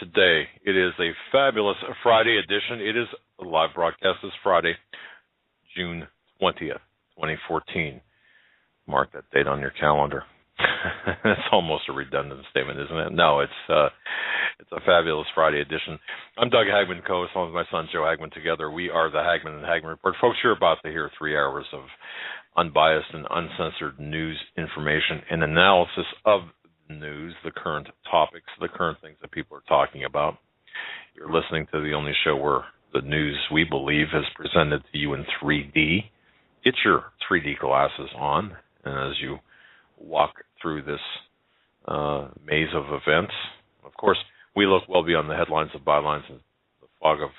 today. It is a fabulous Friday edition. It is a live broadcast this Friday, June 20th, 2014. Mark that date on your calendar. It's almost a redundant statement, isn't it? No, it's a fabulous Friday edition. I'm Doug Hagmann, co-host with my son Joe Hagmann. Together, we are the Hagmann Hagmann Report. Folks, you're about to hear 3 hours of unbiased and uncensored news, information, and analysis of the news, the current topics, the current things that people are talking about. You're listening to the only show where the news, we believe, is presented to you in 3D. Get your 3D glasses on, and as you walk through this maze of events, of course, we look well beyond the headlines and bylines and the fog of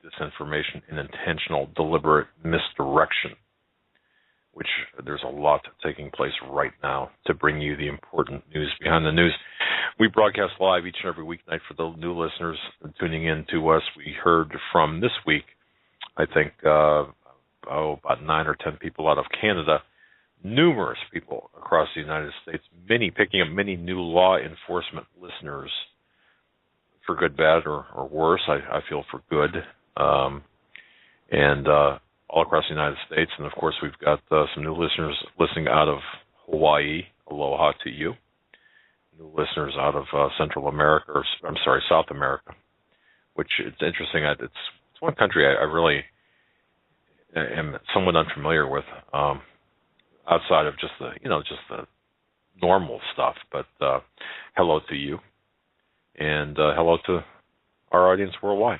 disinformation and intentional, deliberate misdirection, which there's a lot taking place right now to bring you the important news behind the news. We broadcast live each and every weeknight for the new listeners tuning in to us. We heard from this week, I think, about 9 or 10 people out of Canada, numerous people across the United States, picking up many new law enforcement listeners, for good, bad, or worse. I feel for good, and all across the United States. And, of course, we've got some new listeners listening out of Hawaii. Aloha to you. New listeners out of Central America, South America, which it's interesting. It's one country I really am somewhat unfamiliar with, outside of just the normal stuff. But hello to you, and hello to our audience worldwide.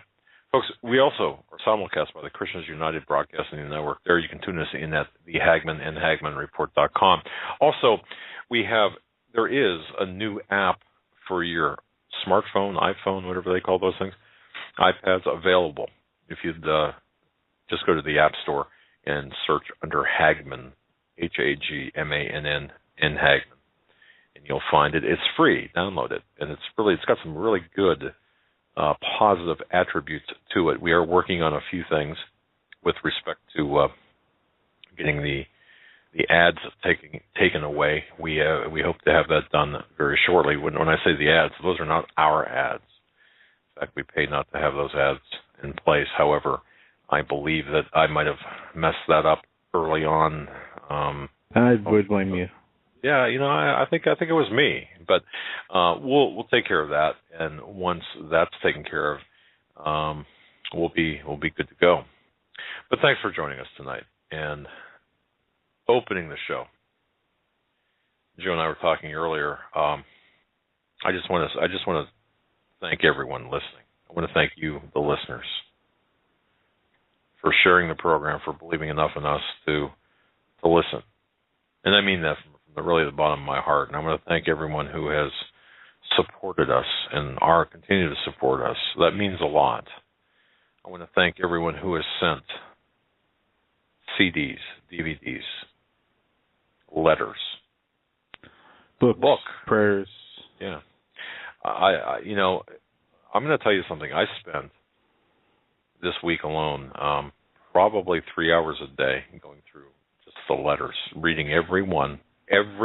Folks, we also are simulcast by the Christians United Broadcasting Network. There you can tune us in at the Hagmann and HagmannReport.com. Also, there is a new app for your smartphone, iPhone, whatever they call those things, iPads, available. If you'd just go to the App Store and search under Hagmann, Hagmann, and Hagmann, and you'll find it. It's free. Download it, and it's got some really good positive attributes to it. We are working on a few things with respect to getting the ads taken away. We hope to have that done very shortly. When I say the ads, those are not our ads. In fact, we pay not to have those ads in place. However, I believe that I might have messed that up early on. I would blame you. Yeah, I think it was me, but we'll take care of that, and once that's taken care of, we'll be good to go. But thanks for joining us tonight. And opening the show, Joe and I were talking earlier. I just want to thank everyone listening. I want to thank you, the listeners, for sharing the program, for believing enough in us to listen, and I mean that from really the bottom of my heart. And I want to thank everyone who has supported us and continue to support us. That means a lot. I want to thank everyone who has sent CDs, DVDs, letters, books, prayers. Yeah. I'm going to tell you something. I spent this week alone probably 3 hours a day going through just the letters, reading every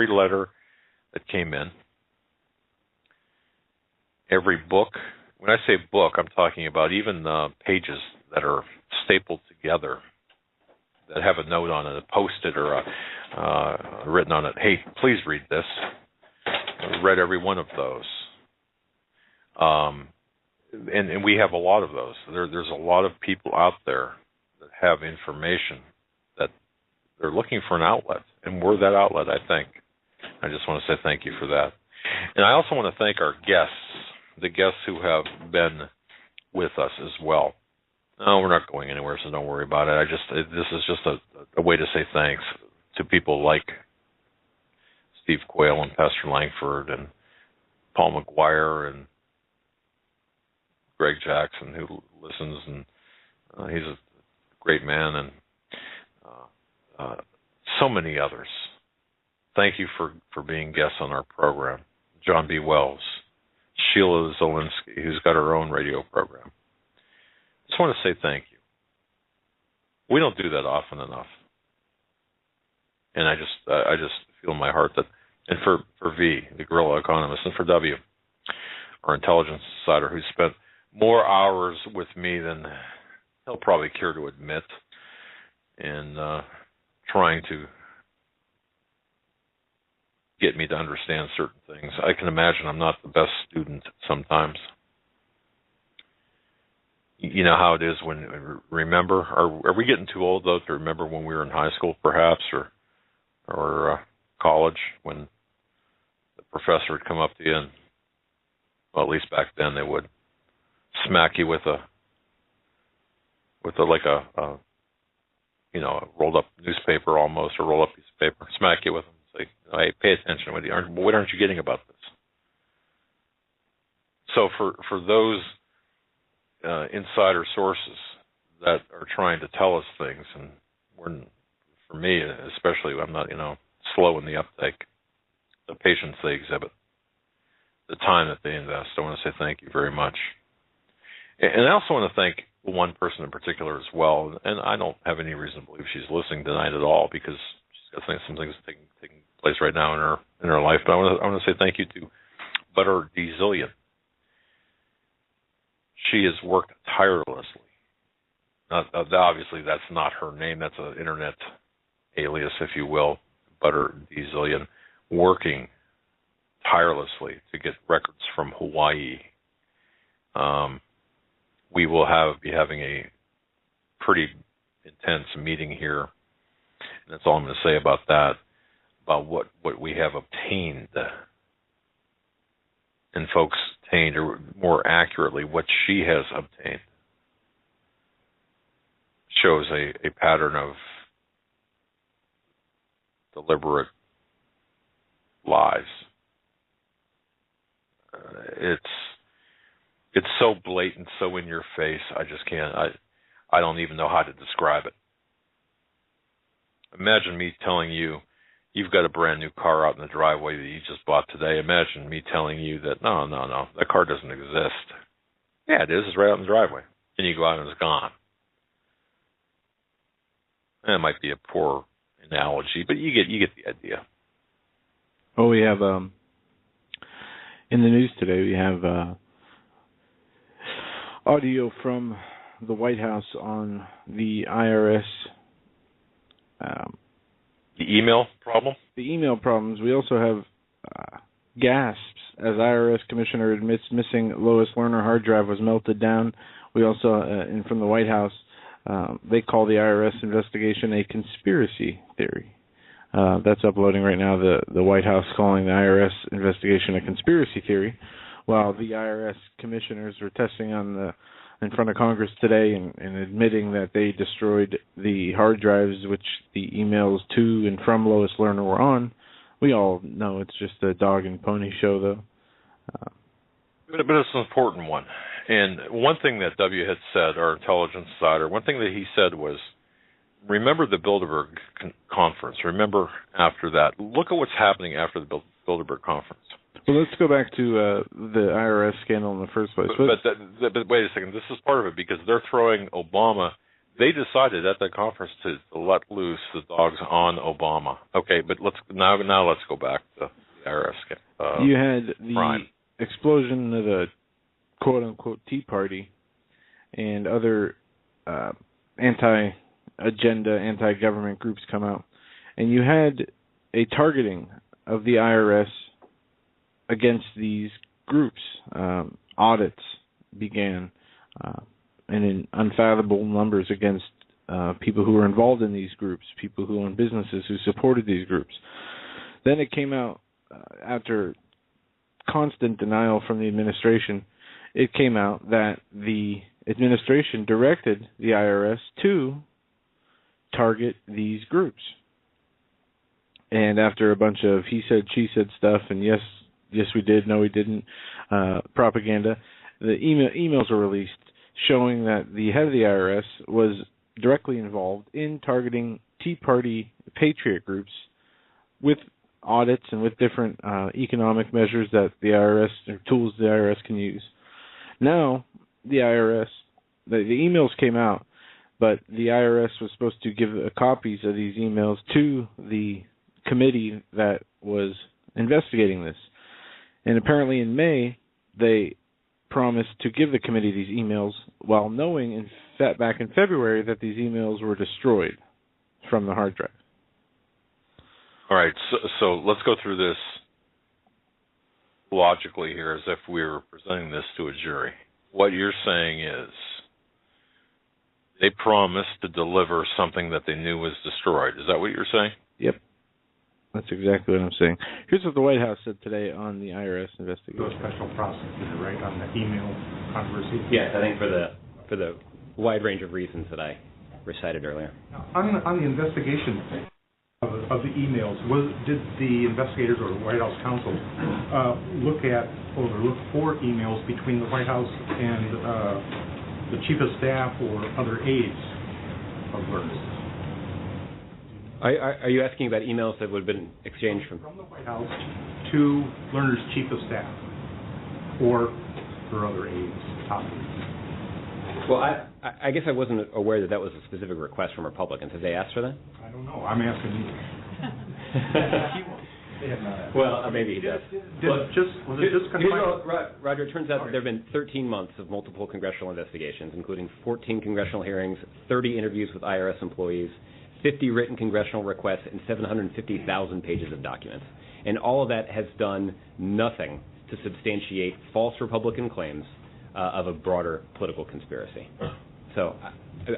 letter that came in, every book. When I say book, I'm talking about even pages that are stapled together that have a note on it, a post-it or written on it, hey, please read this. I read every one of those. And we have a lot of those. There's a lot of people out there that have information that they're looking for an outlet, and we're that outlet, I think. I just want to say thank you for that. And I also want to thank our guests, the guests who have been with us as well. No, we're not going anywhere, so don't worry about it. This is just a way to say thanks to people like Steve Quayle and Pastor Langford and Paul McGuire and Greg Jackson, who listens, and he's a great man, and so many others. Thank you for being guests on our program. John B. Wells, Sheila Zielinski, who's got her own radio program. Just want to say thank you. We don't do that often enough, and I just feel in my heart that, and for V, the guerrilla economist, and for W, our intelligence insider, who spent more hours with me than he'll probably care to admit in trying to get me to understand certain things. I can imagine I'm not the best student sometimes. You know how it is when, remember, are we getting too old, though, to remember when we were in high school, perhaps, or college, when the professor would come up to you and, well, at least back then, they would smack you with a rolled up newspaper almost, or rolled up piece of paper, smack you with them, say, hey, pay attention, what aren't you getting about this? So for those insider sources that are trying to tell us things, and for me especially, I'm not slow in the uptake, the patience they exhibit, the time that they invest, I want to say thank you very much. And I also want to thank one person in particular as well, and I don't have any reason to believe she's listening tonight at all, because she's got some things taking place right now in her life. But I want to say thank you to Butter D. Zillion. She has worked tirelessly. Obviously, that's not her name. That's an internet alias, if you will. Butter D. Zillion, working tirelessly to get records from Hawaii. We will be having a pretty intense meeting here, and that's all I'm going to say about that, about what we have obtained. And folks obtained, or more accurately, what she has obtained, shows a pattern of deliberate lies. It's so blatant, so in your face, I just can't, I don't even know how to describe it. Imagine me telling you, you've got a brand new car out in the driveway that you just bought today. Imagine me telling you that, no, that car doesn't exist. Yeah, it is. It's right out in the driveway. And you go out and it's gone. That might be a poor analogy, but you get the idea. Well, we have, in the news today, we have audio from the White House on the IRS. The email problem? The email problems. We also have gasps as IRS Commissioner admits missing Lois Lerner hard drive was melted down. We also, from the White House, they call the IRS investigation a conspiracy theory. That's uploading right now, the White House calling the IRS investigation a conspiracy theory, while the IRS commissioners were testing in front of Congress today and admitting that they destroyed the hard drives which the emails to and from Lois Lerner were on. We all know it's just a dog and pony show, though. But it's an important one. And one thing that W had said, our intelligence insider, one thing that he said was, remember the Bilderberg conference. Remember after that. Look at what's happening after the Bilderberg conference. Well, let's go back to the IRS scandal in the first place. But wait a second. This is part of it, because they're throwing Obama. They decided at that conference to let loose the dogs on Obama. Okay, but let's go back to the IRS. You had the crime. Explosion of the quote-unquote Tea Party and other anti-agenda, anti-government groups come out. And you had a targeting of the IRS against these groups. Audits began and in unfathomable numbers against people who were involved in these groups, people who own businesses who supported these groups. Then it came out, after constant denial from the administration, it came out that the administration directed the IRS to target these groups. And after a bunch of he said, she said stuff, and yes we did, no we didn't, propaganda, the emails were released showing that the head of the IRS was directly involved in targeting Tea Party patriot groups with audits and with different economic measures that the IRS, or tools the IRS can use. Now, the IRS, the emails came out, but the IRS was supposed to give copies of these emails to the committee that was investigating this. And apparently in May, they promised to give the committee these emails while knowing back in February that these emails were destroyed from the hard drive. All right, so let's go through this logically here as if we were presenting this to a jury. What you're saying is they promised to deliver something that they knew was destroyed. Is that what you're saying? Yep. That's exactly what I'm saying. Here's what the White House said today on the IRS investigation. A special prosecutor, right, on the email controversy? Yes, I think for the wide range of reasons that I recited earlier. Now, on the investigation of the emails, did the investigators or the White House counsel look for emails between the White House and the chief of staff or other aides of learners? Are you asking about emails that would have been exchanged from the White House to learners' chief of staff or other aides, top aides? Well, I guess I wasn't aware that was a specific request from Republicans. Have they asked for that? I don't know. I'm asking you. They have not asked. Well, maybe he does. Was it just confined? Roger, it turns out that there have been 13 months of multiple congressional investigations, including 14 congressional hearings, 30 interviews with IRS employees, 50 written congressional requests, and 750,000 pages of documents. And all of that has done nothing to substantiate false Republican claims of a broader political conspiracy. So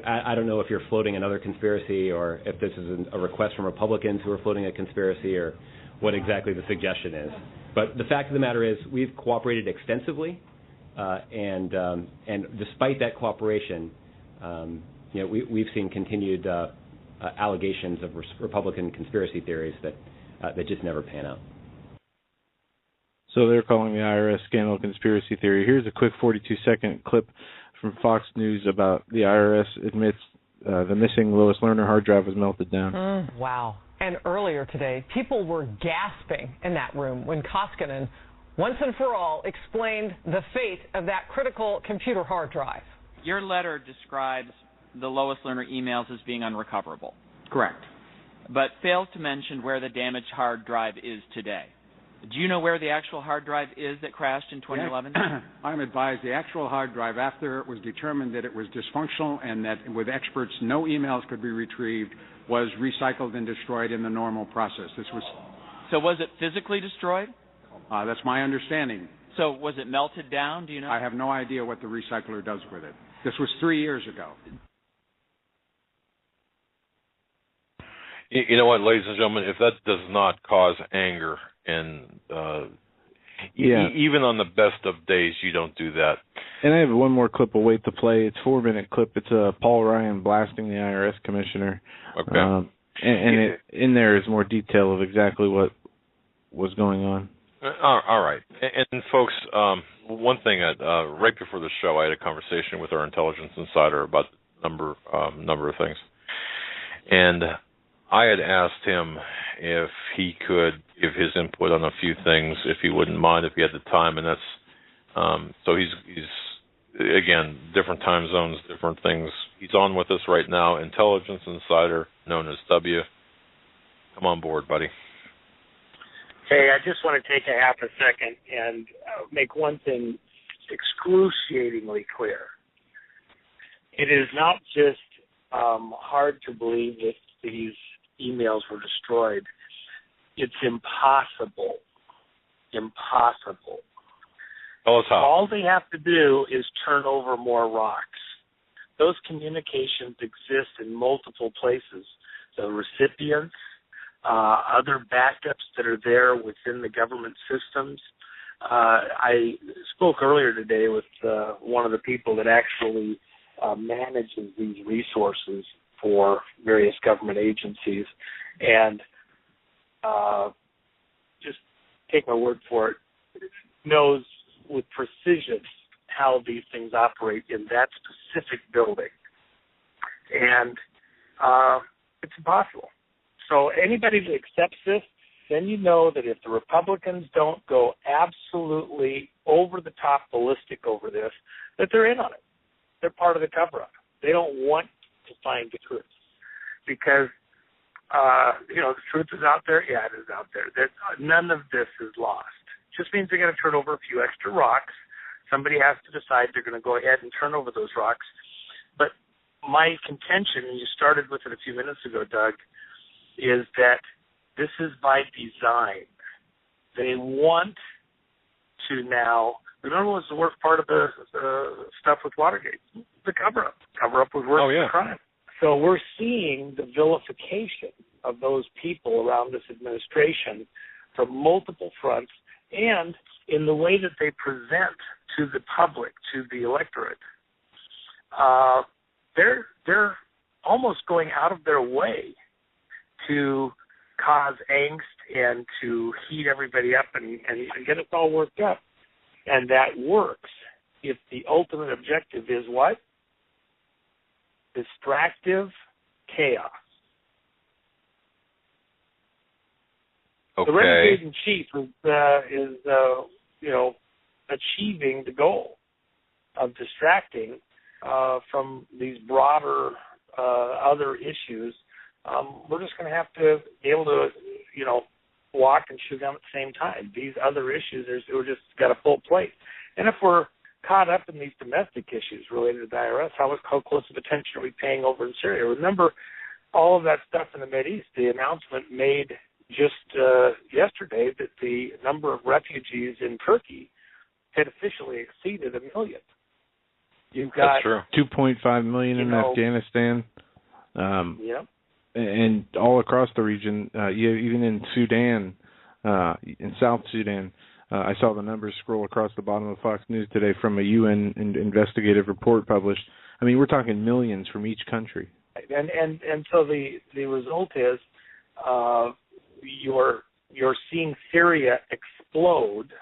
I don't know if you're floating another conspiracy or if this is a request from Republicans who are floating a conspiracy or what exactly the suggestion is. But the fact of the matter is we've cooperated extensively, and despite that cooperation, we've seen continued allegations of Republican conspiracy theories that just never pan out. So they're calling the IRS scandal conspiracy theory. Here's a quick 42-second clip from Fox News about the IRS admits the missing Lois Lerner hard drive was melted down. Wow. And earlier today, people were gasping in that room when Koskinen, once and for all, explained the fate of that critical computer hard drive. Your letter describes the Lois Lerner emails as being unrecoverable. Correct. But fails to mention where the damaged hard drive is today. Do you know where the actual hard drive is that crashed in 2011? Yes. I'm advised the actual hard drive, after it was determined that it was dysfunctional and that with experts no emails could be retrieved, was recycled and destroyed in the normal process. So was it physically destroyed? That's my understanding. So was it melted down? Do you know? I have no idea what the recycler does with it. This was 3 years ago. You know what, ladies and gentlemen, if that does not cause anger, and even on the best of days, you don't do that. And I have one more clip await to play. It's a 4-minute clip. It's Paul Ryan blasting the IRS commissioner. Okay. In there is more detail of exactly what was going on. All right. And folks, one thing, right before the show, I had a conversation with our intelligence insider about a number of things. And I had asked him if he could give his input on a few things, if he wouldn't mind, if he had the time, and that's so he's again, different time zones, different things. He's on with us right now, intelligence insider known as W. Come on board, buddy. Hey, I just want to take a half a second and make one thing excruciatingly clear. It is not just hard to believe that these emails were destroyed. It's impossible. Impossible. Tell us how. All they have to do is turn over more rocks. Those communications exist in multiple places. The recipients, other backups that are there within the government systems. I spoke earlier today with one of the people that actually manages these resources for various government agencies, and just take my word for it, knows with precision how these things operate in that specific building. And it's impossible. So anybody that accepts this, then you know that if the Republicans don't go absolutely over the top ballistic over this, that they're in on it. They're part of the cover-up. They don't want to find the truth. Because, the truth is out there. Yeah, it is out there. None of this is lost. Just means they're going to turn over a few extra rocks, Somebody has to decide they're going to go ahead and turn over those rocks. But my contention, and you started with it a few minutes ago, Doug, is that this is by design. They want to now, remember what was the worst part of the stuff with Watergate? The cover-up. Cover-up was worse than crime. So we're seeing the vilification of those people around this administration from multiple fronts and in the way that they present to the public, to the electorate. They're almost going out of their way to cause angst and to heat everybody up and get us all worked up. And that works if the ultimate objective is what? Distractive chaos. Okay. The renegade in chief is achieving the goal of distracting from these broader other issues. We're just going to have to be able to, walk and chew gum at the same time. These other issues, we're just got a full plate. And if we're caught up in these domestic issues related to the IRS, how close of attention are we paying over in Syria? Remember all of that stuff in the Mideast, the announcement made just yesterday that the number of refugees in Turkey had officially exceeded 1 million. You've got 2.5 million in Afghanistan. And all across the region, even in Sudan, in South Sudan. I saw the numbers scroll across the bottom of Fox News today from a UN investigative report published. I mean, we're talking millions from each country. And so the result is you're seeing Syria explode,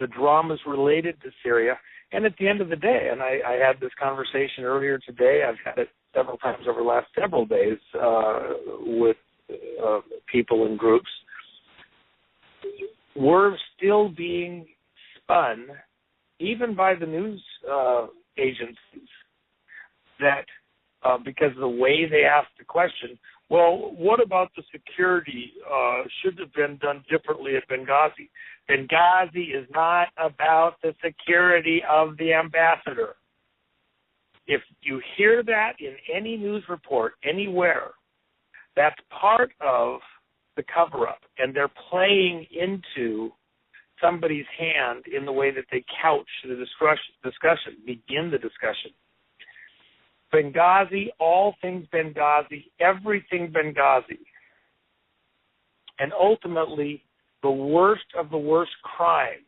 the dramas related to Syria, and at the end of the day, and I had this conversation earlier today, I've had it several times over the last several days with people in groups, we're still being spun, even by the news agencies, that because of the way they ask the question, well, what about the security? Should have been done differently at Benghazi. Benghazi is not about the security of the ambassador. If you hear that in any news report anywhere, that's part of the cover-up, and they're playing into somebody's hand in the way that they couch the discussion, begin the discussion. Benghazi, all things Benghazi, everything Benghazi. And ultimately, the worst of the worst crimes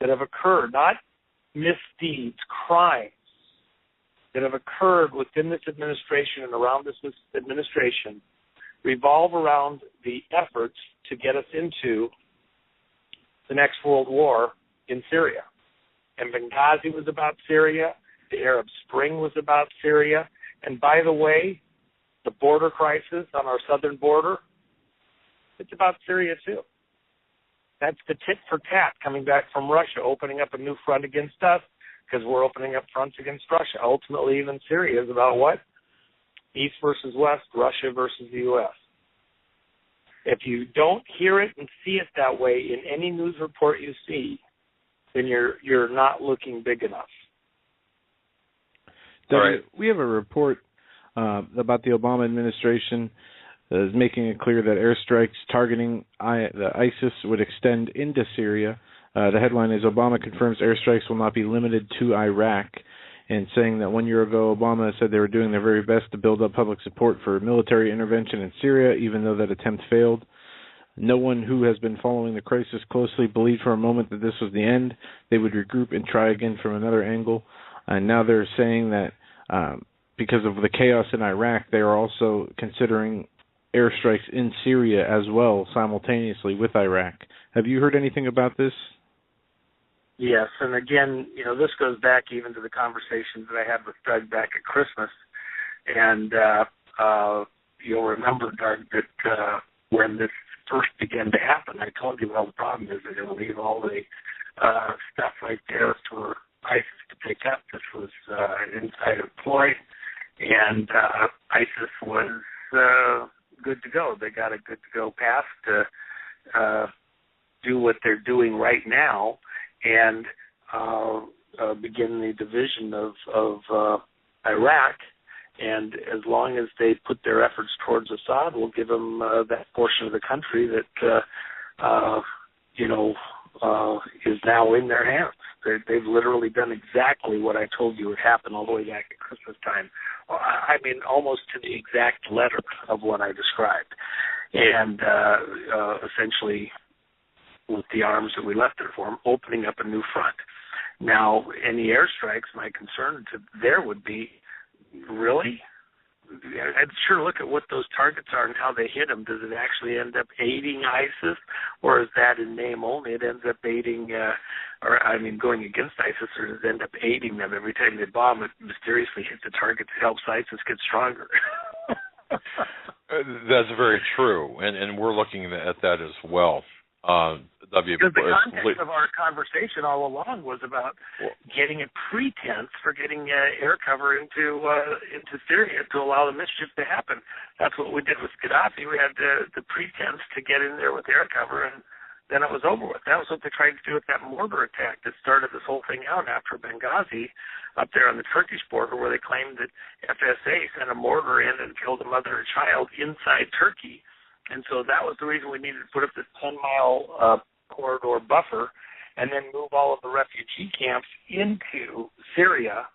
that have occurred, not misdeeds, crimes that have occurred within this administration and around this administration revolve around the efforts to get us into the next world war in Syria. And Benghazi was about Syria. The Arab Spring was about Syria. And by the way, the border crisis on our southern border, it's about Syria too. That's the tit for tat coming back from Russia, opening up a new front against us because we're opening up fronts against Russia. Ultimately, even Syria is about what? East versus West, Russia versus the U.S. If you don't hear it and see it that way in any news report you see, then you're not looking big enough. Right. We have a report about the Obama administration is making it clear that airstrikes targeting the ISIS would extend into Syria. The headline is, Obama confirms airstrikes will not be limited to Iraq, and saying that 1 year ago Obama said they were doing their very best to build up public support for military intervention in Syria, even though that attempt failed. No one who has been following the crisis closely believed for a moment that this was the end. They would regroup and try again from another angle. And now they're saying that because of the chaos in Iraq, they are also considering airstrikes in Syria as well, simultaneously with Iraq. Have you heard anything about this? Yes, and again, this goes back even to the conversations that I had with Doug back at Christmas. And you'll remember, Doug, that when this first began to happen, I told you, well, the problem is they're going to leave all the stuff right there for ISIS to pick up. This was an inside ploy, and ISIS was good to go. They got a good to go path to do what they're doing right now. and begin the division of Iraq. And as long as they put their efforts towards Assad, we'll give them that portion of the country that, is now in their hands. They've literally done exactly what I told you would happen all the way back at Christmas time. I mean, almost to the exact letter of what I described. And essentially, with the arms that we left there for them, opening up a new front. Now, any airstrikes, my concern there would be, really? I'd sure look at what those targets are and how they hit them. Does it actually end up aiding ISIS, or is that in name only? It ends up aiding, going against ISIS, or does it end up aiding them every time they bomb? It mysteriously hits the target that helps ISIS get stronger. That's very true, and we're looking at that as well. Because the context of our conversation all along was about getting a pretense for getting air cover into Syria to allow the mischief to happen. That's what we did with Gaddafi. We had the pretense to get in there with air cover, and then it was over with. That was what they tried to do with that mortar attack that started this whole thing out after Benghazi up there on the Turkish border, where they claimed that FSA sent a mortar in and killed a mother and child inside Turkey. And so that was the reason we needed to put up this 10-mile corridor buffer and then move all of the refugee camps into Syria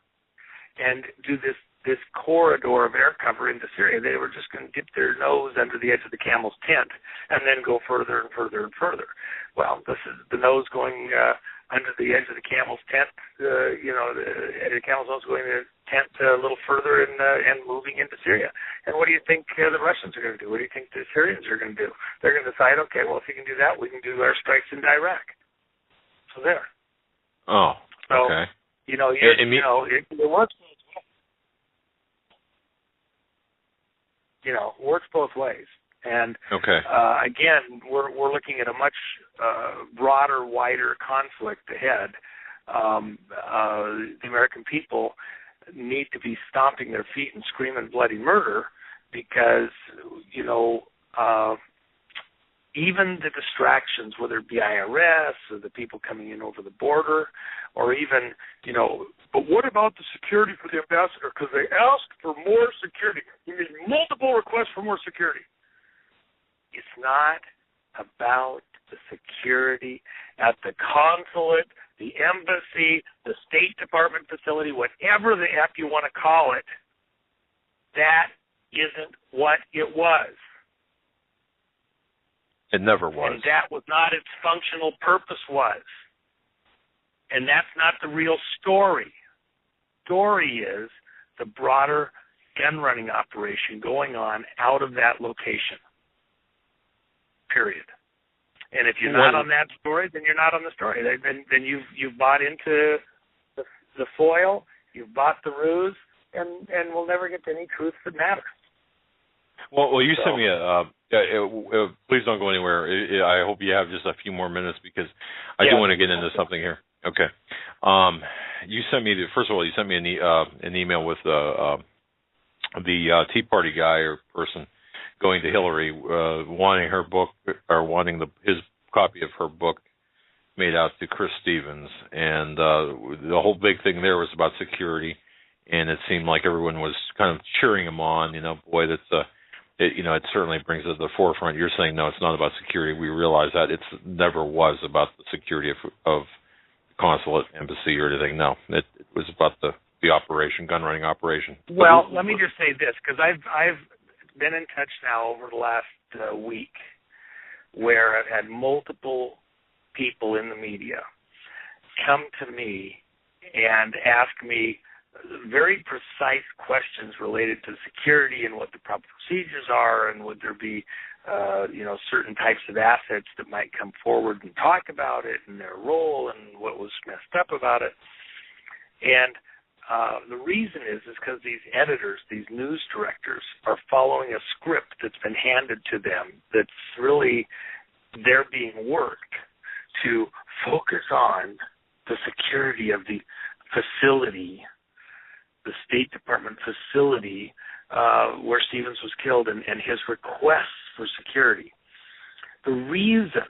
and do this corridor of air cover into Syria. They were just going to dip their nose under the edge of the camel's tent and then go further and further and further. Well, this is the nose going under the edge of the camel's tent, the camel's nose going in the tent a little further and moving into Syria. And what do you think the Russians are going to do? What do you think the Syrians are going to do? They're going to decide, okay, well, if you can do that, we can do our strikes into Iraq. So there. Oh, okay. It works. Works both ways. And again, we're looking at a much broader, wider conflict ahead. The American people need to be stomping their feet and screaming bloody murder because, even the distractions, whether it be IRS or the people coming in over the border, or even, but what about the security for the ambassador? Because they asked for more security. We made multiple requests for more security. It's not about the security at the consulate, the embassy, the State Department facility, whatever the F you want to call it. That isn't what it was. It never was. And that was not its functional purpose was. And that's not the real story. Story is the broader gun running operation going on out of that location. Period. And if you're not on that story, then you're not on the story. Then you've bought into the foil, you've bought the ruse, and we'll never get to any truth that matters. Well, you sent me please don't go anywhere. I hope you have just a few more minutes because I do want to get into something here. Okay. You sent me first of all, you sent me an email with the Tea Party guy or person going to Hillary, wanting her book or wanting his copy of her book made out to Chris Stevens, and the whole big thing there was about security, and it seemed like everyone was kind of cheering him on. Boy, that's it certainly brings it to the forefront. You're saying no, it's not about security. We realize that it never was about the security of consulate, embassy, or anything. No, it was about the operation, gun running operation. Well, let me just say this because I've been in touch now over the last week where I've had multiple people in the media come to me and ask me very precise questions related to security and what the proper procedures are, and would there be certain types of assets that might come forward and talk about it and their role and what was messed up about it. And the reason is because these editors, these news directors, are following a script that's been handed to them that's really, they're being worked to focus on the security of the facility, the State Department facility where Stevens was killed and his requests for security. The reason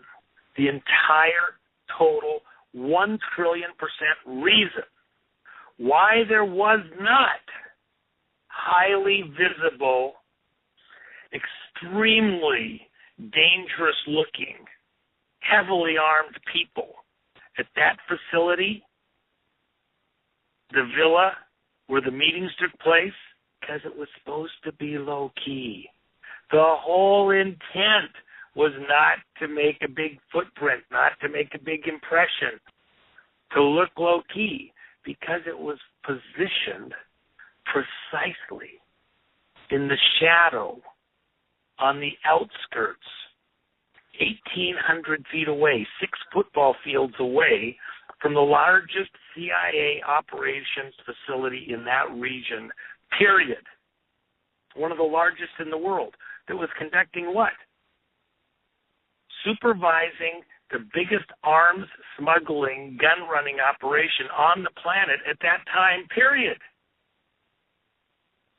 the entire total 1 trillion% reason why there was not highly visible, extremely dangerous looking, heavily armed people at that facility, the villa where the meetings took place, because it was supposed to be low key. The whole intent was not to make a big footprint, not to make a big impression, to look low key, because it was positioned precisely in the shadow on the outskirts, 1,800 feet away, 6 football fields away from the largest CIA operations facility in that region, period. One of the largest in the world, that was conducting what? Supervising the biggest arms smuggling, gun running operation on the planet at that time, period.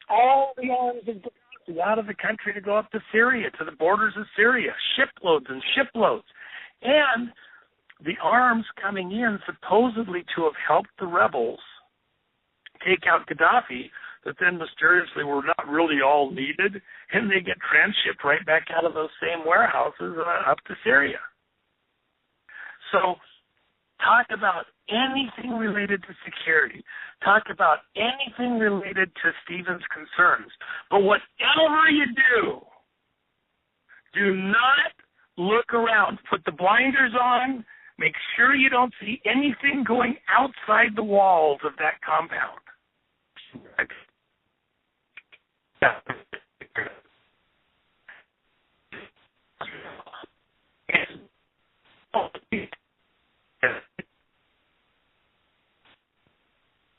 All the arms of Gaddafi out of the country to go up to Syria, to the borders of Syria, shiploads and shiploads. And the arms coming in supposedly to have helped the rebels take out Gaddafi, that then mysteriously were not really all needed, and they get transshipped right back out of those same warehouses up to Syria. So talk about anything related to security. Talk about anything related to Stephen's concerns. But whatever you do not look around. Put the blinders on. Make sure you don't see anything going outside the walls of that compound.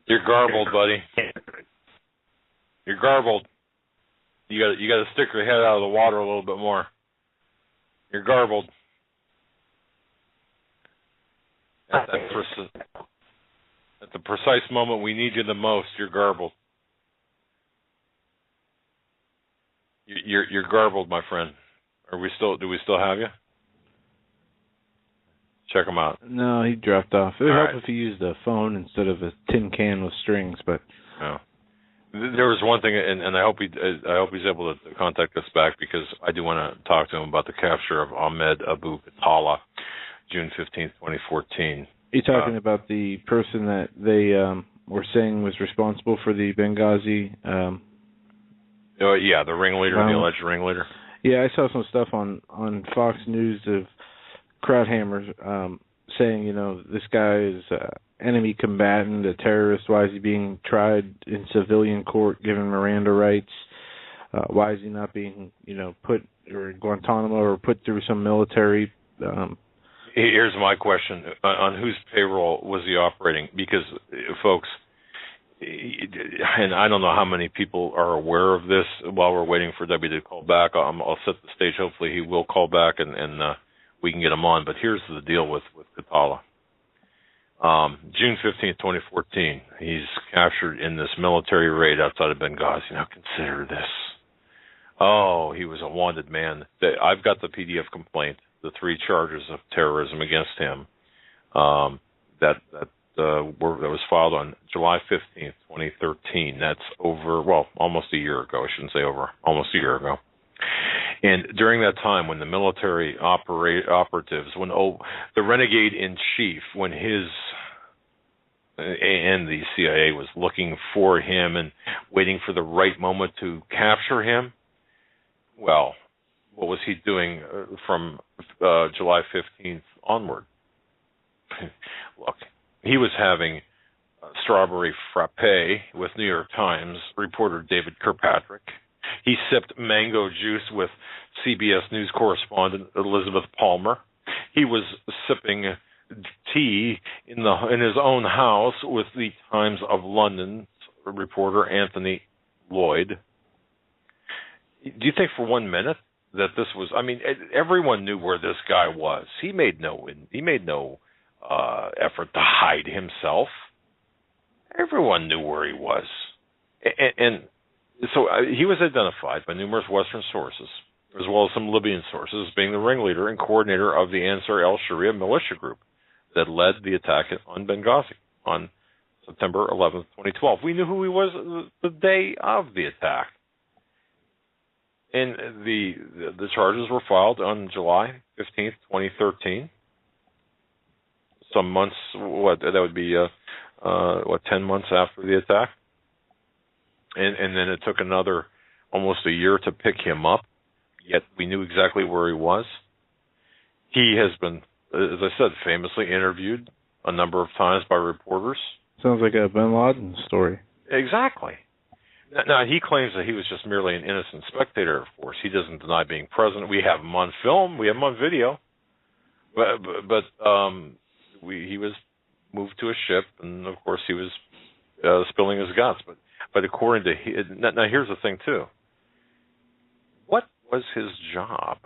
You're garbled, buddy. You're garbled. You got to stick your head out of the water a little bit more. You're garbled. At the precise moment we need you the most, you're garbled. You're garbled, my friend. Do we still have you? Check him out. No, he dropped off. It would help if he used a phone instead of a tin can with strings, but no. There was one thing, and I hope he's able to contact us back, because I do want to talk to him about the capture of Ahmed Abu Khattala, June 15th, 2014. You're talking about the person that they were saying was responsible for the Benghazi. Yeah, the ringleader, the alleged ringleader. Yeah, I saw some stuff on Fox News of Krauthammer saying, this guy is enemy combatant, a terrorist. Why is he being tried in civilian court, given Miranda rights? Why is he not being, put or Guantanamo or put through some military? Here's my question: on whose payroll was he operating? Because, folks, and I don't know how many people are aware of this. While we're waiting for W to call back, I'll set the stage. Hopefully, he will call back and we can get him on. But here's the deal with Khattala. June 15th, 2014, he's captured in this military raid outside of Benghazi. Now consider this. Oh, he was a wanted man. I've got the PDF complaint, the 3 charges of terrorism against him that was filed on July 15th, 2013. That's almost a year ago. I shouldn't say almost a year ago. And during that time, when the military operatives, when the renegade in chief, when his and the CIA was looking for him and waiting for the right moment to capture him, well, what was he doing from July 15th onward? Look, he was having strawberry frappe with New York Times reporter David Kirkpatrick. He sipped mango juice with CBS News correspondent Elizabeth Palmer. He was sipping tea in his own house with the Times of London reporter Anthony Lloyd. Do you think for 1 minute that this was? I mean, everyone knew where this guy was. He made no effort to hide himself. Everyone knew where he was, and so he was identified by numerous Western sources, as well as some Libyan sources, as being the ringleader and coordinator of the Ansar al-Sharia militia group that led the attack on Benghazi on September 11th, 2012. We knew who he was the day of the attack. And the charges were filed on July 15th, 2013. Some months, that would be 10 months after the attack. And then it took another almost a year to pick him up, yet we knew exactly where he was. He has been, as I said, famously interviewed a number of times by reporters. Sounds like a bin Laden story. Exactly. Now, he claims that he was just merely an innocent spectator, of course. He doesn't deny being present. We have him on film. We have him on video. But he was moved to a ship, and, of course, he was spilling his guts. But according to now, here's the thing, too. What was his job?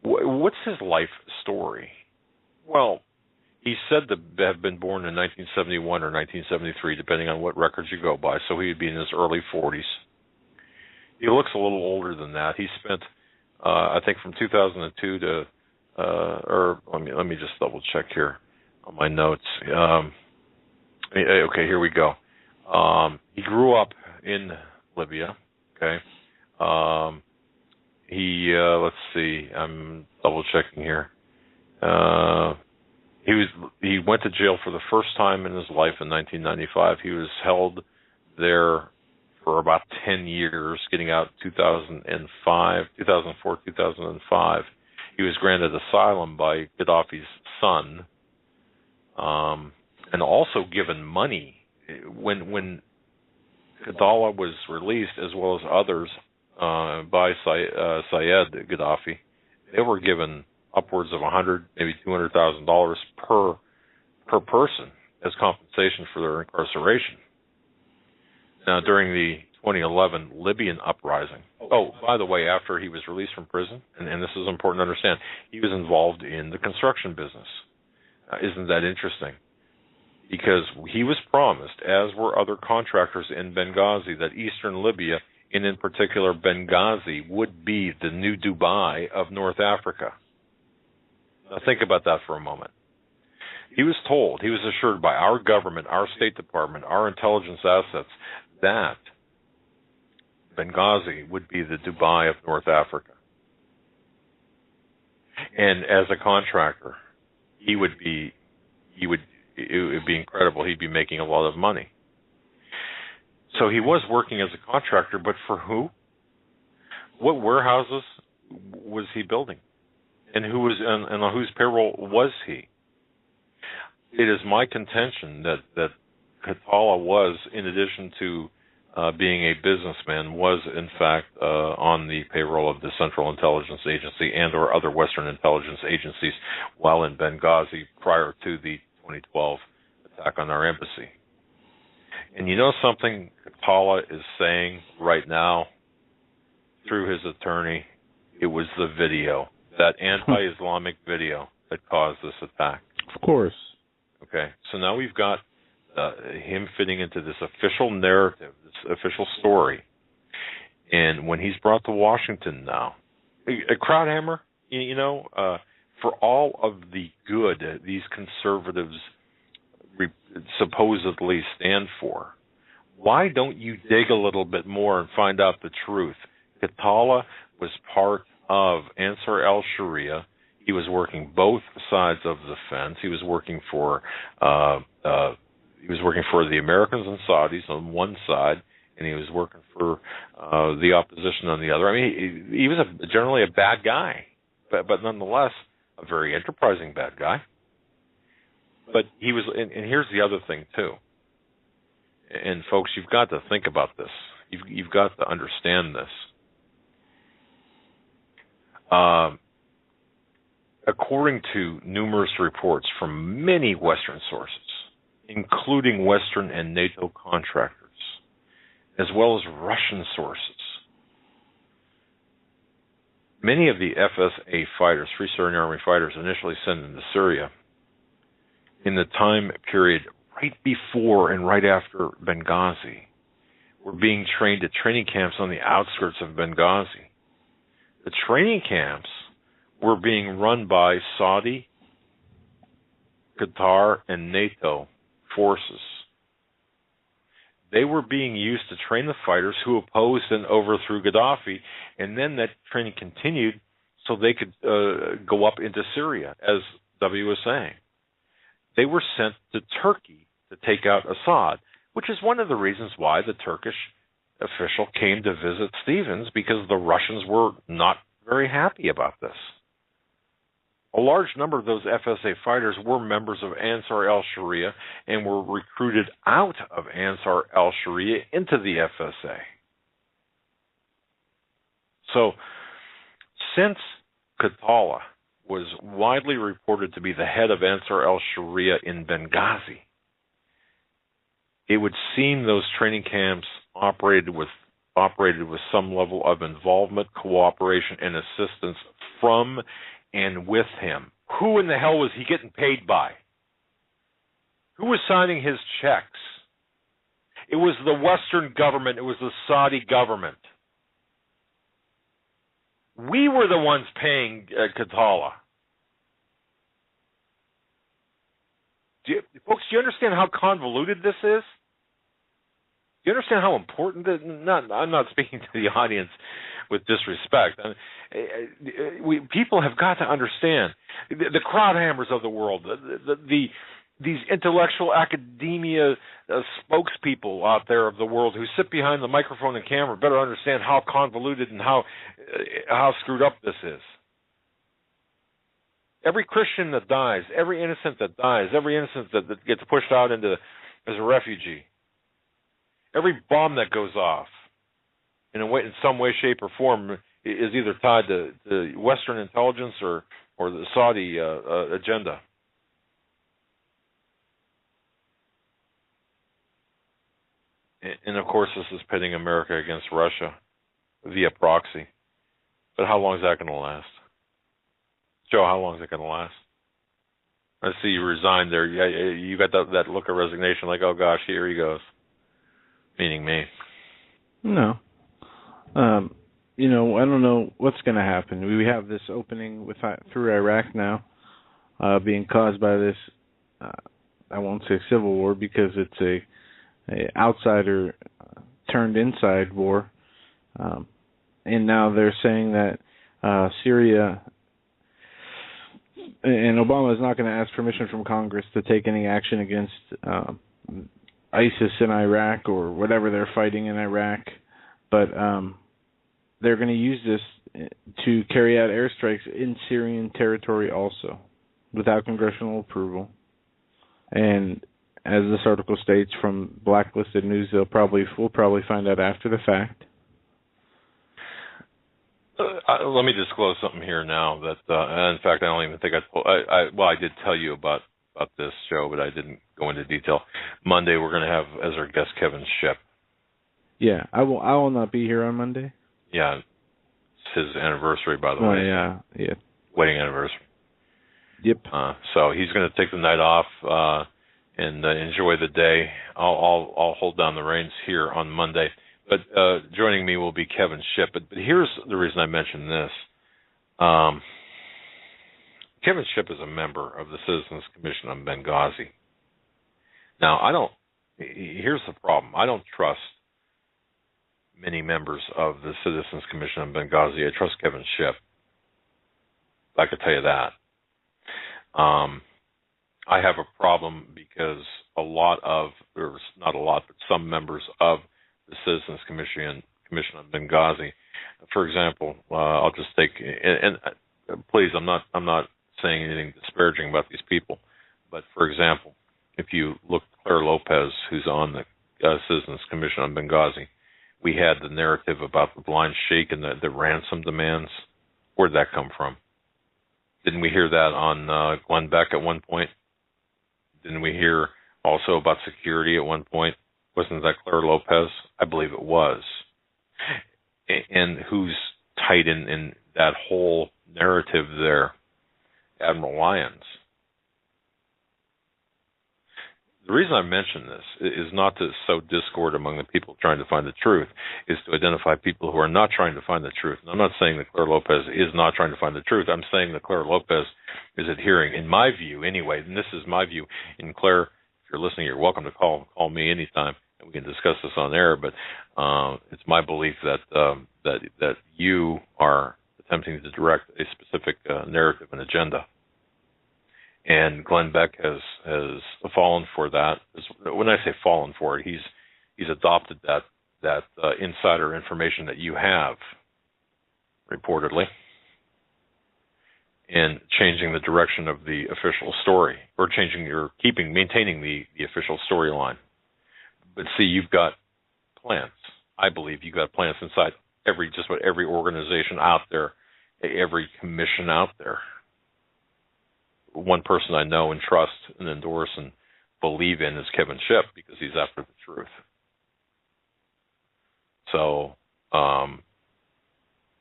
What's his life story? Well, he's said to have been born in 1971 or 1973, depending on what records you go by, so he would be in his early 40s. He looks a little older than that. He spent, I think, from 2002 to, or let me just double check here on my notes. Okay, here we go. He grew up in Libya. Okay. Let's see. I'm double checking here. He went to jail for the first time in his life in 1995. He was held there for about 10 years, getting out in 2004, 2005. He was granted asylum by Gaddafi's son, and also given money when Gaddafi was released, as well as others by Syed Gaddafi. They were given upwards of $100,000, maybe $200,000 per person as compensation for their incarceration. Now, during the 2011 Libyan uprising, by the way, after he was released from prison, and this is important to understand, he was involved in the construction business. Isn't that interesting? Because he was promised, as were other contractors in Benghazi, that eastern Libya, and in particular Benghazi, would be the new Dubai of North Africa. Now think about that for a moment. He was assured by our government, our State Department, our intelligence assets, that Benghazi would be the Dubai of North Africa. And as a contractor, it would be incredible. He'd be making a lot of money. So he was working as a contractor, but for who? What warehouses was he building? And who was and on whose payroll was he? It is my contention that Khattala was, in addition to being a businessman, was in fact on the payroll of the Central Intelligence Agency and or other Western intelligence agencies while in Benghazi prior to the 2012 attack on our embassy. And you know something Khattala is saying right now through his attorney? It was the video, that anti-Islamic video that caused this attack. Of course. Okay, so now we've got him fitting into this official narrative, this official story. And when he's brought to Washington now, a Krauthammer, for all of the good these conservatives supposedly stand for, why don't you dig a little bit more and find out the truth? Khattala was part of Ansar al-Sharia. He was working both sides of the fence. He was working for the Americans and Saudis on one side, and he was working for the opposition on the other. I mean, he was generally a bad guy, but nonetheless a very enterprising bad guy. But he was, and here's the other thing too. And folks, you've got to think about this. You've got to understand this. According to numerous reports from many Western sources, including Western and NATO contractors, as well as Russian sources, many of the FSA fighters, Free Syrian Army fighters, initially sent into Syria in the time period right before and right after Benghazi were being trained at training camps on the outskirts of Benghazi. The training camps were being run by Saudi Qatar, and NATO forces. They were being used to train the fighters who opposed and overthrew Gaddafi, and then that training continued so they could go up into Syria, as W was saying. They were sent to Turkey to take out Assad, which is one of the reasons why the Turkish official came to visit Stevens, because the Russians were not very happy about this. A large number of those FSA fighters were members of Ansar al-Sharia and were recruited out of Ansar al-Sharia into the FSA. So, since Qatala was widely reported to be the head of Ansar al-Sharia in Benghazi, it would seem those training camps operated with some level of involvement, cooperation, and assistance from and with him. Who in the hell was he getting paid by? Who was signing his checks? It was the Western government. It was the Saudi government. We were the ones paying Qatala. Folks, do you understand how convoluted this is? Do you understand how important this is? I'm not speaking to the audience with disrespect. People have got to understand. The Krauthammers of the world, these intellectual academia spokespeople out there of the world who sit behind the microphone and camera better understand how convoluted and how screwed up this is. Every Christian that dies, every innocent that dies, every innocent that gets pushed out into as a refugee, every bomb that goes off in some way, shape, or form is either tied to Western intelligence or the Saudi agenda. And of course, this is pitting America against Russia via proxy. But how long is that going to last? Joe, how long is it going to last? I see you resigned there. Yeah, you got that look of resignation, like, oh gosh, here he goes. Meaning me. No. I don't know what's going to happen. We have this opening through Iraq now, being caused by this, I won't say civil war, because it's a outsider turned inside war. And now they're saying that Syria, and Obama is not going to ask permission from Congress to take any action against ISIS in Iraq or whatever they're fighting in Iraq, but they're going to use this to carry out airstrikes in Syrian territory also, without congressional approval. And as this article states from blacklisted news, we'll probably find out after the fact. Let me disclose something here now that, in fact, I don't even think I did tell you about this show, but I didn't go into detail. Monday, we're going to have as our guest Kevin Shipp. Yeah, I will not be here on Monday. Yeah, it's his anniversary, by the way. Oh, yeah. Wedding anniversary. Yep. So he's going to take the night off and enjoy the day. I'll hold down the reins here on Monday. But joining me will be Kevin Shipp. But here's the reason I mention this. Kevin Shipp is a member of the Citizens Commission on Benghazi. Now, here's the problem. I don't trust many members of the Citizens Commission on Benghazi. I trust Kevin Shipp. I could tell you that. I have a problem because some members of the Citizens Commission on Benghazi, for example, I'll just take, and please, I'm not saying anything disparaging about these people, but for example, if you look at Claire Lopez, who's on the Citizens Commission on Benghazi, we had the narrative about the blind sheikh and the ransom demands. Where did that come from? Didn't we hear that on Glenn Beck at one point? Didn't we hear also about security at one point? Wasn't that Claire Lopez? I believe it was. And who's tight in that whole narrative there? Admiral Lyons. the reason I mention this is not to sow discord among the people trying to find the truth, is to identify people who are not trying to find the truth. And I'm not saying that Claire Lopez is not trying to find the truth. I'm saying that Claire Lopez is adhering, in my view anyway, and this is my view. And Claire, if you're listening, you're welcome to call me anytime, and we can discuss this on air. But it's my belief that you are attempting to direct a specific narrative and agenda. And Glenn Beck has fallen for that. When I say fallen for it, he's adopted that insider information that you have, reportedly, and changing the direction of the official story, or maintaining the official storyline. But see, you've got plants. I believe you've got plants inside every organization out there, every commission out there. One person I know and trust and endorse and believe in is Kevin Shipp, because he's after the truth. So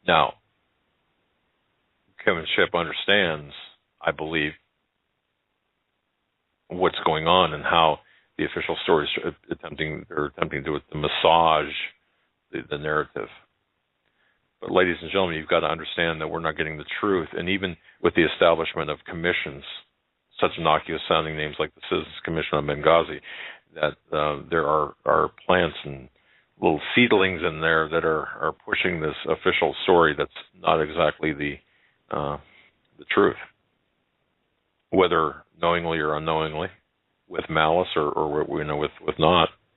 now Kevin Shipp understands, I believe, what's going on and how the official stories are attempting to massage the narrative. But ladies and gentlemen, you've got to understand that we're not getting the truth. And even with the establishment of commissions, such innocuous sounding names like the Citizens Commission on Benghazi, that there are plants and little seedlings in there that are pushing this official story that's not exactly the truth, whether knowingly or unknowingly, with malice or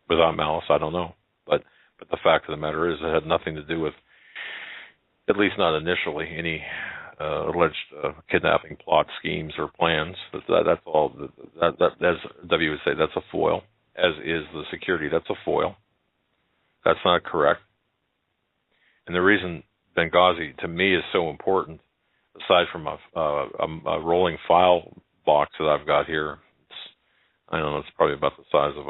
without malice, I don't know. But the fact of the matter is, it had nothing to do with, at least not initially, any alleged kidnapping plot, schemes, or plans. That's all. That as W would say, that's a foil. As is the security. That's a foil. That's not correct. And the reason Benghazi, to me, is so important, aside from a rolling file box that I've got here, I don't know, it's probably about the size of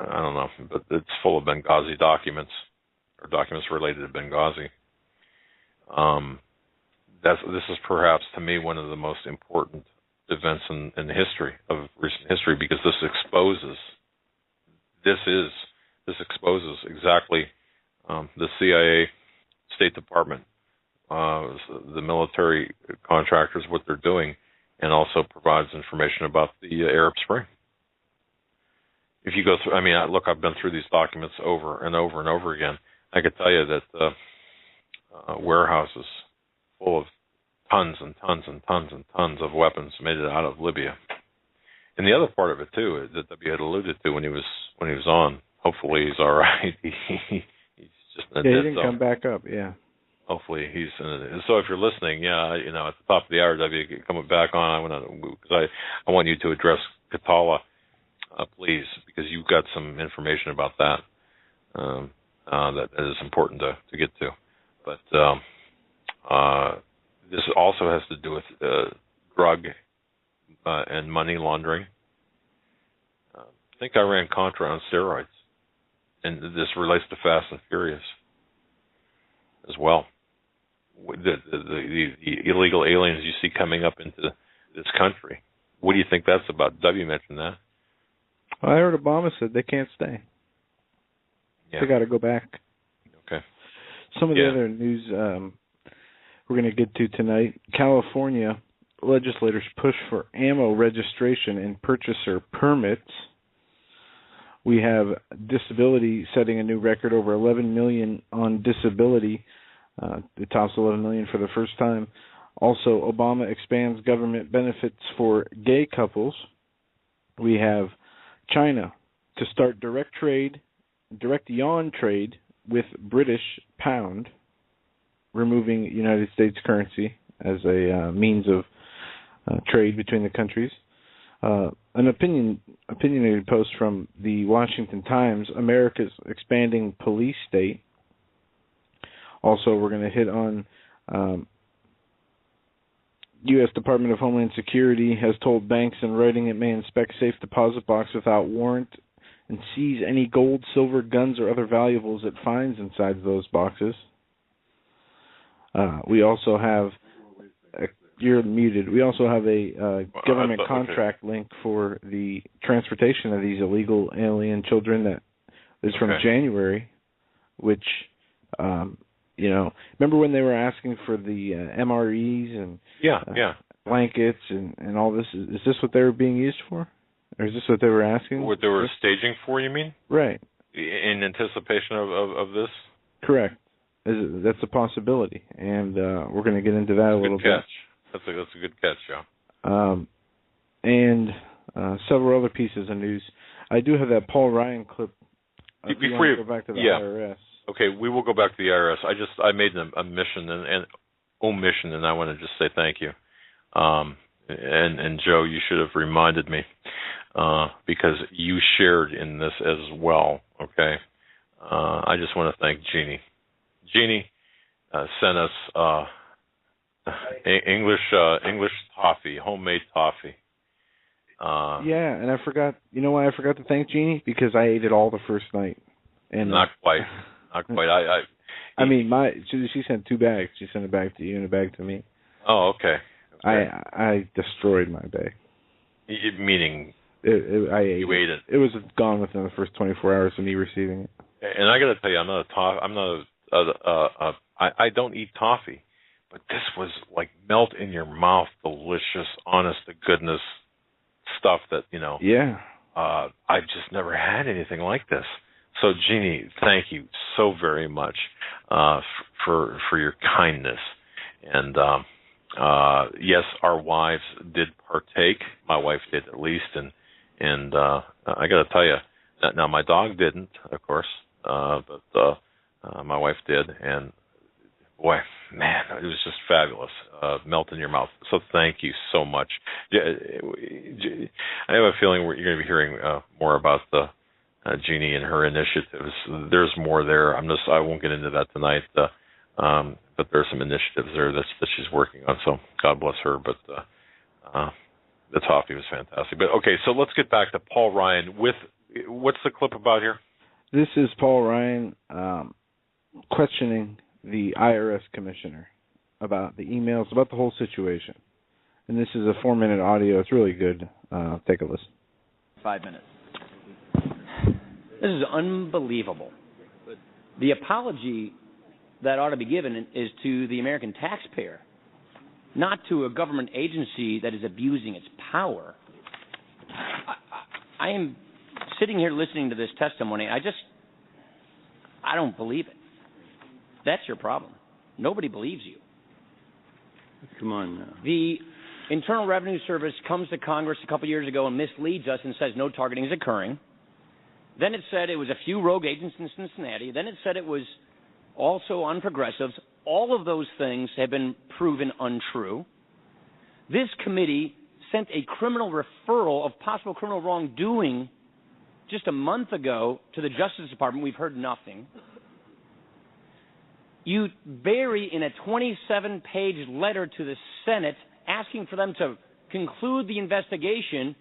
I don't know, but it's full of Benghazi documents, or documents related to Benghazi. This is perhaps, to me, one of the most important events in history, of recent history, because this exposes exactly the CIA, State Department, the military contractors, what they're doing, and also provides information about the Arab Spring. If you go through, I've been through these documents over and over and over again. I could tell you that warehouses full of tons and tons and tons and tons of weapons made it out of Libya. And the other part of it too, that W had alluded to when he was on. Hopefully he's all right. He's just in a dead he didn't zone. come back up. Yeah. Hopefully he's in a, so if you're listening, at the top of the hour, W, coming back on, I want you to address Katala, please, because you've got some information about that that is important to get to. But this also has to do with drug and money laundering. Think Iran-Contra on steroids. And this relates to Fast and Furious as well. The illegal aliens you see coming up into this country. What do you think that's about? W mentioned that. Well, I heard Obama said they can't stay. Yeah. They got to go back. Okay. Some of the other news we're going to get to tonight. California legislators push for ammo registration and purchaser permits. We have disability setting a new record, over 11 million on disability. It tops 11 million for the first time. Also, Obama expands government benefits for gay couples. We have China to start direct yuan trade with British pound, removing United States currency as a means of trade between the countries. An opinionated post from the Washington Times, America's expanding police state. Also, we're going to hit on U.S. Department of Homeland Security has told banks in writing it may inspect safe deposit box without warrant and seize any gold, silver, guns, or other valuables it finds inside those boxes. We also have You're muted. We also have a government okay. contract link for the transportation of these illegal alien children that is from January, which, remember when they were asking for the MREs and blankets and all this? Is this what they were being used for? Or is this what they were asking? What they were staging for, you mean? Right. In anticipation of this? Correct. That's a possibility, and we're going to get into that a little bit. That's a good catch, Joe. And several other pieces of news. I do have that Paul Ryan clip. Before you go back to the IRS. Okay, we will go back to the IRS. I made a mission and omission, and I want to just say thank you. And Joe, you should have reminded me because you shared in this as well. Okay, I just want to thank Jeannie. Jeannie sent us English toffee, homemade toffee. Yeah, and I forgot. You know why I forgot to thank Jeannie? Because I ate it all the first night. And not quite. I mean, she sent 2 bags. She sent a bag to you and a bag to me. Oh, okay. I destroyed my bag. Meaning, I ate you ate it. It was gone within the first 24 hours of me receiving it. And I got to tell you, I don't eat toffee, but this was like melt in your mouth, delicious, honest to goodness stuff that Yeah. I've just never had anything like this. So, Jeannie, thank you so very much for your kindness. And yes, our wives did partake. My wife did at least, and I got to tell you, now my dog didn't, of course, but my wife did, and boy, man, it was just fabulous. Melt in your mouth. So thank you so much. I have a feeling you're going to be hearing more about Jeannie and her initiatives. There's more there. I won't get into that tonight, but there's some initiatives there that she's working on. So God bless her. But the toffee was fantastic. But okay, so let's get back to Paul Ryan. What's the clip about here? This is Paul Ryan questioning the IRS commissioner about the emails, about the whole situation. And this is a 4-minute audio. It's really good. Take a listen. 5 minutes. This is unbelievable. The apology that ought to be given is to the American taxpayer, not to a government agency that is abusing its power. I am sitting here listening to this testimony. I don't believe it. That's your problem. Nobody believes you. Come on now. The Internal Revenue Service comes to Congress a couple years ago and misleads us and says no targeting is occurring. Then it said it was a few rogue agents in Cincinnati. Then it said it was also on progressives. All of those things have been proven untrue. This committee sent a criminal referral of possible criminal wrongdoing just a month ago to the Justice Department. We've heard nothing. You bury in a 27-page letter to the Senate asking for them to conclude the investigation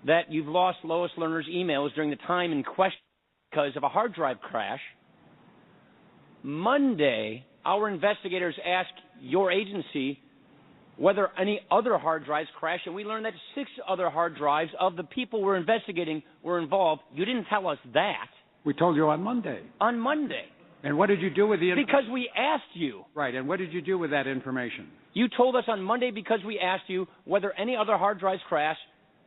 that you've lost Lois Lerner's emails during the time in question because of a hard drive crash. Monday, our investigators asked your agency whether any other hard drives crashed, and we learned that 6 other hard drives of the people we're investigating were involved. You didn't tell us that. We told you on Monday. On Monday. And what did you do with the information? Because we asked you. Right, and what did you do with that information? You told us on Monday because we asked you whether any other hard drives crashed.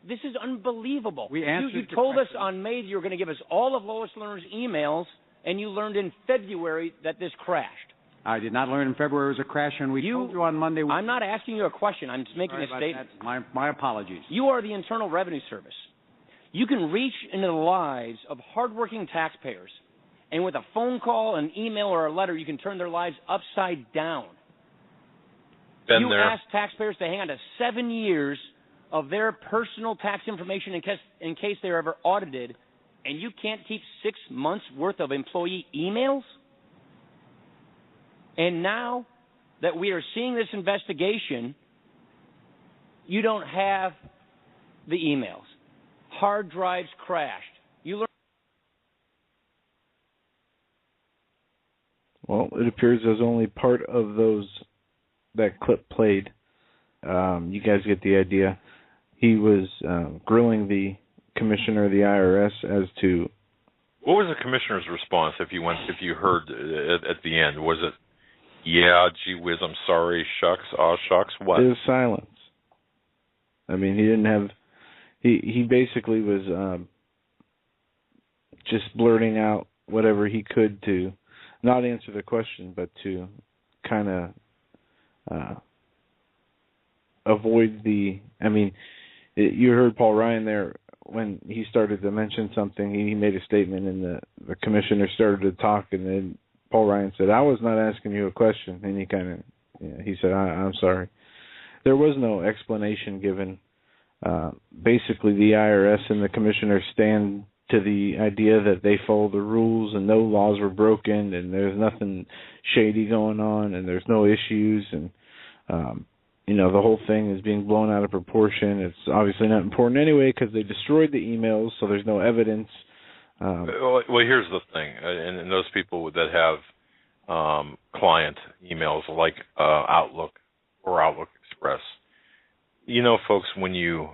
This is unbelievable. We answered you told us on May that you were going to give us all of Lois Lerner's emails, and you learned in February that this crashed. I did not learn in February it was a crash, and we told you on Monday. I'm not asking you a question. I'm just making a statement. My apologies. You are the Internal Revenue Service. You can reach into the lives of hardworking taxpayers, and with a phone call, an email, or a letter, you can turn their lives upside down. You ask taxpayers to hang on to 7 years of their personal tax information in case they're ever audited, and you can't keep 6 months' worth of employee emails? And now that we are seeing this investigation, you don't have the emails. Hard drives crashed. Well, it appears there's only part of that clip played. You guys get the idea. He was grilling the commissioner of the IRS as to... What was the commissioner's response if you heard at the end? Was it, yeah, gee whiz, I'm sorry, shucks, aw shucks, what? It was silence. I mean, he didn't have... He basically was just blurting out whatever he could to not answer the question, but to kind of avoid the... I mean, you heard Paul Ryan there when he started to mention something. He made a statement, and the commissioner started to talk, and then Paul Ryan said, "I was not asking you a question," and he kind of, he said, "I'm sorry." There was no explanation given. Basically, the IRS and the commissioner stand to the idea that they follow the rules and no laws were broken and there's nothing shady going on and there's no issues, and the whole thing is being blown out of proportion. It's obviously not important anyway because they destroyed the emails, so there's no evidence. Well, here's the thing, and those people that have client emails like Outlook or Outlook Express, folks, when you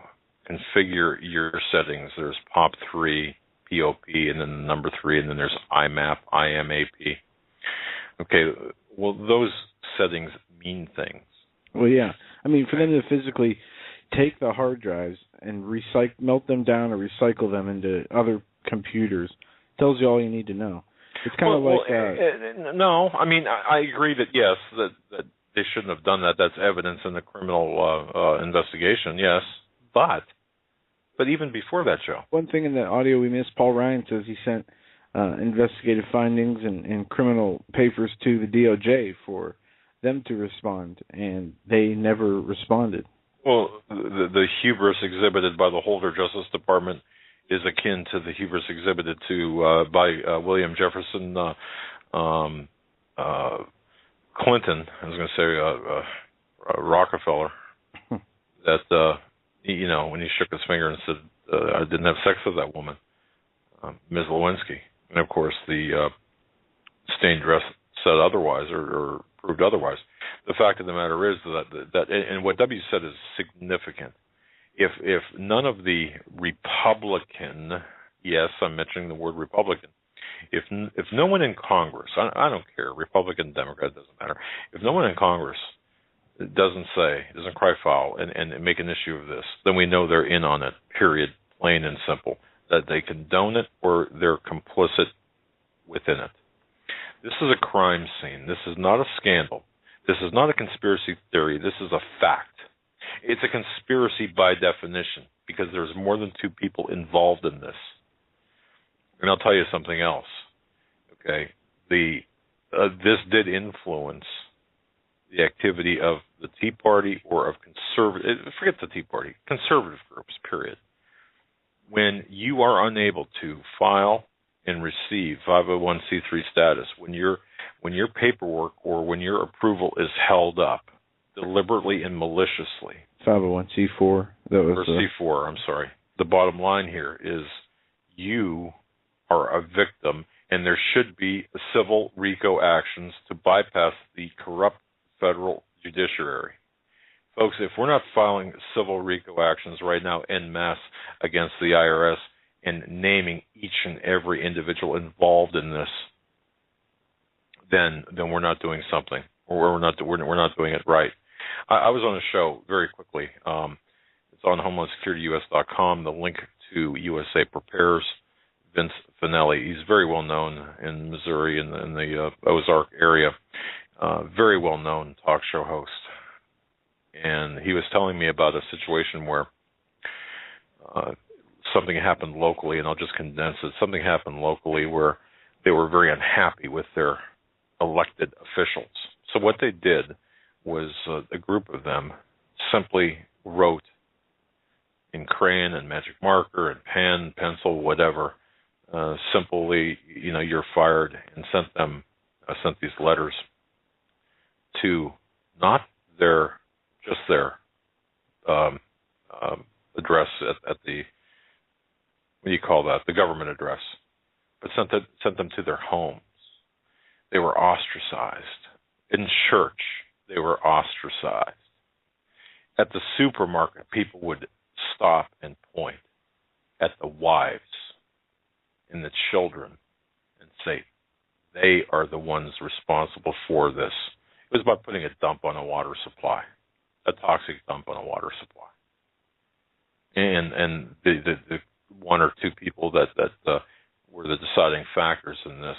configure your settings, there's POP3, POP, and then the number 3, and then there's IMAP, IMAP. Okay, well, those settings mean things. Well, yeah. I mean, for them to physically take the hard drives and melt them down or recycle them into other computers tells you all you need to know. It's kind of like... no, I mean, I agree that, yes, that they shouldn't have done that. That's evidence in the criminal investigation, yes. But even before that, Joe. One thing in the audio we missed, Paul Ryan says he sent investigative findings and criminal papers to the DOJ for them to respond, and they never responded. Well, the hubris exhibited by the Holder Justice Department is akin to the hubris exhibited by William Jefferson Clinton. I was going to say Rockefeller. That when he shook his finger and said, "I didn't have sex with that woman," Ms. Lewinsky, and of course the stained dress said otherwise or proved otherwise. The fact of the matter is that and what W said is significant. If none of the Republican, yes, I'm mentioning the word Republican, if no one in Congress, I don't care, Republican, Democrat, doesn't matter, if no one in Congress doesn't cry foul and make an issue of this, then we know they're in on it, period, plain and simple, that they condone it or they're complicit within it. This is a crime scene. This is not a scandal. This is not a conspiracy theory. This is a fact. It's a conspiracy by definition because there's more than 2 people involved in this. And I'll tell you something else. Okay, this did influence the activity of the Tea Party or of forget the Tea Party, conservative groups, period. When you are unable to file and receive 501c3 status, when your paperwork or when your approval is held up deliberately and maliciously. 501c4. Or C4, I'm sorry. The bottom line here is you are a victim, and there should be civil RICO actions to bypass the corrupt federal judiciary. Folks, if we're not filing civil RICO actions right now en masse against the IRS and naming each and every individual involved in this, then we're not doing something, or we're not doing it right. I was on a show very quickly. It's on HomelandSecurityUS.com. The link to USA Prepares. Vince Finelli. He's very well known in Missouri in the Ozark area. Very well known talk show host. And he was telling me about a situation where something happened locally, and I'll just condense it. Something happened locally where they were very unhappy with their elected officials. So what they did was a group of them simply wrote in crayon and magic marker and pen, pencil, whatever, simply, you're fired, and sent these letters to not their address at the, what do you call that, the government address, but sent them to their homes. They were ostracized. In church, they were ostracized. At the supermarket, people would stop and point at the wives and the children and say, they are the ones responsible for this. It was about putting a dump on a water supply, a toxic dump on a water supply. And the one or two people that were the deciding factors in this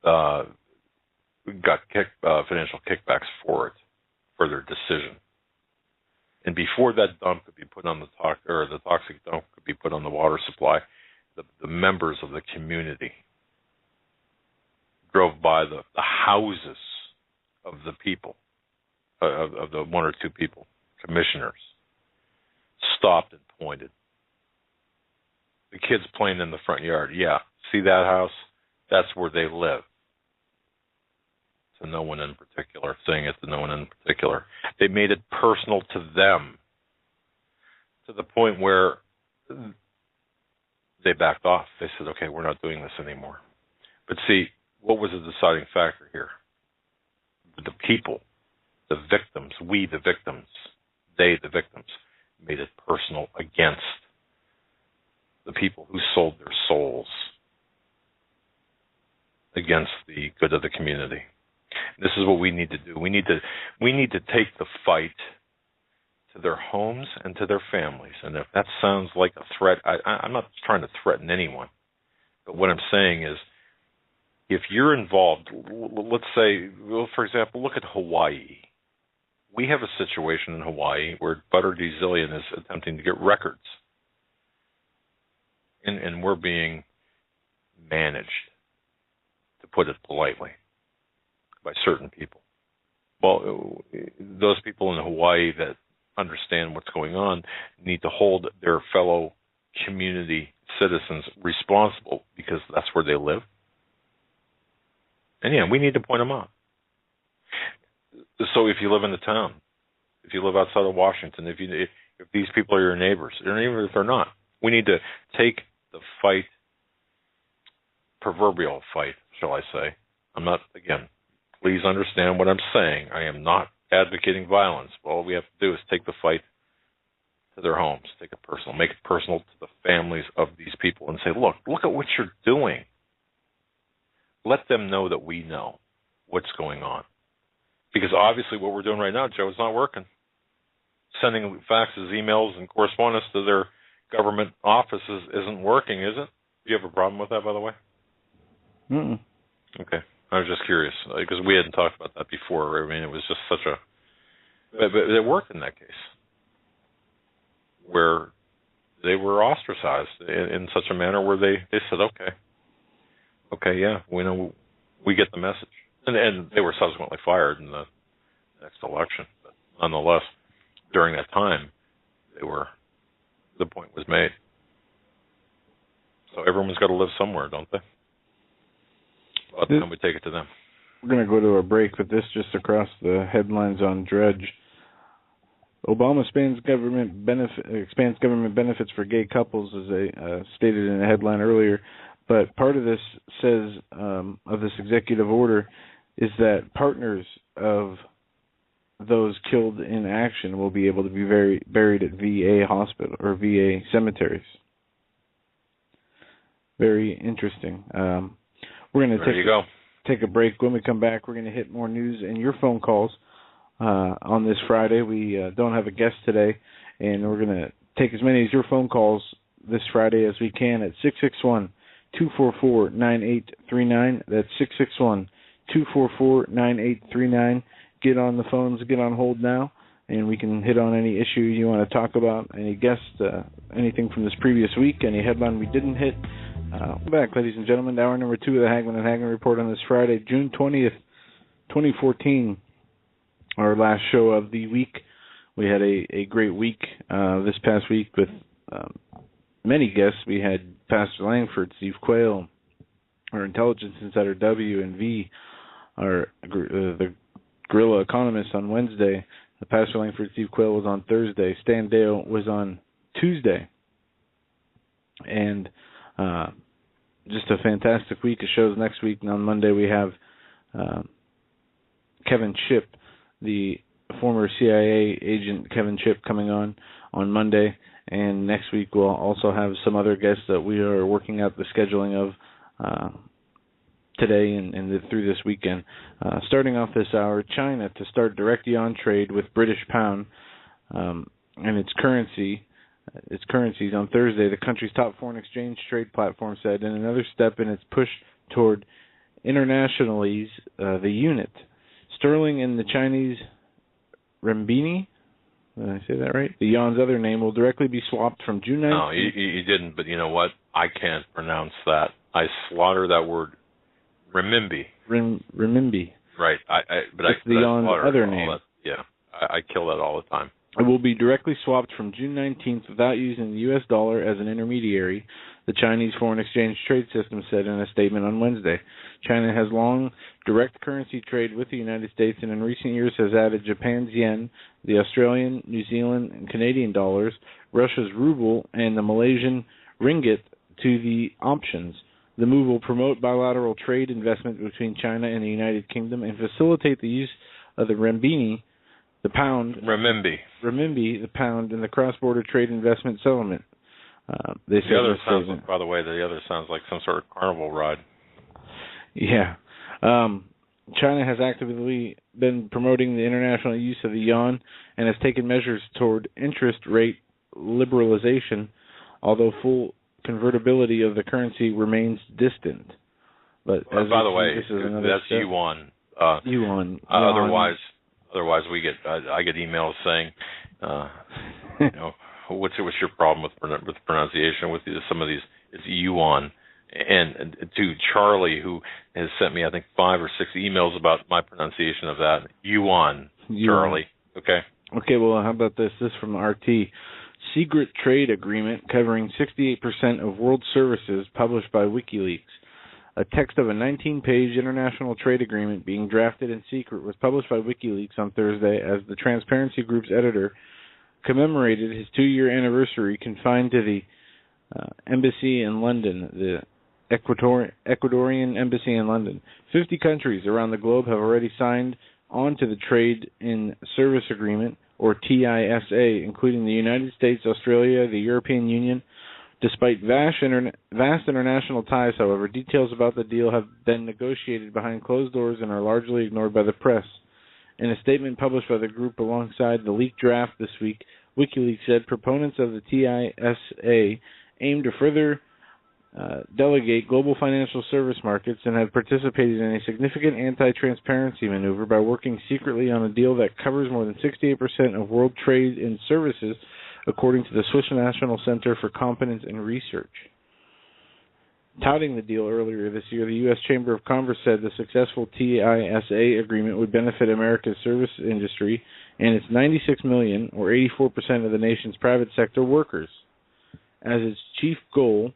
got financial kickbacks for it, for their decision. And before that dump could be put on the toxic dump could be put on the water supply, the members of the community drove by the houses of the people, of the one or two people, commissioners, stopped and pointed. The kids playing in the front yard, yeah, see that house? That's where they live. To no one in particular, saying it to no one in particular. They made it personal to them, to the point where they backed off. They said, okay, we're not doing this anymore. But see, what was the deciding factor here? The people, the victims, we the victims, they the victims, made it personal against the people who sold their souls against the good of the community. This is what we need to do. We need to take the fight to their homes and to their families. And if that sounds like a threat, I'm not trying to threaten anyone. But what I'm saying is, if you're involved, let's say, well, for example, look at Hawaii. We have a situation in Hawaii where Butter D. Zillion is attempting to get records. And we're being managed, to put it politely, by certain people. Well, those people in Hawaii that understand what's going on need to hold their fellow community citizens responsible because that's where they live. And yeah, we need to point them out. So if you live in the town, if you live outside of Washington, if these people are your neighbors, and even if they're not, we need to take the fight, proverbial fight, shall I say. I'm not, again, please understand what I'm saying. I am not advocating violence. All we have to do is take the fight to their homes, take it personal, make it personal to the families of these people and say, look at what you're doing. Let them know that we know what's going on. Because obviously what we're doing right now, Joe, is not working. Sending faxes, emails, and correspondence to their government offices isn't working, is it? Do you have a problem with that, by the way? Mm-mm. Okay. I was just curious, because we hadn't talked about that before. I mean, it was just such a... But it worked in that case, where they were ostracized in such a manner where they said, okay, yeah, we know, we get the message. And they were subsequently fired in the next election. But nonetheless, during that time, the point was made. So everyone's got to live somewhere, don't they? By the time we take it to them. We're going to go to a break, but this just across the headlines on Drudge. Obama expands government benefits for gay couples, as they stated in a headline earlier. But part of this says, of this executive order, is that partners of those killed in action will be able to be buried at VA hospital or VA cemeteries. Very interesting. We're going to take a break. When we come back, we're going to hit more news and your phone calls on this Friday. We don't have a guest today, and we're going to take as many of your phone calls this Friday as we can at 661-244-9839. That's 661-244-9839. Get on the phones, get on hold now, and we can hit on any issue you want to talk about, any guest, anything from this previous week, any headline we didn't hit. Welcome back, ladies and gentlemen, to hour number 2 of the Hagmann Hagmann Report on this Friday, June 20th, 2014, our last show of the week. We had a great week this past week with many guests. We had Pastor Langford, Steve Quayle, our intelligence insider W and V, the guerrilla economist on Wednesday. The Pastor Langford, Steve Quayle was on Thursday. Stan Dale was on Tuesday. And just a fantastic week of shows next week. And on Monday we have Kevin Shipp, the former CIA agent Kevin Chipp coming on Monday, and next week we'll also have some other guests that we are working out the scheduling of today and through this weekend. Starting off this hour, China to start direct yuan trade with British pound and its currencies on Thursday, the country's top foreign exchange trade platform said, in another step in its push toward internationalize the unit. Sterling and the Chinese renminbi, did I say that right? The yuan's other name will directly be swapped from June 9th. No, you didn't, but you know what? I can't pronounce that. I slaughter that word renminbi. Renminbi. Right. It's the yuan's other name. Yeah, I kill that all the time. It will be directly swapped from June 19th without using the U.S. dollar as an intermediary, the Chinese Foreign Exchange Trade System said in a statement on Wednesday. China has long direct currency trade with the United States and in recent years has added Japan's yen, the Australian, New Zealand, and Canadian dollars, Russia's ruble, and the Malaysian ringgit to the options. The move will promote bilateral trade investment between China and the United Kingdom and facilitate the use of the renminbi, the pound, renminbi, the pound, and the cross-border trade investment settlement. They said the other sounds, by the way, the other sounds like some sort of carnival ride. Yeah. China has actively been promoting the international use of the yuan and has taken measures toward interest rate liberalization, although full convertibility of the currency remains distant. But by the way, that's yuan. Yuan. Otherwise, I get emails saying, you know, what's your problem with pronunciation with some of these? It's yuan. And to Charlie, who has sent me, I think, 5 or 6 emails about my pronunciation of that. Yuan. Charlie. Okay. Okay, well, how about this? This from RT. Secret trade agreement covering 68% of world services published by WikiLeaks. A text of a 19-page international trade agreement being drafted in secret was published by WikiLeaks on Thursday as the Transparency Group's editor commemorated his 2-year anniversary confined to the embassy in London, the Ecuadorian embassy in London. 50 countries around the globe have already signed on to the Trade in Service Agreement, or TISA, including the United States, Australia, the European Union. Despite vast international ties, however, details about the deal have been negotiated behind closed doors and are largely ignored by the press. In a statement published by the group alongside the leaked draft this week, WikiLeaks said proponents of the TISA aim to further delegate global financial service markets and have participated in a significant anti-transparency maneuver by working secretly on a deal that covers more than 68% of world trade in services, according to the Swiss National Center for Competence and Research. Touting the deal earlier this year, the U.S. Chamber of Commerce said the successful TISA agreement would benefit America's service industry and its 96 million, or 84% of the nation's private sector workers. As its chief goal,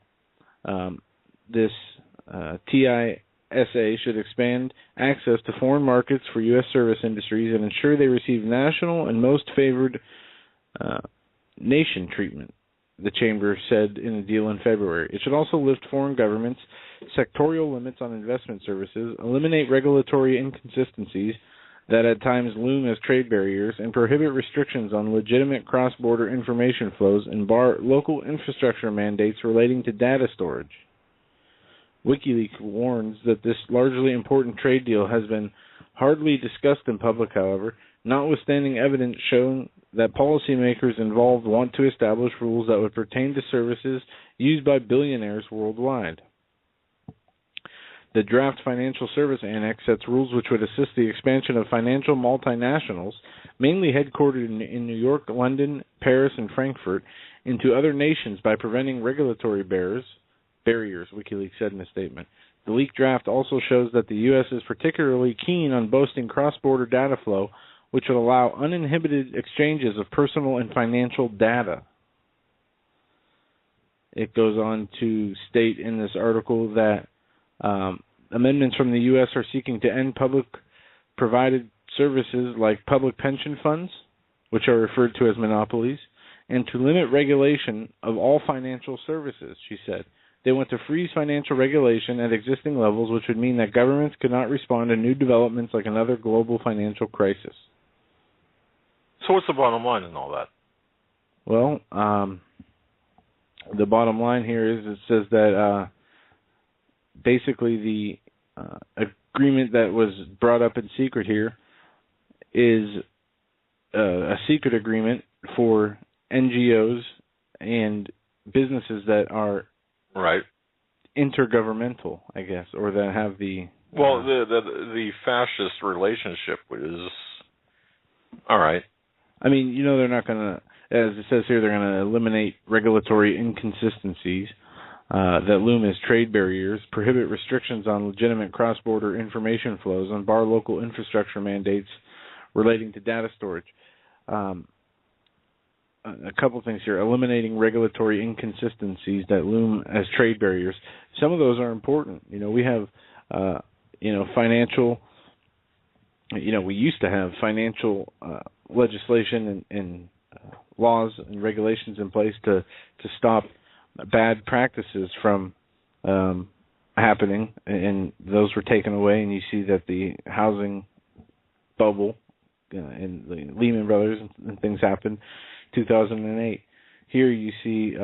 this TISA should expand access to foreign markets for U.S. service industries and ensure they receive national and most favored nation treatment, the Chamber said in a deal in February. It should also lift foreign governments' sectorial limits on investment services, eliminate regulatory inconsistencies that at times loom as trade barriers, and prohibit restrictions on legitimate cross-border information flows and bar local infrastructure mandates relating to data storage. WikiLeaks warns that this largely important trade deal has been hardly discussed in public, however, notwithstanding evidence showing that policymakers involved want to establish rules that would pertain to services used by billionaires worldwide. The draft Financial Service Annex sets rules which would assist the expansion of financial multinationals, mainly headquartered in New York, London, Paris, and Frankfurt, into other nations by preventing regulatory barriers, WikiLeaks said in a statement. The leaked draft also shows that the U.S. is particularly keen on boasting cross-border data flow, which would allow uninhibited exchanges of personal and financial data. It goes on to state in this article that amendments from the U.S. are seeking to end public-provided services like public pension funds, which are referred to as monopolies, and to limit regulation of all financial services, she said. They want to freeze financial regulation at existing levels, which would mean that governments could not respond to new developments like another global financial crisis. what's the bottom line in all that? Well, the bottom line here is it says that basically the agreement that was brought up in secret here is a secret agreement for NGOs and businesses that are right intergovernmental, I guess, or that have the the fascist relationship is all right. I mean, they're not going to, as it says here, they're going to eliminate regulatory inconsistencies that loom as trade barriers, prohibit restrictions on legitimate cross-border information flows, and bar local infrastructure mandates relating to data storage. A couple things here. Eliminating regulatory inconsistencies that loom as trade barriers. Some of those are important. We have, financial, we used to have financial legislation and laws and regulations in place to stop bad practices from happening, and those were taken away, and you see that the housing bubble and the Lehman Brothers and things happened 2008. Here you see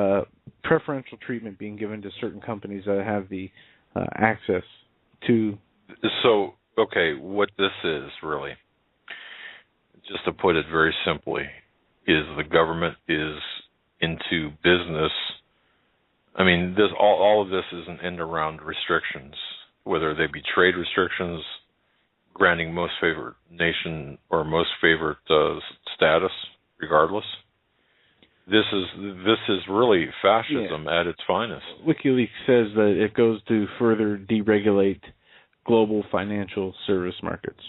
preferential treatment being given to certain companies that have the access to. So, okay, what this is really, just to put it very simply, is the government is into business. I mean, all of this is an end around restrictions, whether they be trade restrictions, granting most favored nation or most favored status, regardless. This is really fascism at its finest. WikiLeaks says that it goes to further deregulate global financial service markets.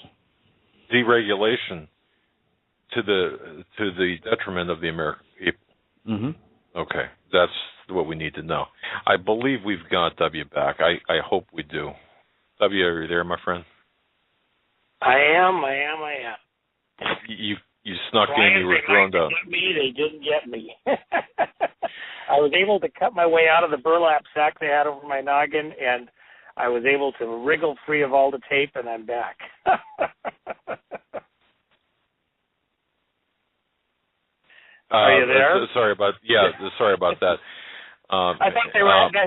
Deregulation to the detriment of the American people. Mm-hmm. Okay, that's what we need to know. I believe we've got W back. I hope we do. W, are you there, my friend? I am. You snuck in. You were thrown down. They didn't get me. I was able to cut my way out of the burlap sack they had over my noggin, and I was able to wriggle free of all the tape, and I'm back. Are you there? Sorry about that. I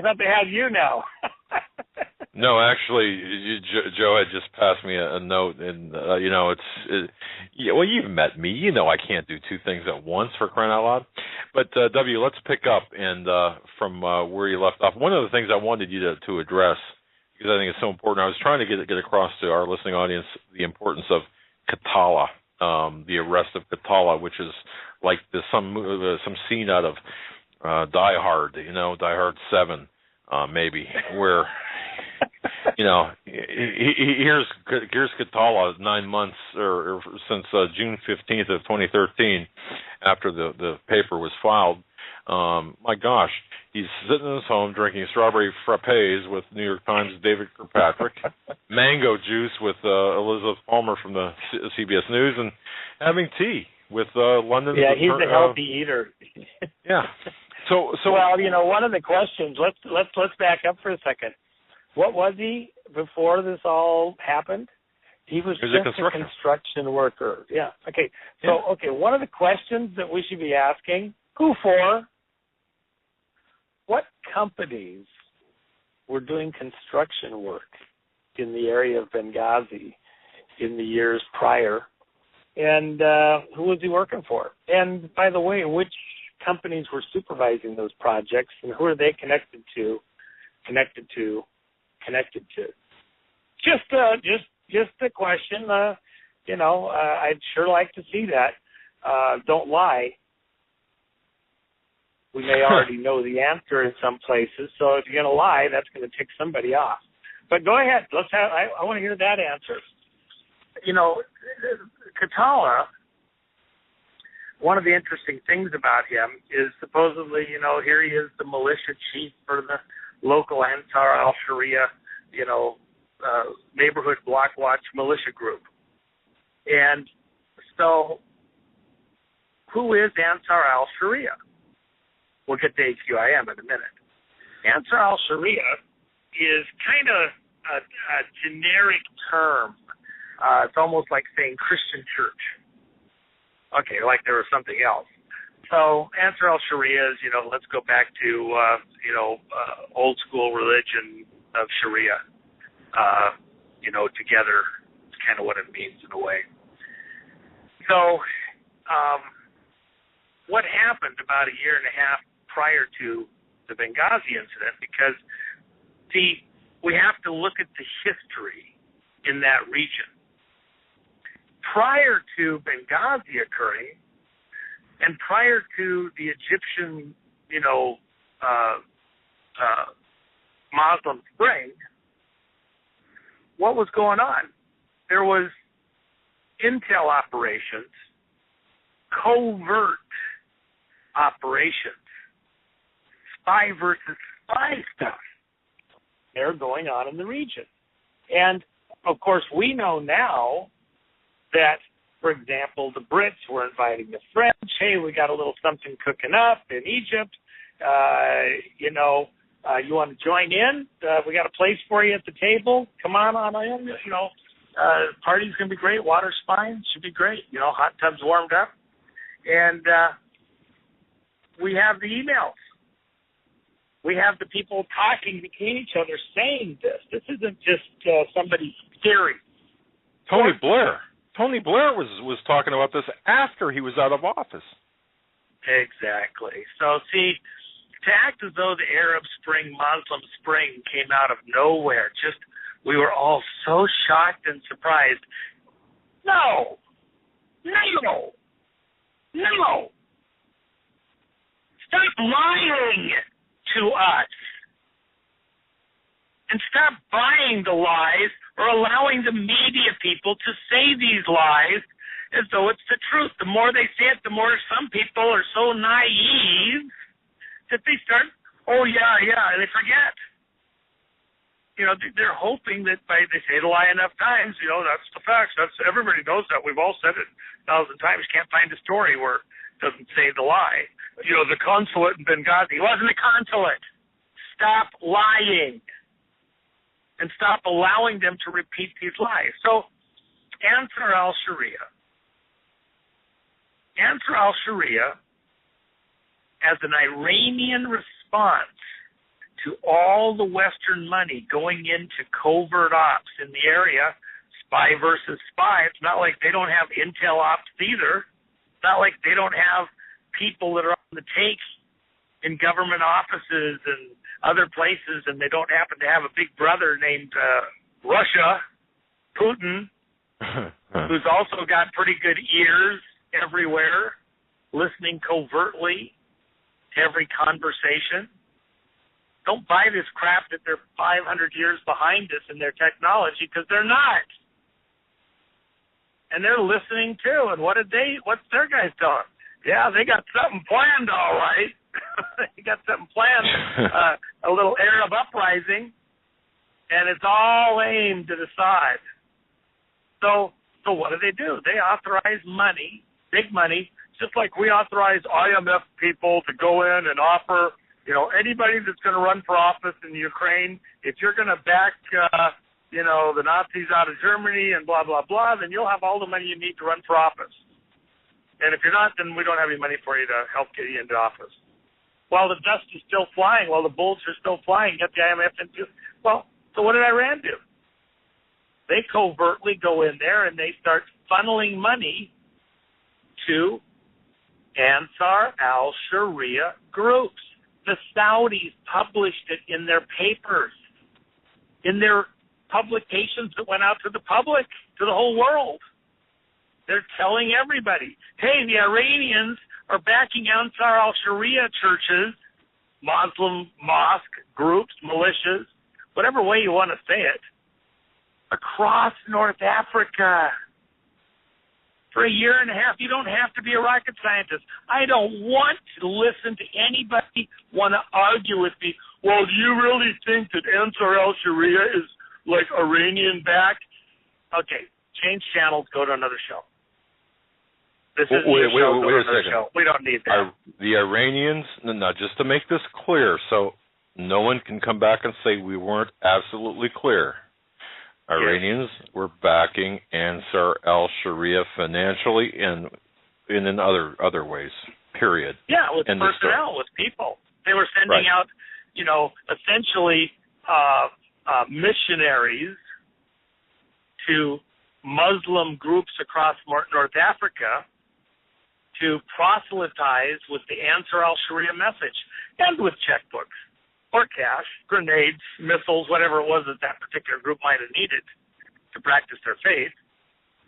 thought they had you now. No, actually, Joe had just passed me a note, and well, you've met me. I can't do two things at once, for crying out loud. But W, let's pick up and from where you left off. One of the things I wanted you to address, because I think it's so important. I was trying to get across to our listening audience the importance of Katala, the arrest of Katala, which is like some scene out of Die Hard, Die Hard 7, maybe, where here's Katala 9 months or since June 15th of 2013, after the paper was filed. My gosh, he's sitting in his home drinking strawberry frappes with New York Times' David Kirkpatrick, mango juice with Elizabeth Palmer from the CBS News, and having tea with London's. Yeah, he's a healthy eater. Yeah. So well, one of the questions. Let's back up for a second. What was he before this all happened? He was just a construction worker. Yeah. Okay. So, one of the questions that we should be asking: who for? What companies were doing construction work in the area of Benghazi in the years prior? And who was he working for? And by the way, which companies were supervising those projects, and who are they connected to? Just a question. I'd sure like to see that. Don't lie. We may already know the answer in some places, so if you're going to lie, that's going to tick somebody off. But go ahead. I want to hear that answer. Katala, one of the interesting things about him is supposedly, here he is, the militia chief for the local Ansar al-Sharia, neighborhood block watch militia group. And so, who is Ansar al-Sharia? We'll get to AQIM in a minute. Ansar al-Sharia is kind of a generic term. It's almost like saying Christian church. Okay, like there was something else. So Ansar al-Sharia is, let's go back to, old school religion of Sharia. Together, it's kind of what it means in a way. So what happened about a year and a half prior to the Benghazi incident, because, we have to look at the history in that region. Prior to Benghazi occurring, and prior to the Egyptian, Muslim Spring, what was going on? There was intel operations, covert operations, spy versus spy stuff. They're going on in the region. And, of course, we know now that, for example, the Brits were inviting the French. Hey, we got a little something cooking up in Egypt. You want to join in? We got a place for you at the table. Come on in. Party's going to be great. Water's fine. Should be great. Hot tub's warmed up. And we have the emails. We have the people talking between each other saying this. This isn't just somebody's theory. Tony Blair was talking about this after he was out of office. Exactly. So, see, to act as though the Arab Spring, Muslim Spring came out of nowhere, we were all so shocked and surprised. No. Stop lying to us. And stop buying the lies or allowing the media people to say these lies as though it's the truth. The more they say it, the more some people are so naive that they start, and they forget. They're hoping that they say the lie enough times, that's the facts. Everybody knows that. We've all said it 1,000 times. Can't find a story where it doesn't say the lie. The consulate in Benghazi. It wasn't a consulate. Stop lying. And stop allowing them to repeat these lies. So, Ansar al-Sharia, as an Iranian response to all the Western money going into covert ops in the area, spy versus spy, it's not like they don't have intel ops either. It's not like they don't have people that are on the take in government offices and other places, and they don't happen to have a big brother named Russia, Putin, who's also got pretty good ears everywhere, listening covertly to every conversation. Don't buy this crap that they're 500 years behind us in their technology, because they're not. And they're listening too. And what's their guys doing? Yeah, they got something planned, all right. They got something planned, a little Arab uprising, and it's all aimed to the side. So what do? They authorize money, big money, just like we authorize IMF people to go in and offer, anybody that's going to run for office in Ukraine, if you're going to back, the Nazis out of Germany and blah, blah, blah, then you'll have all the money you need to run for office. And if you're not, then we don't have any money for you to help get you into office. While the dust is still flying, while the bullets are still flying, get the IMF into. Well, so what did Iran do? They covertly go in there and they start funneling money to Ansar al-Sharia groups. The Saudis published it in their papers, in their publications that went out to the public, to the whole world. They're telling everybody, hey, the Iranians are backing Ansar al-Sharia churches, Muslim mosque groups, militias, whatever way you want to say it, across North Africa. For a year and a half, you don't have to be a rocket scientist. I don't want to listen to anybody want to argue with me. Well, do you really think that Ansar al-Sharia is like Iranian-backed? Okay, change channels, go to another show. This is wait a second. Show. We don't need that. The Iranians, no, just to make this clear, so no one can come back and say we weren't absolutely clear. Iranians were backing Ansar al-Sharia financially, and and in other ways. Period. Yeah, with End of story. personnel, with people. They were sending out, essentially missionaries to Muslim groups across North Africa to proselytize with the Ansar al-Sharia message and with checkbooks or cash, grenades, missiles, whatever it was that particular group might have needed to practice their faith.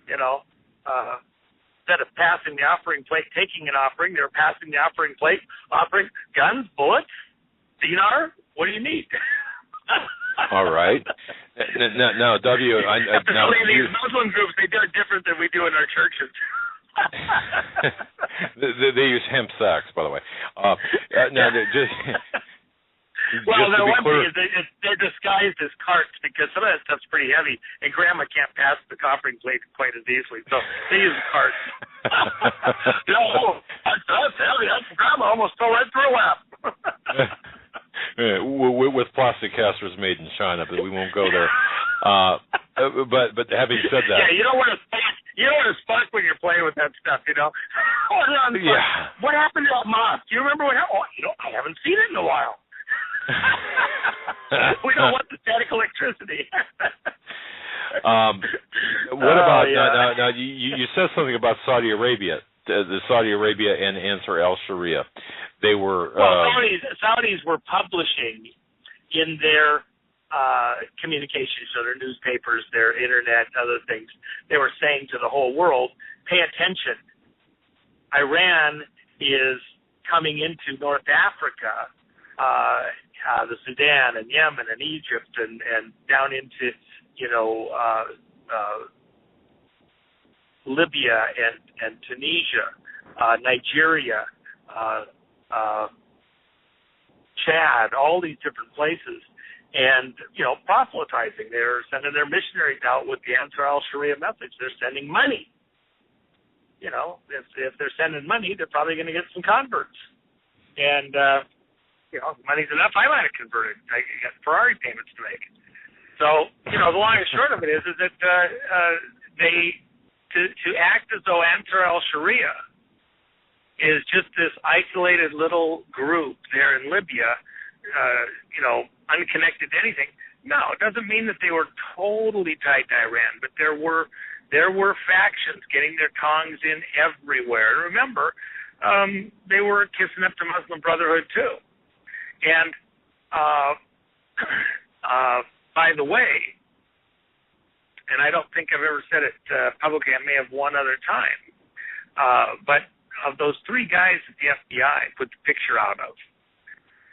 Instead of passing the offering plate, taking an offering, they were passing the offering plate, offering guns, bullets, dinar. What do you need? All right. Now, these Muslim groups, they do it different than we do in our churches. they use hemp sacks, by the way. Well, the one thing is they're disguised as carts because some of that stuff's pretty heavy, and Grandma can't pass the offering plate quite as easily, so they use carts. That's heavy. That's Grandma almost fell right through a lap. With plastic casters made in China, but we won't go there. But having said that, you don't want to spark when you're playing with that stuff. What happened to that mosque? Do you remember what happened? I haven't seen it in a while. We don't want the static electricity. What about now? You said something about Saudi Arabia, the Saudi Arabia and Ansar al-Sharia. They were Saudis were publishing in their communications, so their newspapers, their internet, other things. They were saying to the whole world, "Pay attention! Iran is coming into North Africa." The Sudan and Yemen and Egypt and down into Libya and Tunisia, Nigeria, Chad, all these different places, and proselytizing. They're sending their missionaries out with the Ansar al-Sharia message. They're sending money. If they're sending money, they're probably going to get some converts, and money's enough, I might have converted. I got Ferrari payments to make. So, the long and short of it is that they to act as though Ansar al-Sharia is just this isolated little group there in Libya, unconnected to anything. No, it doesn't mean that they were totally tied to Iran, but there were factions getting their tongues in everywhere. And remember, they were kissing up to Muslim Brotherhood too. And by the way, and I don't think I've ever said it publicly, I may have one other time, but of those three guys that the FBI put the picture out of,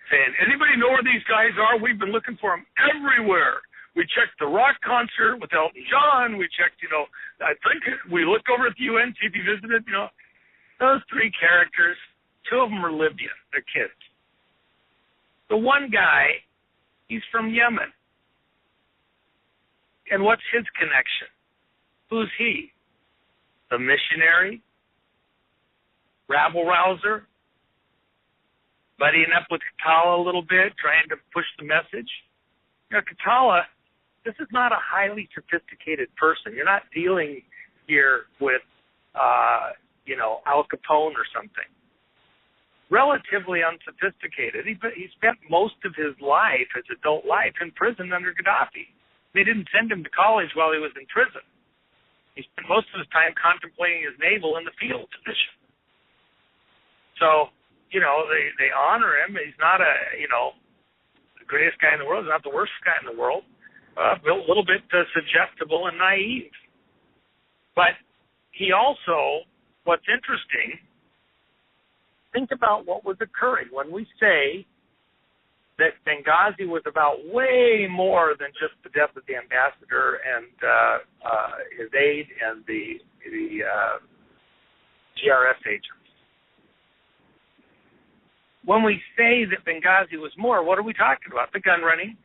saying, "Anybody know where these guys are? We've been looking for them everywhere. We checked the rock concert with Elton John. We checked, I think we looked over at the UN, see if he visited, Those three characters, two of them are Libyan. They're kids. The one guy, he's from Yemen. And what's his connection? Who's he? The missionary? Rabble-rouser? Buddying up with Katala a little bit, trying to push the message? Katala, this is not a highly sophisticated person. You're not dealing here with, Al Capone or something. Relatively unsophisticated. He spent most of his life, his adult life, in prison under Gaddafi. They didn't send him to college while he was in prison. He spent most of his time contemplating his navel in the fetal position. So, they honor him. He's not the greatest guy in the world. He's not the worst guy in the world. A little bit suggestible and naive. But he also, what's interesting, think about what was occurring when we say that Benghazi was about way more than just the death of the ambassador and his aide and the GRS agents. When we say that Benghazi was more, what are we talking about? The gun running.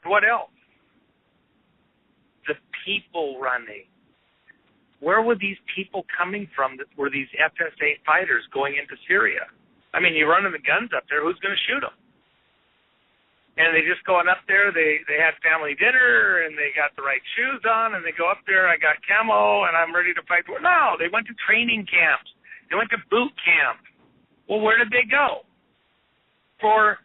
What else? The people running. Where were these people coming from that were these FSA fighters going into Syria? I mean, you're running the guns up there, who's going to shoot them? And they just going up there, they had family dinner, and they got the right shoes on, and they go up there, I got camo, and I'm ready to fight. No, they went to training camps. They went to boot camp. Well, where did they go? Forever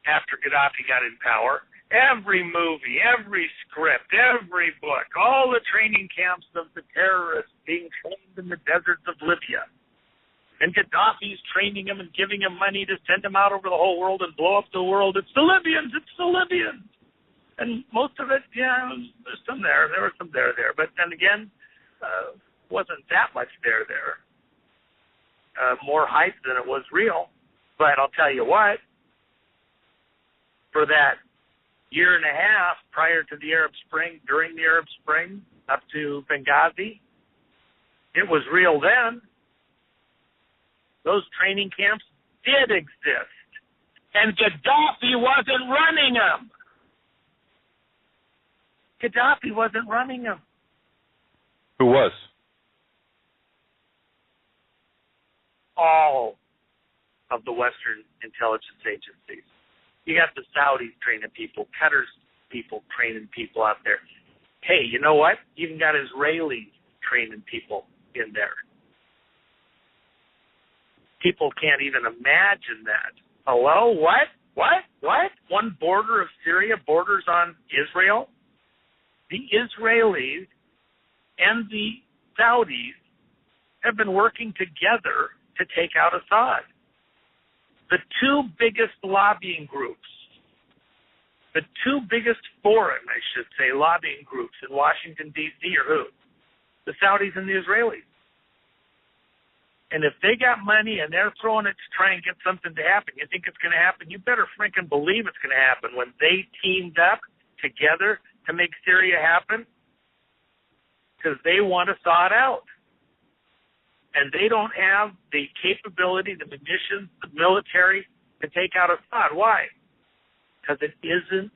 after Gaddafi got in power, every movie, every script, every book, all the training camps of the terrorists being trained in the deserts of Libya. And Gaddafi's training them and giving them money to send them out over the whole world and blow up the world. It's the Libyans, it's the Libyans. And most of it, yeah, there's some there. There was some there. But then again, wasn't that much there. More hype than it was real. But I'll tell you what, for that year and a half prior to the Arab Spring, during the Arab Spring, up to Benghazi, it was real then. Those training camps did exist. And Gaddafi wasn't running them. Gaddafi wasn't running them. Who was? All of the Western intelligence agencies. You got the Saudis training people, Qatar's people training people out there. Hey, you know what? You even got Israelis training people in there. People can't even imagine that. Hello? What? One border of Syria borders on Israel? The Israelis and the Saudis have been working together to take out Assad. The two biggest lobbying groups, the two biggest foreign, I should say, lobbying groups in Washington, D.C. are who? The Saudis and the Israelis. And if they got money and they're throwing it to try and get something to happen, you think it's going to happen? You better freaking believe it's going to happen. When they teamed up together to make Syria happen, because they want Assad out. And they don't have the capability, the munitions, the military to take out Assad. Why? Because it isn't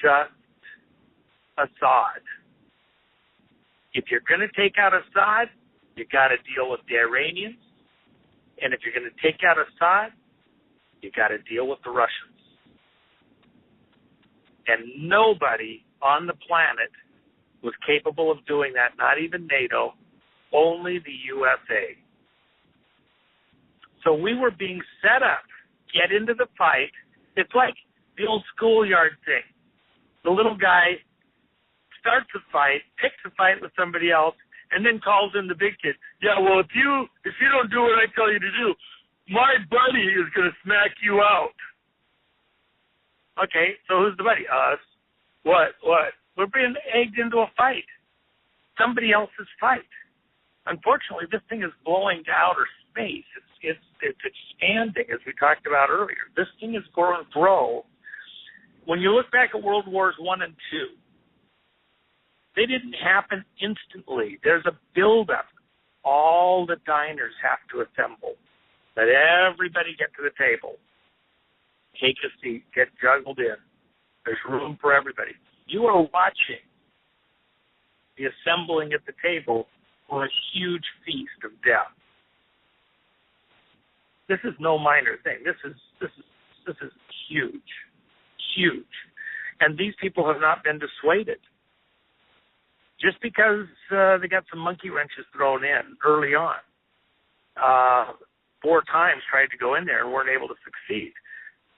just Assad. If you're going to take out Assad, you got to deal with the Iranians. And if you're going to take out Assad, you got to deal with the Russians. And nobody on the planet was capable of doing that, not even NATO, only the USA. So we were being set up, get into the fight. It's like the old schoolyard thing. The little guy starts a fight, picks a fight with somebody else, and then calls in the big kid. Yeah, well, if you don't do what I tell you to do, my buddy is going to smack you out. Okay, so who's the buddy? Us. What? We're being egged into a fight. Somebody else's fight. Unfortunately, this thing is blowing to outer space. It's expanding, as we talked about earlier. This thing is going to grow. When you look back at World Wars I and II, they didn't happen instantly. There's a buildup. All the diners have to assemble. Let everybody get to the table. Take a seat. Get juggled in. There's room for everybody. You are watching the assembling at the table for a huge feast of death. This is no minor thing. This is huge. And these people have not been dissuaded. Just because they got some monkey wrenches thrown in early on. 4 times tried to go in there and weren't able to succeed.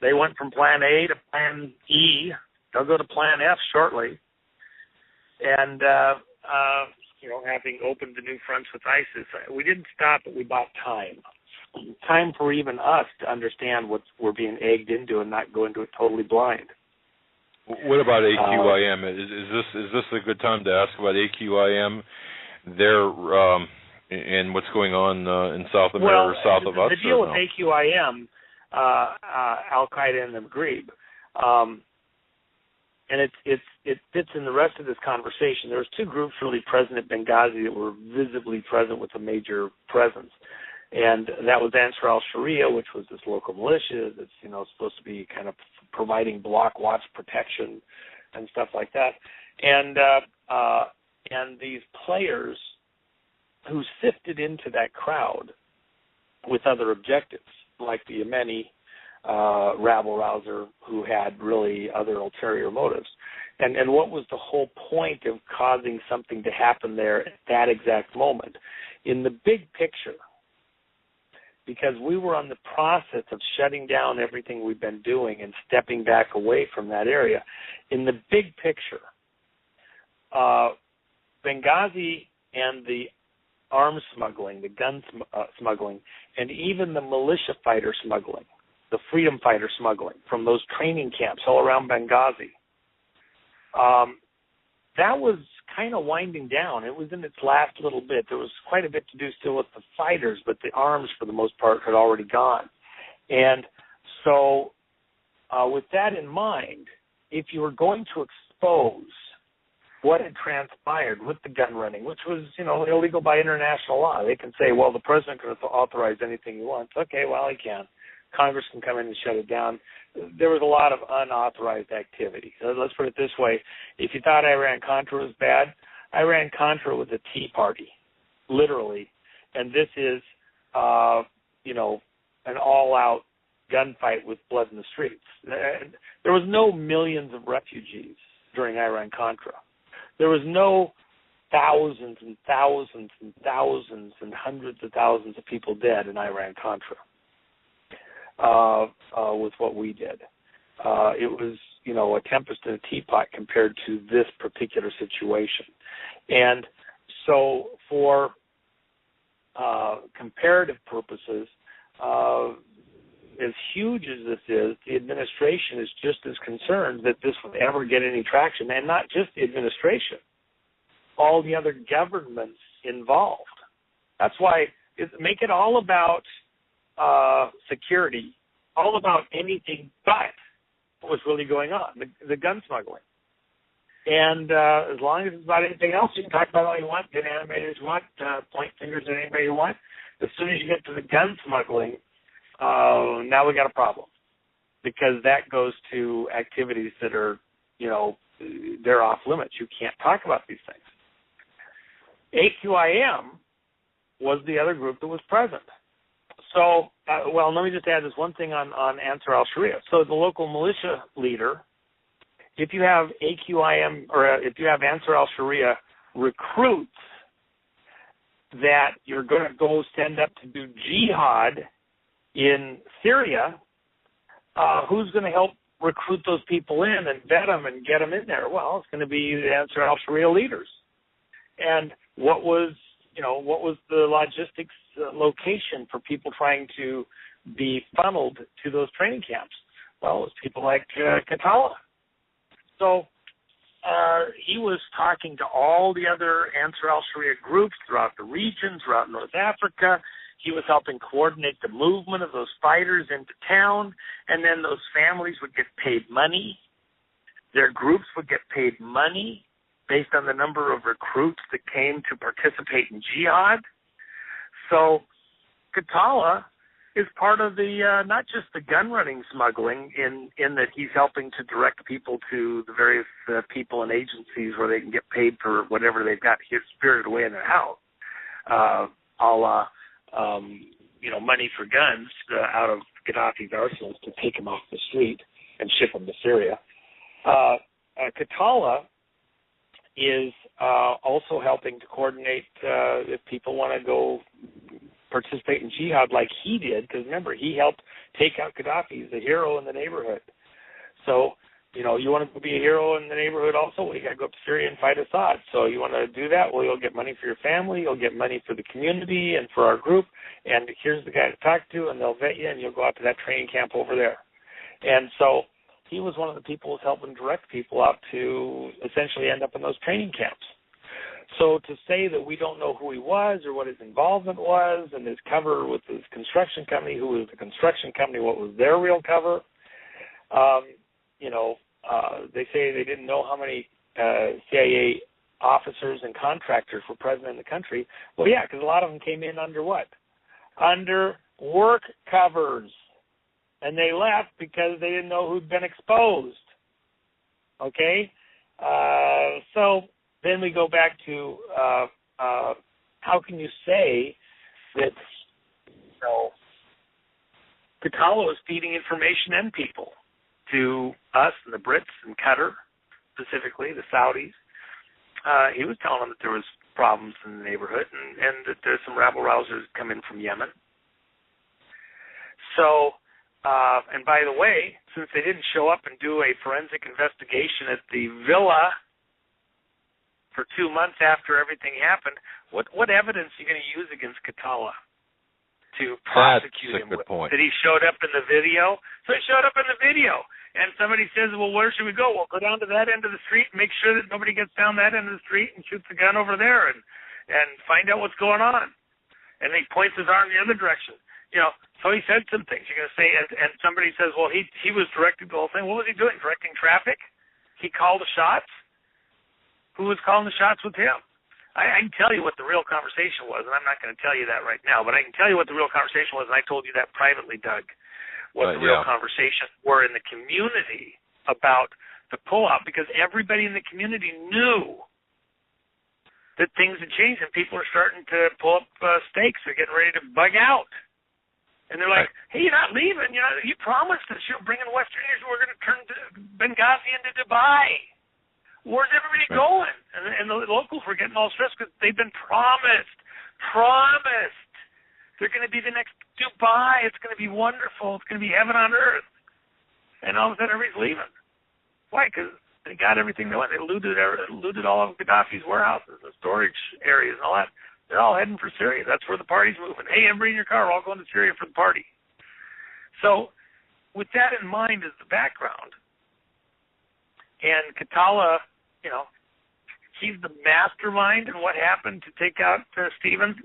They went from plan A to plan E. They'll go to plan F shortly. And, having opened the new fronts with ISIS, we didn't stop it. We bought time. Time for even us to understand what we're being egged into and not go into it totally blind. What about AQIM? Is this a good time to ask about AQIM? And what's going on in South America or south of us? The deal with AQIM, Al Qaeda and the Maghreb, and it fits in the rest of this conversation. There was 2 groups really present at Benghazi that were visibly present with a major presence. And that was Ansar al-Sharia, which was this local militia that's, supposed to be kind of providing block watch protection and stuff like that. And these players who sifted into that crowd with other objectives, like the Yemeni rabble-rouser who had really other ulterior motives. And what was the whole point of causing something to happen there at that exact moment? in the big picture, because we were on the process of shutting down everything we've been doing and stepping back away from that area, in the big picture, Benghazi and the arms smuggling, the gun smuggling, and even the militia fighter smuggling, the freedom fighter smuggling from those training camps all around Benghazi, that was kind of winding down. It was in its last little bit. There was quite a bit to do still with the fighters, but the arms, for the most part, had already gone. And so with that in mind, if you were going to expose what had transpired with the gun running, which was, illegal by international law, they can say, well, the president can authorize anything he wants. Okay, well, he can. Congress can come in and shut it down. There was a lot of unauthorized activity. So let's put it this way. If you thought Iran-Contra was bad, Iran-Contra was a tea party, literally. And this is, an all-out gunfight with blood in the streets. There was no millions of refugees during Iran-Contra. There was no thousands and thousands and thousands and hundreds of thousands of people dead in Iran-Contra. With what we did. It was, a tempest in a teapot compared to this particular situation. And so for comparative purposes, as huge as this is, the administration is just as concerned that this would ever get any traction, and not just the administration, all the other governments involved. That's why make it all about security, all about anything but what was really going on, the gun smuggling. And as long as it's about anything else, you can talk about all you want, get animated as you want, point fingers at anybody you want. As soon as you get to the gun smuggling, now we got a problem, because that goes to activities that are, they're off limits. You can't talk about these things. AQIM was the other group that was present. So, let me just add this one thing on Ansar al-Sharia. So the local militia leader, if you have AQIM or if you have Ansar al-Sharia recruits that you're going to go stand up to do jihad in Syria, who's going to help recruit those people in and vet them and get them in there? Well, it's going to be the Ansar al-Sharia leaders. And what was the logistics location for people trying to be funneled to those training camps? Well, it was people like Katala. So he was talking to all the other Ansar al-Sharia groups throughout the region, throughout North Africa. He was helping coordinate the movement of those fighters into town, and then those families would get paid money. Their groups would get paid money based on the number of recruits that came to participate in jihad. So Katala is part of the, not just the gun running smuggling in that he's helping to direct people to the various people and agencies where they can get paid for whatever they've got spirited away in their house, money for guns out of Gaddafi's arsenals to take them off the street and ship them to Syria. Katala is also helping to coordinate if people want to go participate in jihad like he did, because remember, he helped take out Gaddafi. He's a hero in the neighborhood. So, you want to be a hero in the neighborhood also? Well, you got to go up to Syria and fight Assad. So you want to do that? Well, you'll get money for your family, you'll get money for the community and for our group, and here's the guy to talk to, and they'll vet you, and you'll go out to that training camp over there. And so he was one of the people who was helping direct people out to essentially end up in those training camps. So to say that we don't know who he was or what his involvement was and his cover with his construction company, who was the construction company, what was their real cover, they say they didn't know how many CIA officers and contractors were present in the country. Well, yeah, because a lot of them came in under what? Under work covers. And they left because they didn't know who'd been exposed. Okay? So then we go back to how can you say that, Katala was feeding information and people to us and the Brits and Qatar, specifically the Saudis. He was telling them that there was problems in the neighborhood, and that there's some rabble-rousers come in from Yemen. So, and by the way, since they didn't show up and do a forensic investigation at the villa for 2 months after everything happened, what evidence are you going to use against Katala to prosecute him with? Point. That he showed up in the video? So he showed up in the video. And somebody says, well, where should we go? Well, go down to that end of the street and make sure that nobody gets down that end of the street and shoots the gun over there and find out what's going on. And he points his arm the other direction. You know, so he said some things. You're going to say, and somebody says, well, he was directing the whole thing. What was he doing? Directing traffic? He called the shots? Who was calling the shots with him? I can tell you what the real conversation was, and I'm not going to tell you that right now, but I can tell you what the real conversation was, and I told you that privately, Doug. What the real conversations were in the community about the pullout, because everybody in the community knew that things had changed and people are starting to pull up stakes. They're getting ready to bug out. And they're like, hey, you're not leaving. You promised us you're bringing Westerners. We're going to turn Benghazi into Dubai. Where's everybody going? And the locals were getting all stressed because they've been promised. They're going to be the next Dubai. It's going to be wonderful. It's going to be heaven on earth. And all of a sudden, everybody's leaving. Why? Because they got everything they want. They looted all of Gaddafi's warehouses, the storage areas, and all that. They're all heading for Syria. That's where the party's moving. Hey, everybody in your car, we're all going to Syria for the party. So, with that in mind as the background, and Katala, he's the mastermind in what happened to take out Stevens.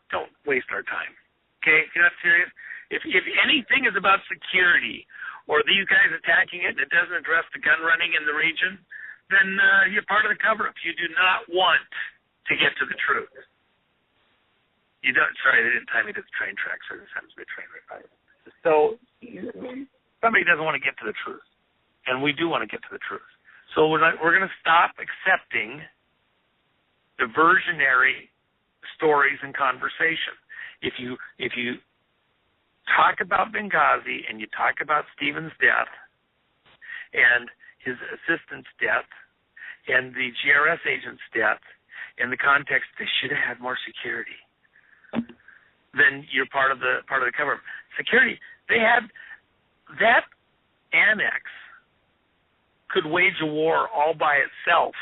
Don't waste our time. Okay, if you're not serious, if anything is about security or these guys attacking it and it doesn't address the gun running in the region, then you're part of the cover-up. You do not want to get to the truth. You don't. Sorry, they didn't tie me to the train tracks. So this happens to be a train right by. So somebody doesn't want to get to the truth, and we do want to get to the truth. So we're going to stop accepting diversionary stories and conversation. If you talk about Benghazi and you talk about Stevens' death and his assistant's death and the GRS agent's death in the context they should have had more security, then you're part of the cover. Security, they had that annex could wage a war all by itself.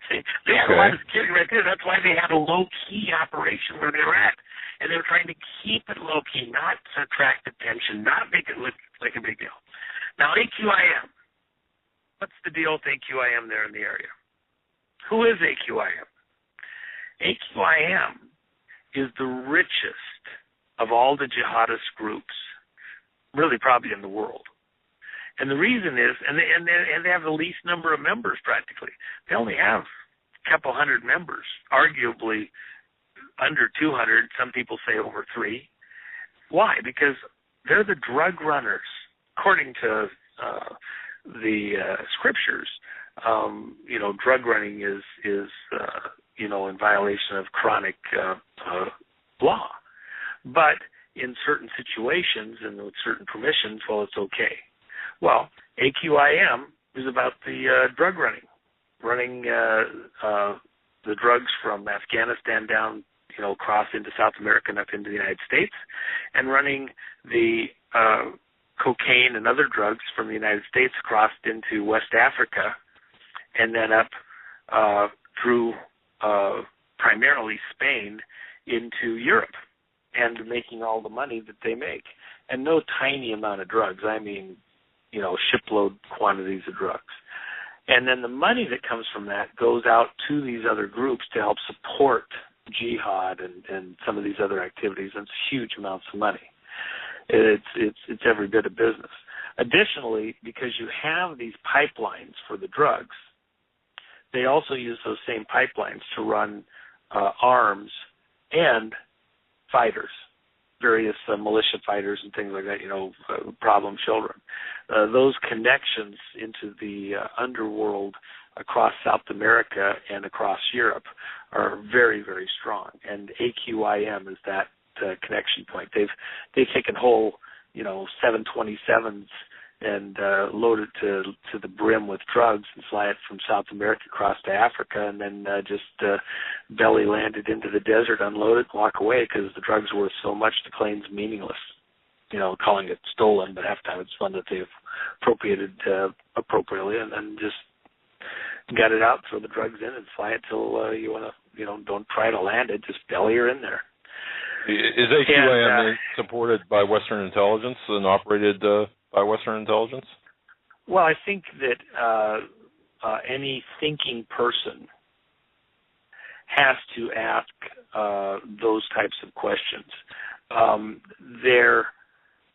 They had a lot of security right there. That's why they had a low-key operation where they were at. And they were trying to keep it low-key, not to attract attention, not make it look like a big deal. Now, AQIM. What's the deal with AQIM there in the area? Who is AQIM? AQIM is the richest of all the jihadist groups, really probably in the world. And the reason is, and they have the least number of members practically. They only have a couple hundred members, arguably under 200. Some people say over 3. Why? Because they're the drug runners. According to the scriptures, drug running is in violation of Quranic law. But in certain situations and with certain permissions, well, it's okay. Well, AQIM is about the drug running the drugs from Afghanistan down, across into South America and up into the United States, and running the cocaine and other drugs from the United States across into West Africa, and then up through primarily Spain into Europe, and making all the money that they make. And no tiny amount of drugs. I mean, shipload quantities of drugs. And then the money that comes from that goes out to these other groups to help support jihad and some of these other activities. And it's huge amounts of money. It's every bit of business. Additionally, because you have these pipelines for the drugs, they also use those same pipelines to run arms and fighters, various militia fighters and things like that, problem children. Those connections into the underworld across South America and across Europe are very, very strong. And AQIM is that connection point. They've taken whole, 727s and load it to the brim with drugs and fly it from South America across to Africa, and then just belly land it into the desert, unload it, walk away because the drugs were worth so much the plane's meaningless. Calling it stolen, but half the time it's fun that they've appropriated appropriately, and then just gut it out, throw the drugs in, and fly it till you want to, don't try to land it, just belly her in there. Is AQIM supported by Western intelligence and operated by Western intelligence? Well, I think that any thinking person has to ask those types of questions.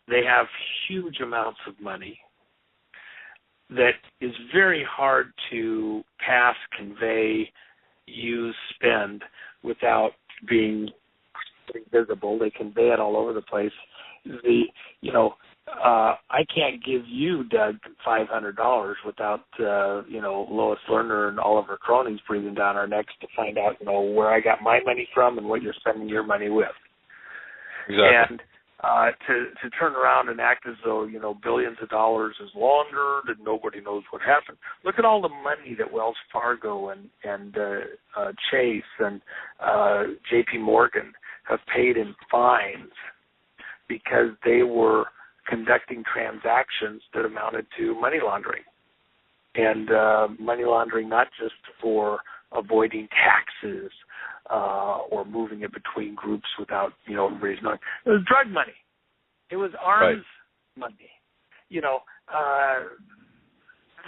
They have huge amounts of money that is very hard to pass, convey, use, spend without being visible. They convey it all over the place. I can't give you, Doug, $500 without Lois Lerner and all of her cronies breathing down our necks to find out where I got my money from and what you're spending your money with. Exactly. And to turn around and act as though billions of dollars is laundered and nobody knows what happened. Look at all the money that Wells Fargo and Chase and J.P. Morgan have paid in fines because they were conducting transactions that amounted to money laundering. And money laundering not just for avoiding taxes or moving it between groups without, everybody's knowing. It was drug money. It was arms money.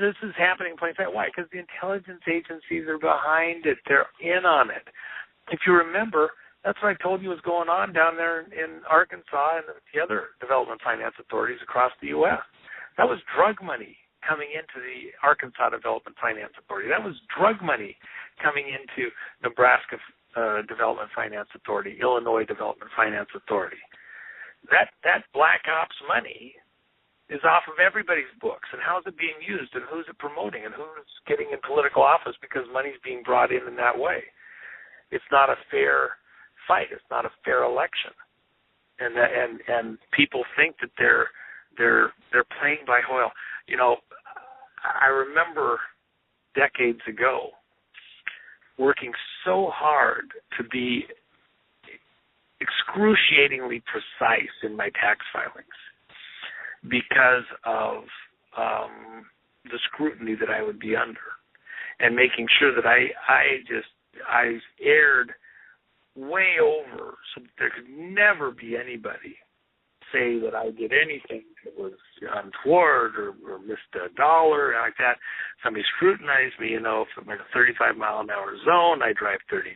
This is happening plain sight. Why? Because the intelligence agencies are behind it. They're in on it. If you remember, that's what I told you was going on down there in Arkansas and the other development finance authorities across the U.S. That was drug money coming into the Arkansas Development Finance Authority. That was drug money coming into Nebraska Development Finance Authority, Illinois Development Finance Authority. That black ops money is off of everybody's books. And how is it being used, and who's it promoting, and who's getting in political office because money's being brought in that way? It's not a fair fight. It's not a fair election. And people think that they're playing by Hoyle. I remember decades ago working so hard to be excruciatingly precise in my tax filings because of the scrutiny that I would be under, and making sure that I erred way over so that there could never be anybody say that I did anything that was untoward or missed a dollar like that. Somebody scrutinized me, if I'm in a 35-mile-an-hour zone, I drive 33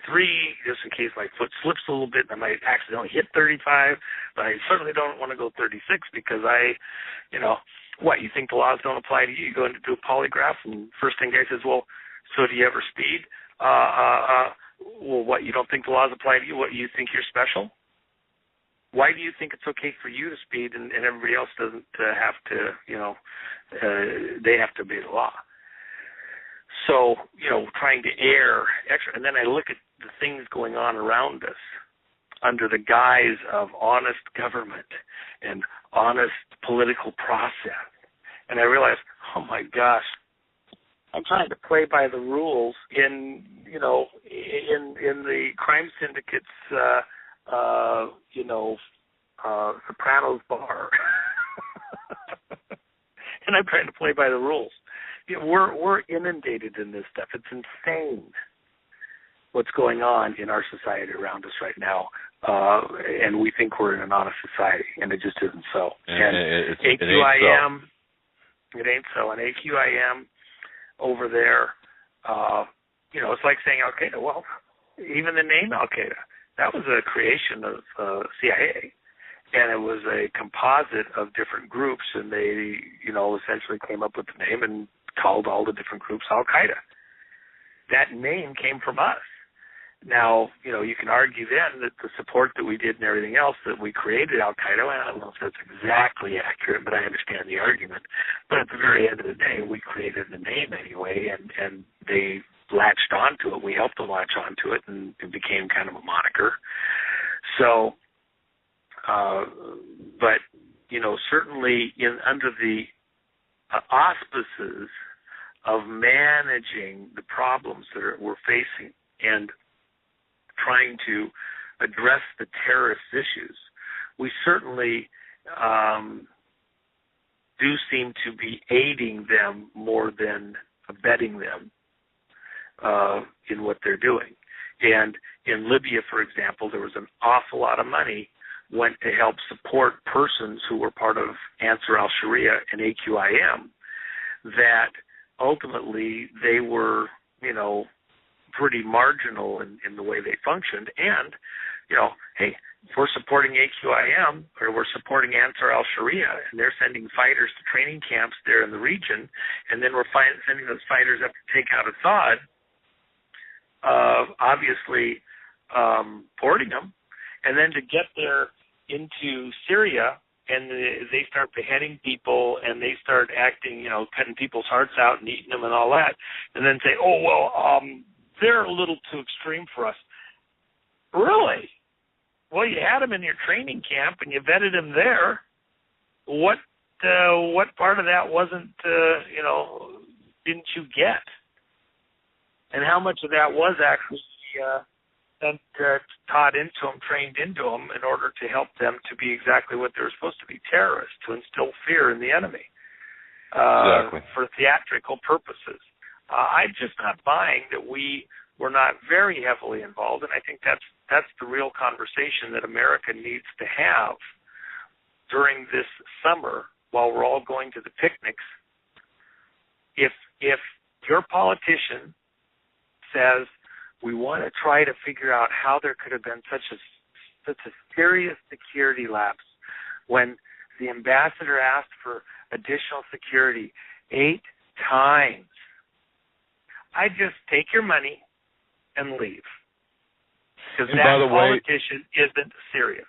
just in case my foot slips a little bit and I might accidentally hit 35, but I certainly don't want to go 36 because what, you think the laws don't apply to you? You go in to do a polygraph and first thing guy says, well, so do you ever speed? Well, what, you don't think the laws apply to you? What, you think you're special? Why do you think it's okay for you to speed and everybody else doesn't have to, they have to obey the law? So, trying to err extra. And then I look at the things going on around us under the guise of honest government and honest political process. And I realize, oh my gosh, I'm trying to play by the rules in the crime syndicate's Sopranos bar. And I'm trying to play by the rules. We're inundated in this stuff. It's insane what's going on in our society around us right now. And we think we're in an honest society, and it just isn't so. And AQIM, it ain't so. And AQIM over there, it's like saying Al-Qaeda. Well, even the name Al-Qaeda, that was a creation of CIA. And it was a composite of different groups, and they, essentially came up with the name and called all the different groups Al-Qaeda. That name came from us. Now, you can argue then that the support that we did and everything else, that we created Al-Qaeda, and I don't know if that's exactly accurate, but I understand the argument. But at the very end of the day, we created the name anyway, and they latched onto it. We helped them latch onto it, and it became kind of a moniker. So, but, certainly under the auspices of managing the problems that we're facing and trying to address the terrorist issues, we certainly do seem to be aiding them more than abetting them in what they're doing. And in Libya, for example, there was an awful lot of money went to help support persons who were part of Ansar al-Sharia and AQIM that ultimately they were, pretty marginal in the way they functioned. And, hey, if we're supporting AQIM or we're supporting Ansar al-Sharia and they're sending fighters to training camps there in the region, and then we're sending those fighters up to take out Assad, obviously porting them, and then to get there into Syria and they start beheading people and they start acting, cutting people's hearts out and eating them and all that, and then say, oh, well, they're a little too extreme for us. Really? Well, you had them in your training camp and you vetted them there. What part of that wasn't, didn't you get? And how much of that was actually taught into them, trained into them in order to help them to be exactly what they're supposed to be, terrorists, to instill fear in the enemy for theatrical purposes. I'm just not buying that we were not very heavily involved, and I think that's the real conversation that America needs to have during this summer while we're all going to the picnics. If your politician says we want to try to figure out how there could have been such a serious security lapse when the ambassador asked for additional security 8 times, I just take your money and leave. Because that politician isn't serious.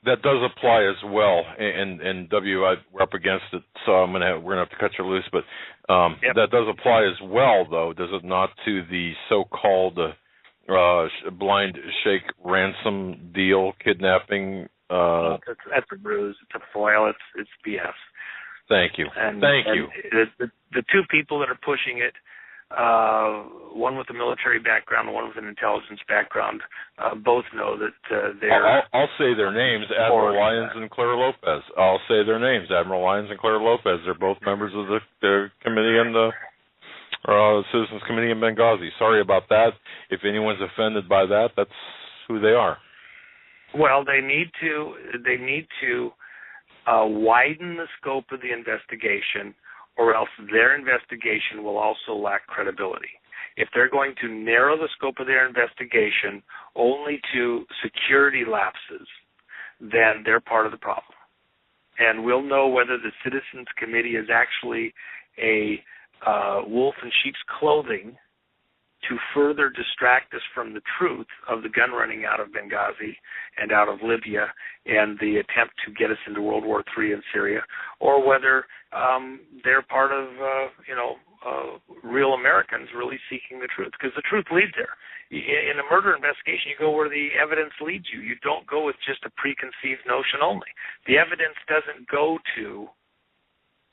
That does apply as well, and we're up against it, so we're gonna have to cut you loose. But that does apply as well, though, does it not, to the so-called blind sheikh ransom deal, kidnapping? That's a ruse. It's a foil. It's BS. Thank you. Thank you. The two people that are pushing it, one with a military background and one with an intelligence background, both know that they're... I'll say their names, Admiral Lyons and Claire Lopez. I'll say their names, Admiral Lyons and Claire Lopez. They're both members of the committee and the Citizens Committee in Benghazi. Sorry about that. If anyone's offended by that, that's who they are. Well, they need to widen the scope of the investigation, or else their investigation will also lack credibility. If they're going to narrow the scope of their investigation only to security lapses, then they're part of the problem. And we'll know whether the Citizens Committee is actually a wolf in sheep's clothing to further distract us from the truth of the gun running out of Benghazi and out of Libya and the attempt to get us into World War III in Syria, or whether they're part of, real Americans really seeking the truth, because the truth leads there. In a murder investigation, you go where the evidence leads you. You don't go with just a preconceived notion only. The evidence doesn't go to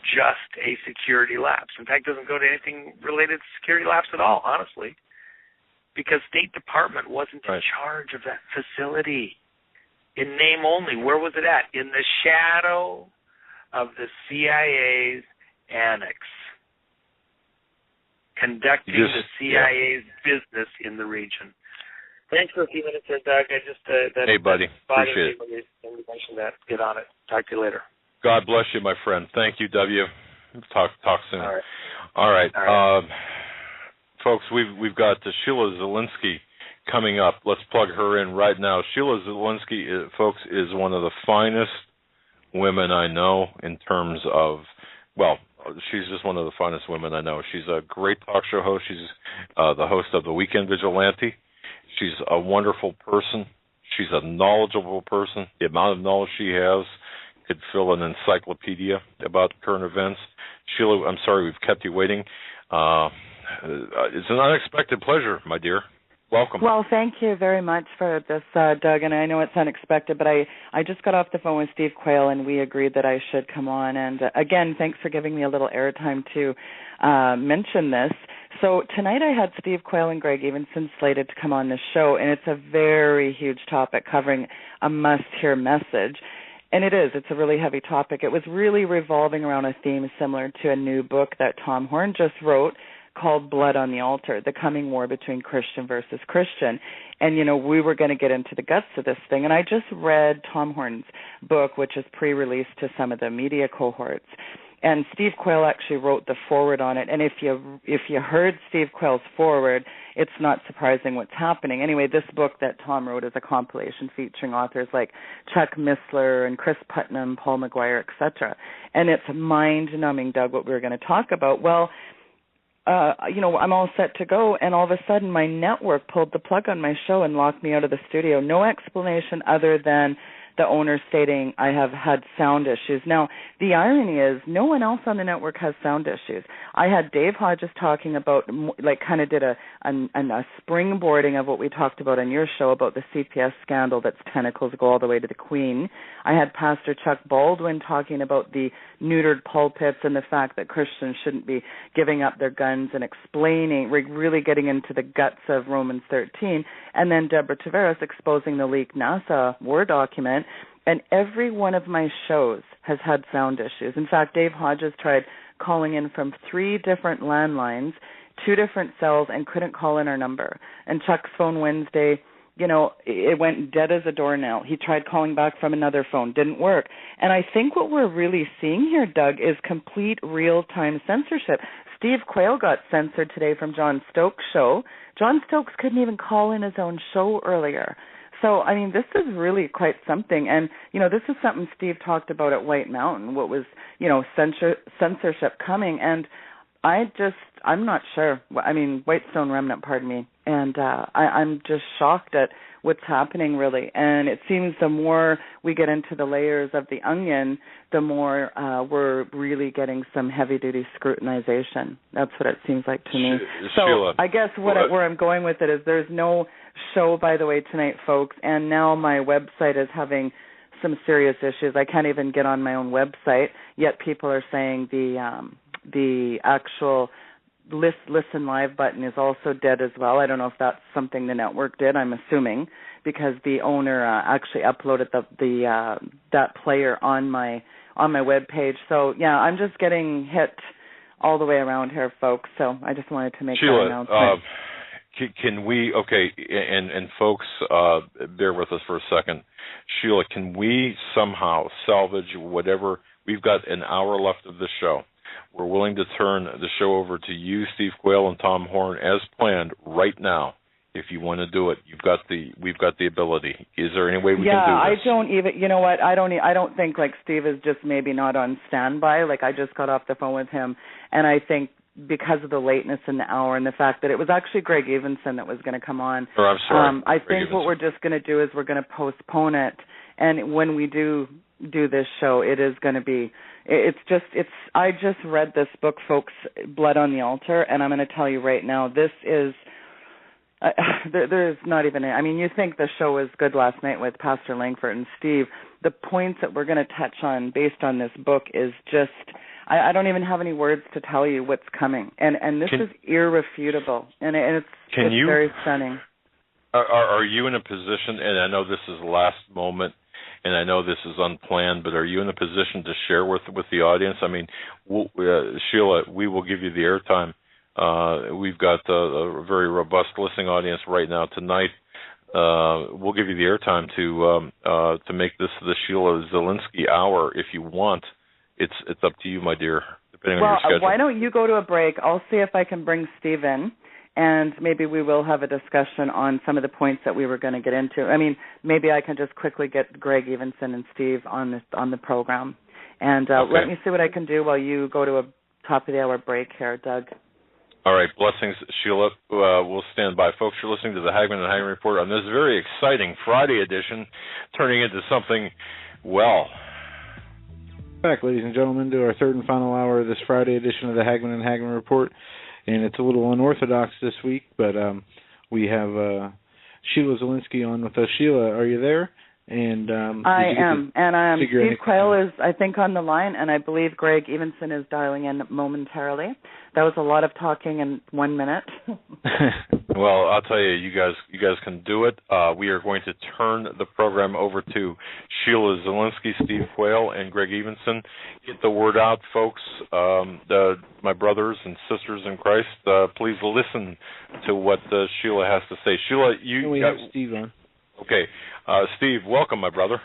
just a security lapse. In fact, it doesn't go to anything related to security lapse at all, honestly, because State Department wasn't in charge of that facility. In name only. Where was it at? In the shadow of the CIA's annex, conducting the CIA's business in the region. Thanks for a few minutes there, Doug. I just hey, buddy, appreciate it. When you mentioned that, get on it. Talk to you later. God bless you, my friend. Thank you, W. Talk soon. All right. Folks, we've got Sheila Zielinski coming up. Let's plug her in right now. Sheila Zielinski, folks, is one of the finest women I know in terms of, well, she's just one of the finest women I know. She's a great talk show host. She's the host of The Weekend Vigilante. She's a wonderful person. She's a knowledgeable person. The amount of knowledge she has could fill an encyclopedia about current events. Sheila, I'm sorry we've kept you waiting. It's an unexpected pleasure, my dear. Welcome. Well, thank you very much for this, Doug, and I know it's unexpected, but I just got off the phone with Steve Quayle, and we agreed that I should come on. And again, thanks for giving me a little airtime to mention this. So tonight I had Steve Quayle and Greg Evenson slated to come on this show, and it's a very huge topic covering a must-hear message. And it's a really heavy topic. It was really revolving around a theme similar to a new book that Tom Horn just wrote called Blood on the Altar, the coming war between Christian versus Christian. And, we were going to get into the guts of this thing. And I just read Tom Horn's book, which is pre-released to some of the media cohorts. And Steve Quayle actually wrote the foreword on it. And if you heard Steve Quayle's foreword, it's not surprising what's happening. Anyway, this book that Tom wrote is a compilation featuring authors like Chuck Missler and Chris Putnam, Paul McGuire, etc. And it's mind-numbing, Doug, what we were going to talk about. Well, I'm all set to go, and all of a sudden my network pulled the plug on my show and locked me out of the studio. No explanation other than the owner stating I have had sound issues. Now, the irony is no one else on the network has sound issues. I had Dave Hodges talking about, kind of did a springboarding of what we talked about on your show about the CPS scandal that's tentacles go all the way to the Queen. I had Pastor Chuck Baldwin talking about the neutered pulpits and the fact that Christians shouldn't be giving up their guns and explaining, really getting into the guts of Romans 13. And then Deborah Tavares exposing the leaked NASA Word document. And every one of my shows has had sound issues. In fact, Dave Hodges tried calling in from 3 different landlines, 2 different cells, and couldn't call in our number. And Chuck's phone Wednesday, it went dead as a doornail. He tried calling back from another phone. Didn't work. And I think what we're really seeing here, Doug, is complete real-time censorship. Steve Quayle got censored today from John Stokes' show. John Stokes couldn't even call in his own show earlier. So, this is really quite something. And, this is something Steve talked about at White Mountain, what was, censorship coming. And I'm not sure. Whitestone Remnant, pardon me. And I'm just shocked at what's happening, really. And it seems the more we get into the layers of the onion, the more we're really getting some heavy-duty scrutinization. That's what it seems like to me. So Sheila, I guess where I'm going with it is there's no show, by the way, tonight, folks. And now my website is having some serious issues. I can't even get on my own website, yet people are saying the actual listen live button is also dead as well. I don't know if that's something the network did. I'm assuming because the owner actually uploaded that player on my web page. So yeah, I'm just getting hit all the way around here, folks. So I just wanted to make that announcement. Can we? Okay, and folks, bear with us for a second. Sheila, can we somehow salvage whatever? We've got an hour left of the show. We're willing to turn the show over to you, Steve Quayle, and Tom Horn as planned right now. If you want to do it, we've got the ability. Is there any way we can do this? Yeah, I don't even. You know what? I don't think Steve is just maybe not on standby. I just got off the phone with him, and I think because of the lateness in the hour and the fact that it was actually Greg Evenson that was going to come on. Oh, I'm sorry. I think what we're just going to do is we're going to postpone it, and when we do this show, it is going to be. I just read this book, folks, Blood on the Altar, and I'm going to tell you right now, this is. There's not even. You think the show was good last night with Pastor Langford and Steve. The points that we're going to touch on based on this book is just. I don't even have any words to tell you what's coming, and this is irrefutable, and it's very stunning. Are you in a position? And I know this is the last moment, and I know this is unplanned, but are you in a position to share with the audience? Sheila, we will give you the airtime. We've got a very robust listening audience right now tonight. We'll give you the airtime to make this the Sheila Zielinski hour if you want. It's up to you, my dear, depending on your schedule. Why don't you go to a break? I'll see if I can bring Steve in, and maybe we will have a discussion on some of the points that we were going to get into. Maybe I can just quickly get Greg Evenson and Steve on the program. And okay. Let me see what I can do while you go to a top-of-the-hour break here, Doug. All right. Blessings, Sheila. We'll stand by. Folks, you're listening to the Hagmann and Hagmann Report on this very exciting Friday edition, turning into something, Back, ladies and gentlemen, to our third and final hour of this Friday edition of the Hagmann and Hagmann Report. And it's a little unorthodox this week, but we have Sheila Zielinski on with us. Sheila, are you there? And I am. And Steve Quayle is, I think, on the line, and I believe Greg Evenson is dialing in momentarily. That was a lot of talking in 1 minute. Well, I'll tell you, you guys can do it. We are going to turn the program over to Sheila Zielinski, Steve Quayle, and Greg Evenson. Get the word out, folks. My brothers and sisters in Christ, please listen to what Sheila has to say. Sheila, we have Steve on. Okay. Steve, welcome, my brother.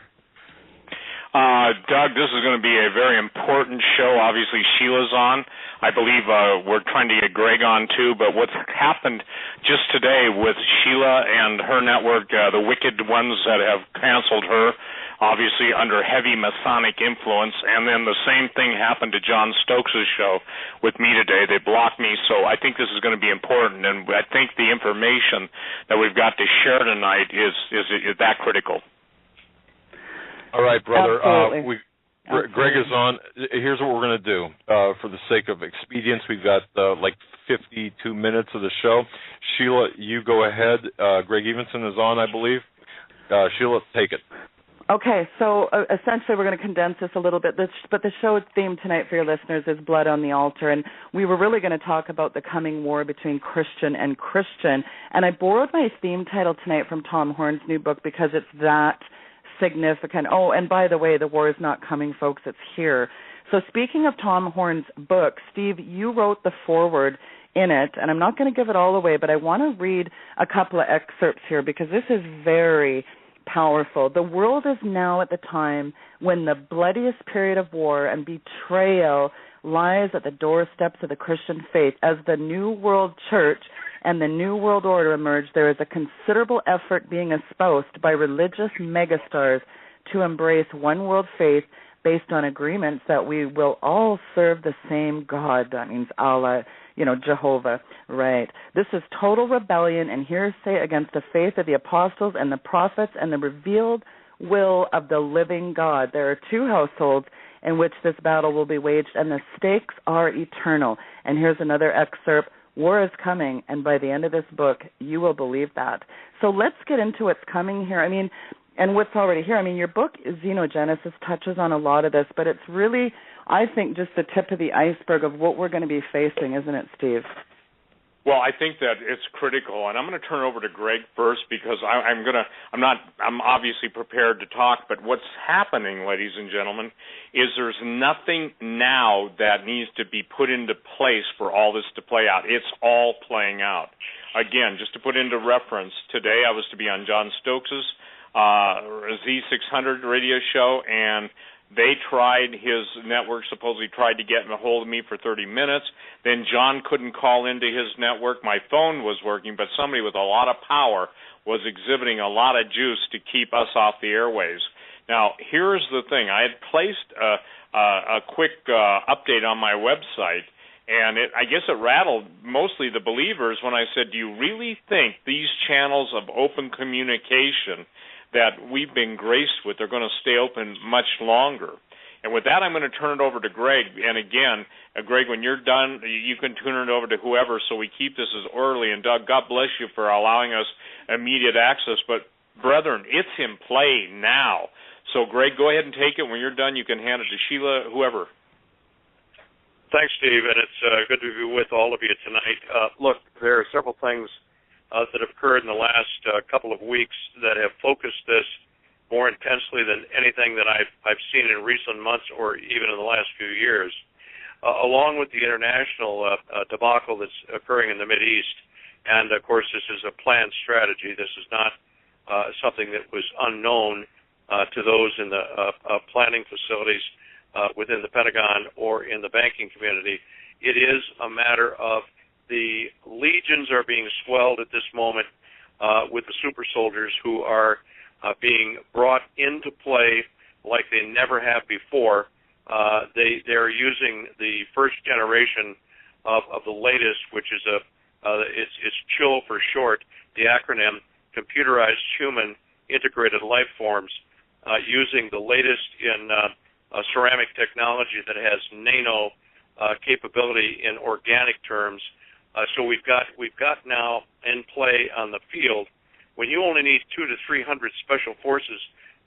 Doug, this is going to be a very important show. Obviously, Sheila's on. I believe we're trying to get Greg on, too. But what's happened just today with Sheila and her network, the wicked ones that have canceled her, obviously under heavy Masonic influence, and then the same thing happened to John Stokes' show with me today. They blocked me, so I think this is going to be important, and I think the information that we've got to share tonight is that critical. All right, brother. Absolutely. Greg is on. Here's what we're going to do. For the sake of expedience, we've got like 52 minutes of the show. Sheila, you go ahead. Greg Evenson is on, I believe. Sheila, take it. Okay, so essentially we're going to condense this a little bit, but the show theme tonight for your listeners is Blood on the Altar, and we were really going to talk about the coming war between Christian and Christian, and I borrowed my theme title tonight from Tom Horn's new book because it's that significant. Oh, and by the way, the war is not coming, folks, it's here. So speaking of Tom Horn's book, Steve, you wrote the foreword in it, and I'm not going to give it all away, but I want to read a couple of excerpts here because this is very powerful. The world is now at the time when the bloodiest period of war and betrayal lies at the doorsteps of the Christian faith. As the New World Church and the New World Order emerge, there is a considerable effort being espoused by religious megastars to embrace one world faith based on agreements that we will all serve the same God. That means Allah, Jehovah, right? This is total rebellion and heresy against the faith of the apostles and the prophets and the revealed will of the living God. There are two households in which this battle will be waged, and the stakes are eternal. And here's another excerpt. War is coming, and by the end of this book, you will believe that. So let's get into what's coming here. And what's already here. Your book, Xenogenesis, touches on a lot of this, but it's really, I think, just the tip of the iceberg of what we're going to be facing, isn't it, Steve? Well, I think that it's critical, and I'm going to turn it over to Greg first because I'm obviously prepared to talk, but what's happening, ladies and gentlemen, is there's nothing now that needs to be put into place for all this to play out. It's all playing out. Again, just to put into reference, today I was to be on John Stokes' Z600 radio show, and his network supposedly tried to get a hold of me for 30 minutes. Then John couldn't call into his network. My phone was working, but somebody with a lot of power was exhibiting a lot of juice to keep us off the airwaves. Now, here's the thing. I had placed a quick update on my website, and I guess it rattled mostly the believers when I said, do you really think these channels of open communication that we've been graced with are going to stay open much longer? And with that, I'm going to turn it over to Greg. And again, Greg, when you're done, you can turn it over to whoever so we keep this as orderly. And Doug, God bless you for allowing us immediate access. But, brethren, it's in play now. So, Greg, go ahead and take it. When you're done, you can hand it to Sheila, whoever. Thanks, Steve, and it's good to be with all of you tonight. Look, there are several things that have occurred in the last couple of weeks that have focused this more intensely than anything that I've seen in recent months or even in the last few years, along with the international debacle that's occurring in the Mideast. And, of course, this is a planned strategy. This is not something that was unknown to those in the planning facilities within the Pentagon or in the banking community. It is a matter of the legions are being swelled at this moment with the super soldiers who are being brought into play like they never have before. They're using the first generation of the latest, which is it's CHILL for short, the acronym, Computerized Human Integrated Life Forms, using the latest in ceramic technology that has nano capability in organic terms, So we've got now in play on the field. When you only need 200 to 300 special forces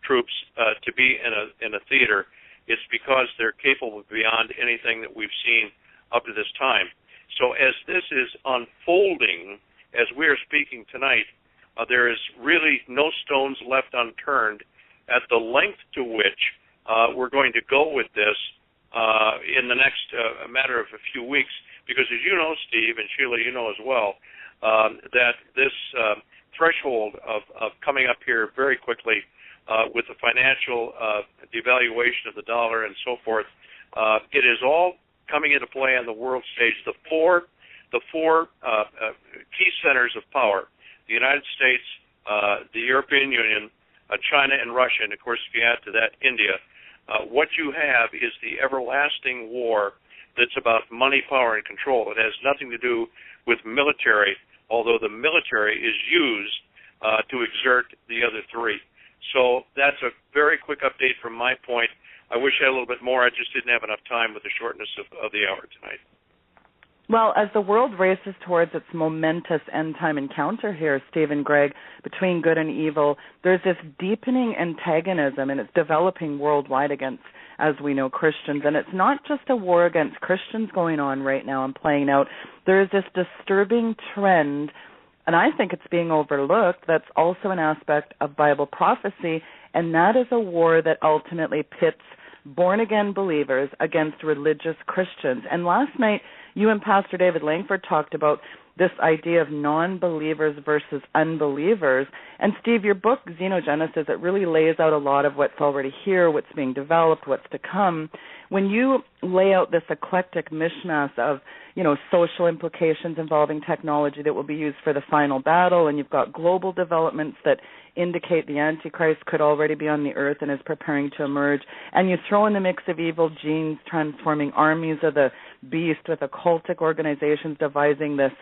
troops to be in a theater, it's because they're capable beyond anything that we've seen up to this time. So as this is unfolding, as we are speaking tonight, there is really no stones left unturned at the length to which we're going to go with this in the next matter of a few weeks. Because as you know, Steve, and Sheila, you know as well, that this threshold of coming up here very quickly with the financial devaluation of the dollar and so forth, it is all coming into play on the world stage. The four key centers of power, the United States, the European Union, China, and Russia, and of course if you add to that India, what you have is the everlasting war that's about money, power, and control. It has nothing to do with military, although the military is used to exert the other three. So that's a very quick update from my point. I wish I had a little bit more. I just didn't have enough time with the shortness of the hour tonight. Well, as the world races towards its momentous end-time encounter here, Steve and Greg, between good and evil, there's this deepening antagonism, and it's developing worldwide against, as we know, Christians. And it's not just a war against Christians going on right now and playing out. There is this disturbing trend, and I think it's being overlooked, that's also an aspect of Bible prophecy, and that is a war that ultimately pits born-again believers against religious Christians. And last night, you and Pastor David Langford talked about this idea of non-believers versus unbelievers. And Steve, your book, Xenogenesis, it really lays out a lot of what's already here, what's being developed, what's to come. When you lay out this eclectic mishmash of, social implications involving technology that will be used for the final battle, and you've got global developments that indicate the Antichrist could already be on the earth and is preparing to emerge, and you throw in the mix of evil genes transforming armies of the beast with occultic organizations devising this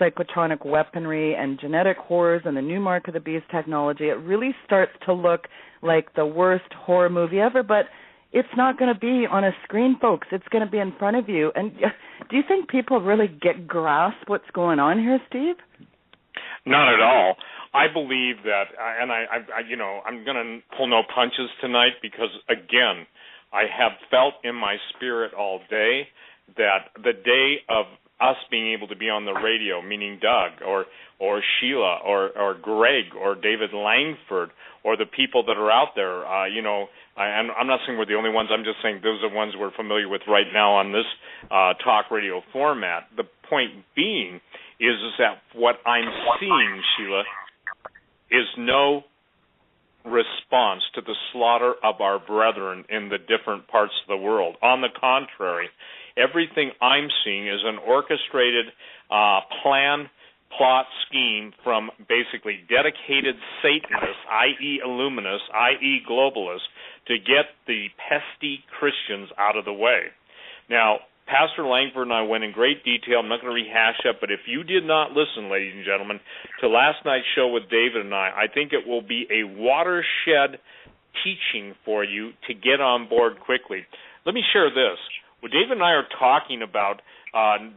psychotronic weaponry and genetic horrors and the new mark of the beast technology, it really starts to look like the worst horror movie ever. But it's not going to be on a screen, folks. It's going to be in front of you. And do you think people really grasp what's going on here, Steve? Not at all. I believe that, and I'm going to pull no punches tonight because, again, I have felt in my spirit all day that the day of us being able to be on the radio, meaning Doug or Sheila or Greg or David Langford or the people that are out there, I'm not saying we're the only ones. I'm just saying those are the ones we're familiar with right now on this talk radio format. The point being is that what I'm seeing, Sheila, is no response to the slaughter of our brethren in the different parts of the world. On the contrary, everything I'm seeing is an orchestrated plan, plot, scheme from basically dedicated Satanists, i.e. Illuminists, i.e. globalists, to get the pesky Christians out of the way. Now, Pastor Langford and I went in great detail. I'm not going to rehash it, but if you did not listen, ladies and gentlemen, to last night's show with David and I think it will be a watershed teaching for you to get on board quickly. Let me share this. Well, David and I are talking about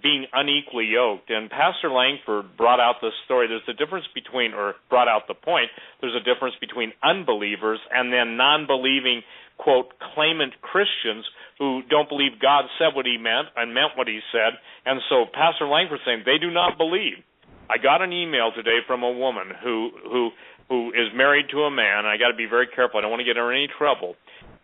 being unequally yoked, and Pastor Langford brought out this story. There's a difference between, or brought out the point, there's a difference between unbelievers and then non-believing, quote, claimant Christians who don't believe God said what he meant and meant what he said. And so Pastor Langford saying they do not believe. I got an email today from a woman who is married to a man. I got to be very careful. I don't want to get her in any trouble.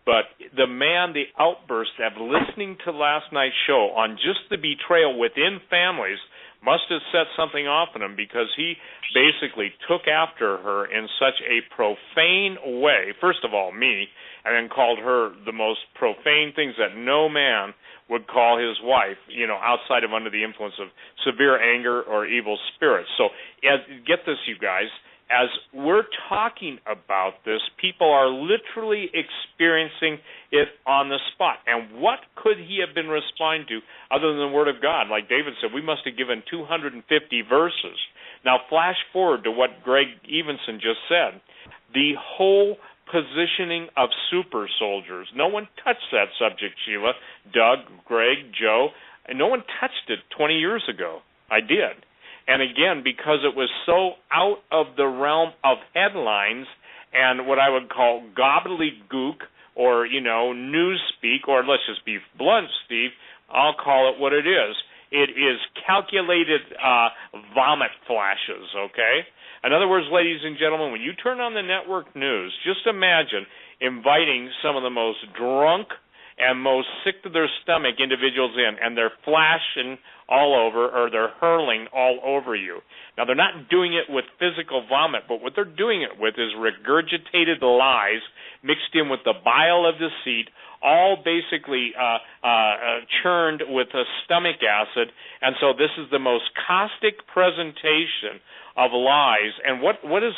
But the man, the outburst of listening to last night's show on just the betrayal within families must have set something off in him, because he basically took after her in such a profane way. First of all, me, and then called her the most profane things that no man would call his wife, outside of under the influence of severe anger or evil spirits. So get this, you guys. As we're talking about this, people are literally experiencing it on the spot. And what could he have been responding to other than the Word of God? Like David said, we must have given 250 verses. Now, flash forward to what Greg Evenson just said. The whole positioning of super soldiers. No one touched that subject, Sheila, Doug, Greg, Joe. And no one touched it 20 years ago. I did. And again, because it was so out of the realm of headlines and what I would call gobbledygook or, news speak, or let's just be blunt, Steve, I'll call it what it is. It is calculated vomit flashes, okay? In other words, ladies and gentlemen, when you turn on the network news, just imagine inviting some of the most drunk and most sick to their stomach individuals in, and they're flashing all over, or they're hurling all over you. Now, they're not doing it with physical vomit, but what they're doing it with is regurgitated lies mixed in with the bile of deceit, all basically churned with a stomach acid. And so this is the most caustic presentation of lies. And what does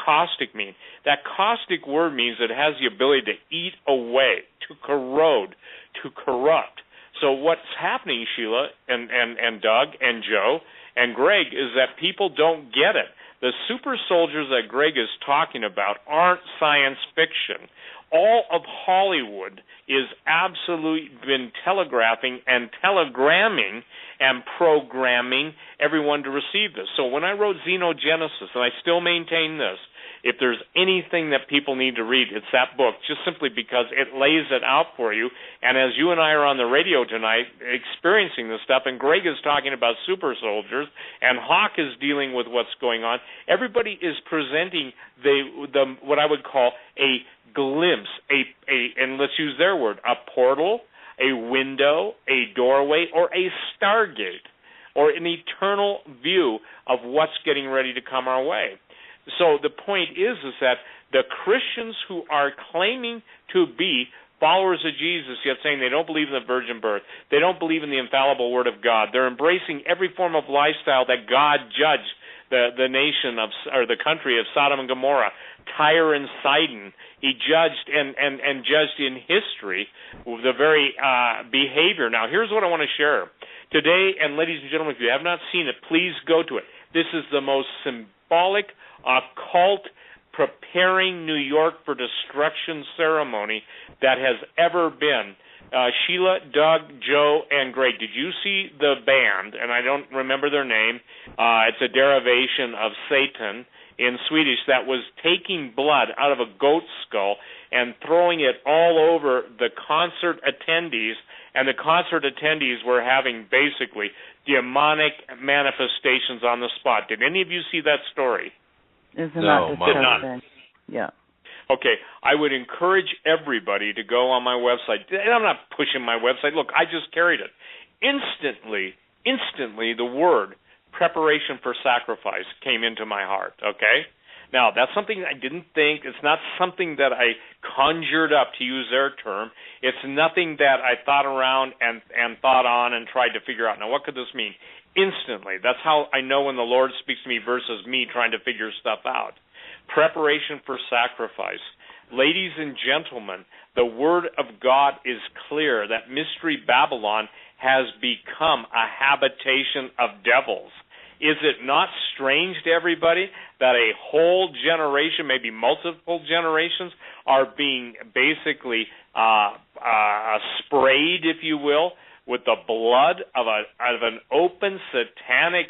caustic mean? That caustic word means it has the ability to eat away, to corrode, to corrupt. So what's happening, Sheila and Doug and Joe and Greg, is that people don't get it. The super soldiers that Greg is talking about aren't science fiction. All of Hollywood is absolutely been telegraphing and telegramming and programming everyone to receive this. So when I wrote Xenogenesis, and I still maintain this, if there's anything that people need to read, it's that book, just simply because it lays it out for you. And as you and I are on the radio tonight experiencing this stuff, and Greg is talking about super soldiers, and Hawk is dealing with what's going on, everybody is presenting the what I would call a glimpse, and let's use their word, a portal, a window, a doorway, or a stargate, or an eternal view of what's getting ready to come our way. So the point is that the Christians who are claiming to be followers of Jesus, yet saying they don't believe in the virgin birth, they don't believe in the infallible word of God, they're embracing every form of lifestyle that God judged the nation of, or the country of Sodom and Gomorrah, Tyre and Sidon. He judged and judged in history the very behavior. Now, here's what I want to share today, and ladies and gentlemen, if you have not seen it, please go to it. This is the most symbolic occult preparing New York for destruction ceremony that has ever been. Sheila, Doug, Joe, and Greg, did you see the band? And I don't remember their name. It's a derivation of Satan in Swedish that was taking blood out of a goat skull and throwing it all over the concert attendees, and the concert attendees were having basically demonic manifestations on the spot. Did any of you see that story? Isn't No, that Mom. disgusting? Yeah. Okay, I would encourage everybody to go on my website. And I'm not pushing my website. Look, I just carried it. Instantly, the word preparation for sacrifice came into my heart, okay? Now, that's something I didn't think. It's not something that I conjured up, to use their term. It's nothing that I thought around and thought on and tried to figure out. Now, what could this mean? Instantly. That's how I know when the Lord speaks to me versus me trying to figure stuff out. Preparation for sacrifice. Ladies and gentlemen, the Word of God is clear that Mystery Babylon has become a habitation of devils. Is it not strange to everybody that a whole generation, maybe multiple generations, are being basically sprayed, if you will, with the blood of an open satanic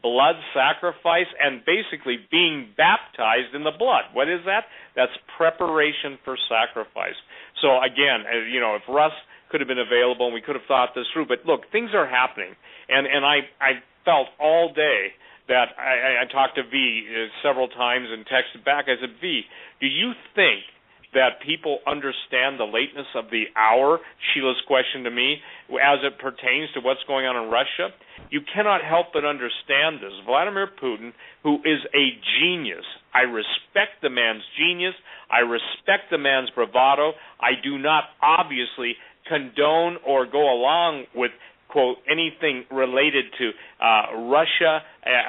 blood sacrifice and basically being baptized in the blood? What is that? That's preparation for sacrifice. So again, if Russ could have been available and we could have thought this through, but look, things are happening. And I felt all day that I talked to V several times and texted back. I said, V, do you think that people understand the lateness of the hour, Sheila's question to me, as it pertains to what's going on in Russia? You cannot help but understand this. Vladimir Putin, who is a genius, I respect the man's genius, I respect the man's bravado, I do not obviously condone or go along with, quote, anything related to Russia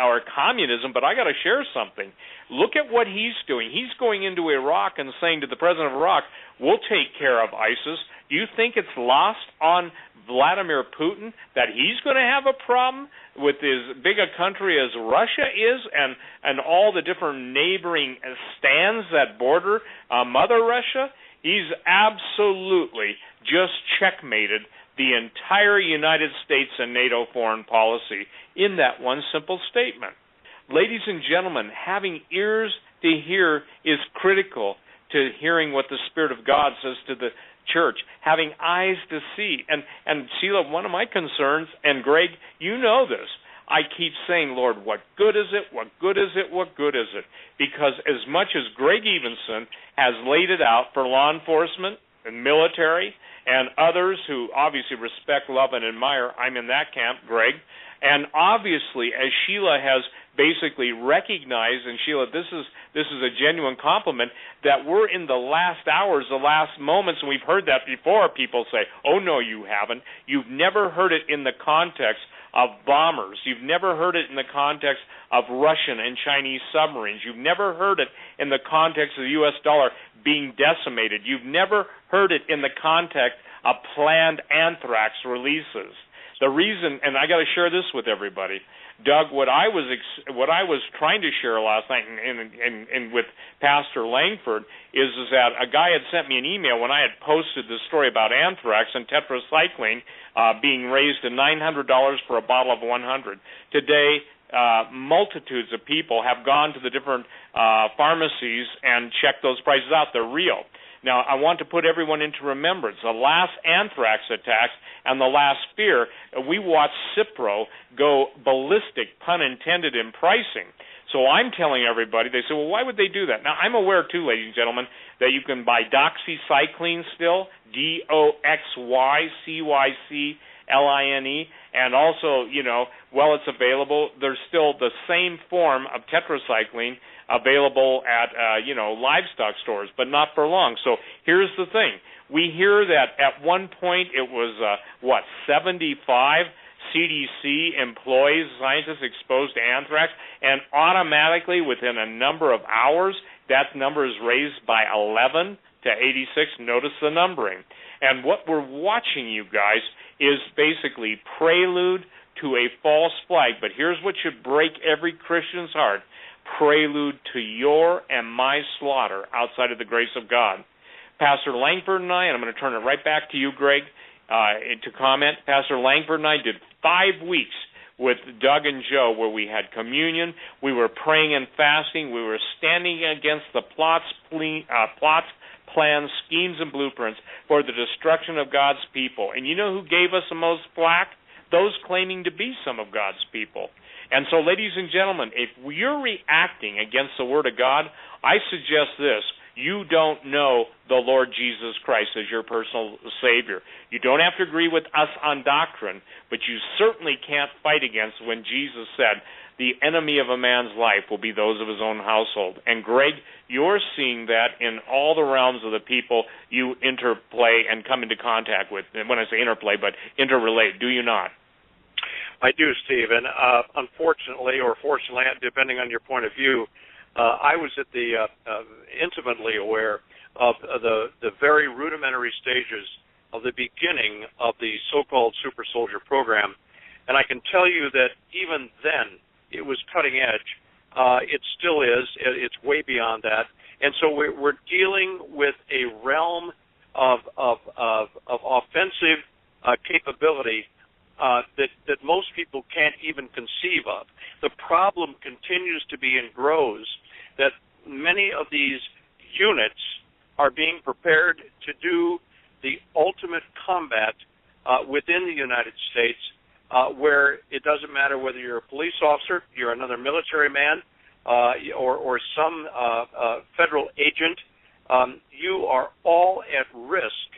or communism, but I got to share something. Look at what he's doing. He's going into Iraq and saying to the president of Iraq, we'll take care of ISIS. Do you think it's lost on Vladimir Putin that he's going to have a problem with as big a country as Russia is and all the different neighboring stands that border Mother Russia? He's absolutely just checkmated the entire United States and NATO foreign policy in that one simple statement. Ladies and gentlemen, having ears to hear is critical to hearing what the Spirit of God says to the church, having eyes to see. And Sheila, one of my concerns, and Greg, you know this, I keep saying, Lord, what good is it? What good is it? What good is it? Because as much as Greg Evenson has laid it out for law enforcement and military and others who obviously respect, love, and admire, I'm in that camp, Greg. And obviously, as Sheila has basically recognized, and Sheila, this is a genuine compliment, that we're in the last hours, the last moments, and we've heard that before. People say, oh, no, you haven't. You've never heard it in the context of bombers. You've never heard it in the context of Russian and Chinese submarines. You've never heard it in the context of the U.S. dollar being decimated. You've never heard it in the context of planned anthrax releases. The reason, and I got to share this with everybody, Doug, what I was trying to share last night and with Pastor Langford is that a guy had sent me an email when I had posted the story about anthrax and tetracycline being raised to $900 for a bottle of 100. Today, multitudes of people have gone to the different pharmacies and checked those prices out. They're real. Now, I want to put everyone into remembrance. The last anthrax attacks and the last fear, we watched Cipro go ballistic, pun intended, in pricing. So I'm telling everybody, they say, well, why would they do that? Now, I'm aware, too, ladies and gentlemen, that you can buy doxycycline still, DOXYCYCLINE, and also, while it's available, there's still the same form of tetracycline available at, livestock stores, but not for long. So here's the thing. We hear that at one point it was, 75 CDC employees, scientists exposed to anthrax, and automatically within a number of hours, that number is raised by 11 to 86. Notice the numbering. And what we're watching, you guys, is basically prelude to a false flag. But here's what should break every Christian's heart. Prelude to your and my slaughter outside of the grace of God. Pastor Langford and I'm going to turn it right back to you, Greg, to comment. Pastor Langford and I did 5 weeks with Doug and Joe where we had communion, we were praying and fasting, we were standing against the plots, plans, schemes, and blueprints for the destruction of God's people. And you know who gave us the most flack? Those claiming to be some of God's people. And so, ladies and gentlemen, if you're reacting against the Word of God, I suggest this. You don't know the Lord Jesus Christ as your personal Savior. You don't have to agree with us on doctrine, but you certainly can't fight against when Jesus said, the enemy of a man's life will be those of his own household. And, Greg, you're seeing that in all the realms of the people you interplay and come into contact with. When I say interplay, but interrelate, do you not? I do, Steve, and unfortunately, or fortunately, depending on your point of view, I was at the intimately aware of the very rudimentary stages of the beginning of the so-called super soldier program, and I can tell you that even then it was cutting edge. It still is. It's way beyond that, and so we're dealing with a realm of offensive capability that most people can't even conceive of. The problem continues to be and grows that many of these units are being prepared to do the ultimate combat within the United States where it doesn't matter whether you're a police officer, you're another military man, or some federal agent, you are all at risk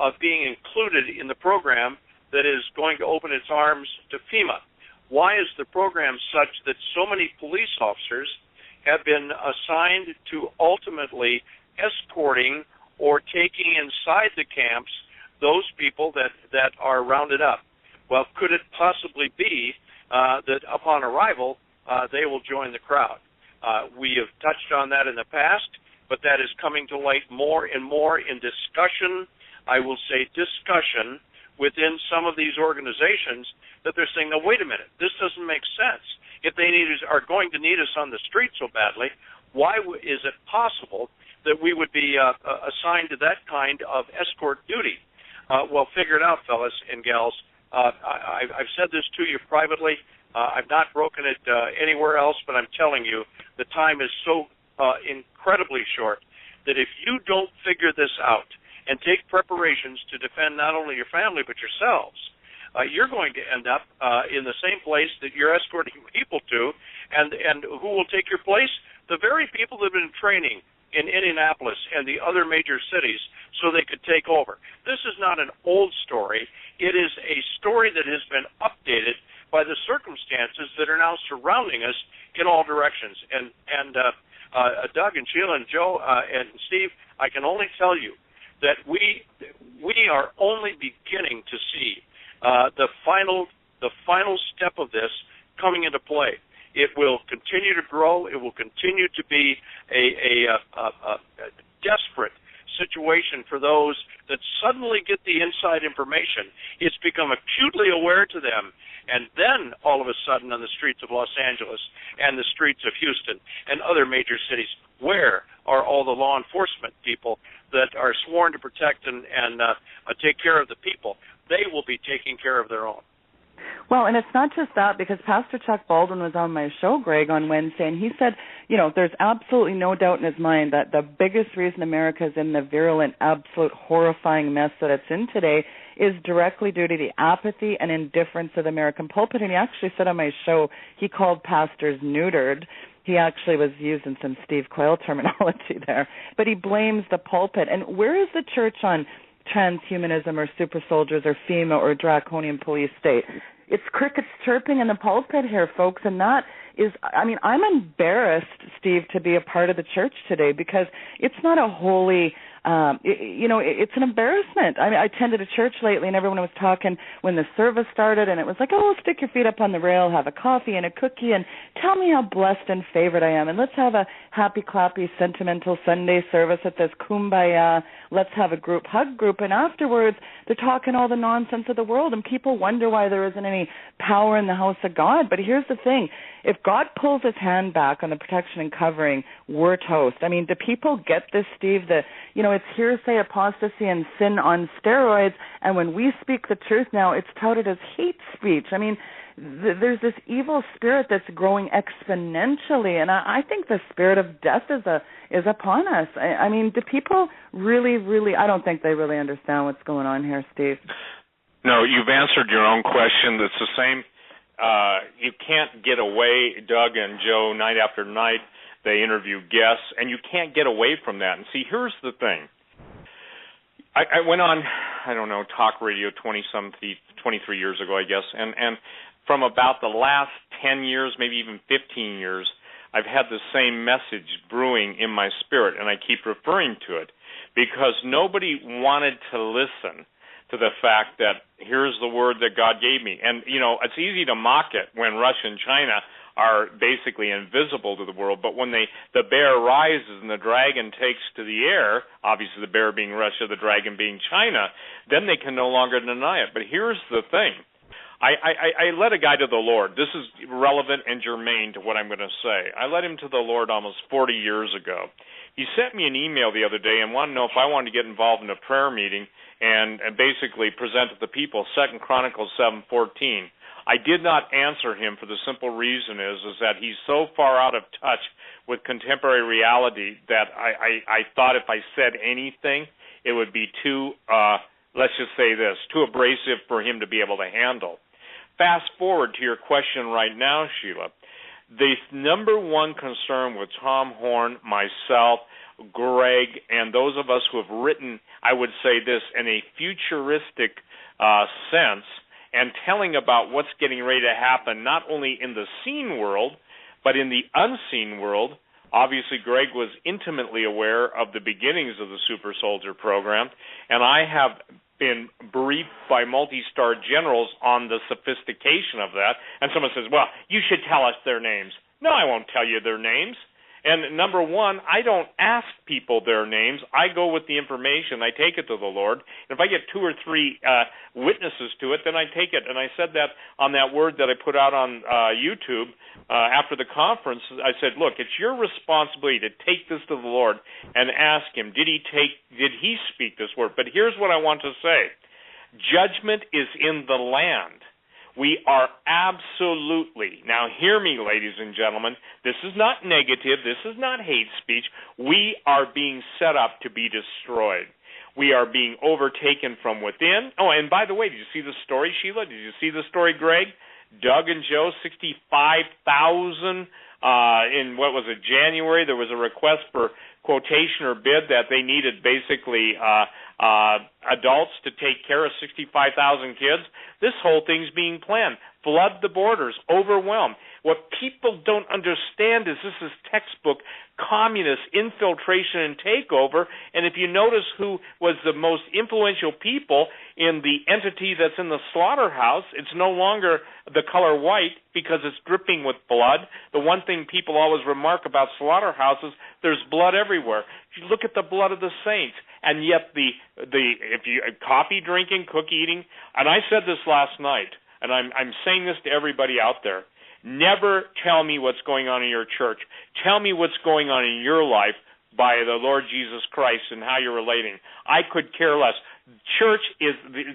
of being included in the program that is going to open its arms to FEMA. Why is the program such that so many police officers have been assigned to ultimately escorting or taking inside the camps those people that are rounded up? Well, could it possibly be that upon arrival, they will join the crowd? We have touched on that in the past, but that is coming to light more and more in discussion, I will say discussion, within some of these organizations that they're saying, no, wait a minute, this doesn't make sense. If they are going to need us on the street so badly, why is it possible that we would be assigned to that kind of escort duty? well, figure it out, fellas and gals. I've said this to you privately. I've not broken it anywhere else, but I'm telling you, the time is so incredibly short that if you don't figure this out and take preparations to defend not only your family but yourselves, you're going to end up in the same place that you're escorting people to, and who will take your place? The very people that have been training in Indianapolis and the other major cities so they could take over. This is not an old story. It is a story that has been updated by the circumstances that are now surrounding us in all directions. And Doug and Sheila and Joe and Steve, I can only tell you that we are only beginning to see the final step of this coming into play. It will continue to grow. It will continue to be a desperate situation for those that suddenly get the inside information. It's become acutely aware to them, and then all of a sudden on the streets of Los Angeles and the streets of Houston and other major cities, where are all the law enforcement people that are sworn to protect and take care of the people? They will be taking care of their own. Well, and it's not just that, because Pastor Chuck Baldwin was on my show, Greg, on Wednesday, and he said, there's absolutely no doubt in his mind that the biggest reason America is in the virulent, absolute, horrifying mess that it's in today is directly due to the apathy and indifference of the American pulpit. And he actually said on my show, he called pastors neutered. He actually was using some Steve Quayle terminology there. But he blames the pulpit. And where is the church on transhumanism or super soldiers or FEMA or draconian police state? It's crickets chirping in the pulpit here, folks, and that is, I'm embarrassed, Steve, to be a part of the church today, because it's not a holy, it's an embarrassment. I attended a church lately, and everyone was talking when the service started, and it was like, stick your feet up on the rail, have a coffee and a cookie, and tell me how blessed and favored I am, and let's have a happy, clappy, sentimental Sunday service at this kumbaya. Let's have a group hug group, and afterwards they're talking all the nonsense of the world, and people wonder why there isn't any power in the house of God. But here's the thing. If God pulls his hand back on the protection and covering, we're toast. Do people get this, Steve? It's hearsay, apostasy, and sin on steroids, and when we speak the truth now, it's touted as hate speech. There's this evil spirit that's growing exponentially, and I think the spirit of death is upon us. Do people really, I don't think they really understand what's going on here, Steve. No, you've answered your own question. It's the same. You can't get away, Doug and Joe, night after night, they interview guests, and you can't get away from that. And see, here's the thing. I went on, talk radio 23 years ago, I guess, and from about the last 10 years, maybe even 15 years, I've had the same message brewing in my spirit, and I keep referring to it, because nobody wanted to listen to the fact that here's the word that God gave me. And, it's easy to mock it when Russia and China are basically invisible to the world, but when the bear rises and the dragon takes to the air, obviously the bear being Russia, the dragon being China, then they can no longer deny it. But here's the thing. I led a guy to the Lord. This is relevant and germane to what I'm going to say. I led him to the Lord almost 40 years ago. He sent me an email the other day and wanted to know if I wanted to get involved in a prayer meeting and basically present to the people 2 Chronicles 7:14. I did not answer him for the simple reason is that he's so far out of touch with contemporary reality that I thought if I said anything, it would be too, let's just say this, too abrasive for him to be able to handle. Fast forward to your question right now, Sheila. The number one concern with Tom Horn, myself, Greg, and those of us who have written, I would say this, in a futuristic sense, and telling about what's getting ready to happen, not only in the seen world, but in the unseen world. Obviously, Greg was intimately aware of the beginnings of the Super Soldier program, and I have been briefed by multi-star generals on the sophistication of that. And someone says, well, you should tell us their names. No, I won't tell you their names. And number one, I don't ask people their names. I go with the information. I take it to the Lord. And if I get 2 or 3 witnesses to it, then I take it. And I said that on that word that I put out on YouTube after the conference. I said, look, it's your responsibility to take this to the Lord and ask him, did he speak this word? But here's what I want to say. Judgment is in the land. We are absolutely, now hear me, ladies and gentlemen, this is not negative, this is not hate speech. We are being set up to be destroyed. We are being overtaken from within. Oh, and by the way, did you see the story, Sheila? Did you see the story, Greg? Doug and Joe, 65,000 in, what was it, January? There was a request for quotation or bid that they needed basically adults to take care of 65,000 kids. This whole thing's being planned. Flood the borders, overwhelm. What people don't understand is this is textbook communist infiltration and takeover, and if you notice who was the most influential people in the entity that's in the slaughterhouse, it's no longer the color white because it's dripping with blood. The one thing people always remark about slaughterhouses, there's blood everywhere. You look at the blood of the saints, and yet if you coffee drinking, cookie eating, and I said this last night, and I'm saying this to everybody out there, never tell me what's going on in your church. Tell me what's going on in your life by the Lord Jesus Christ and how you're relating. I could care less. Church is,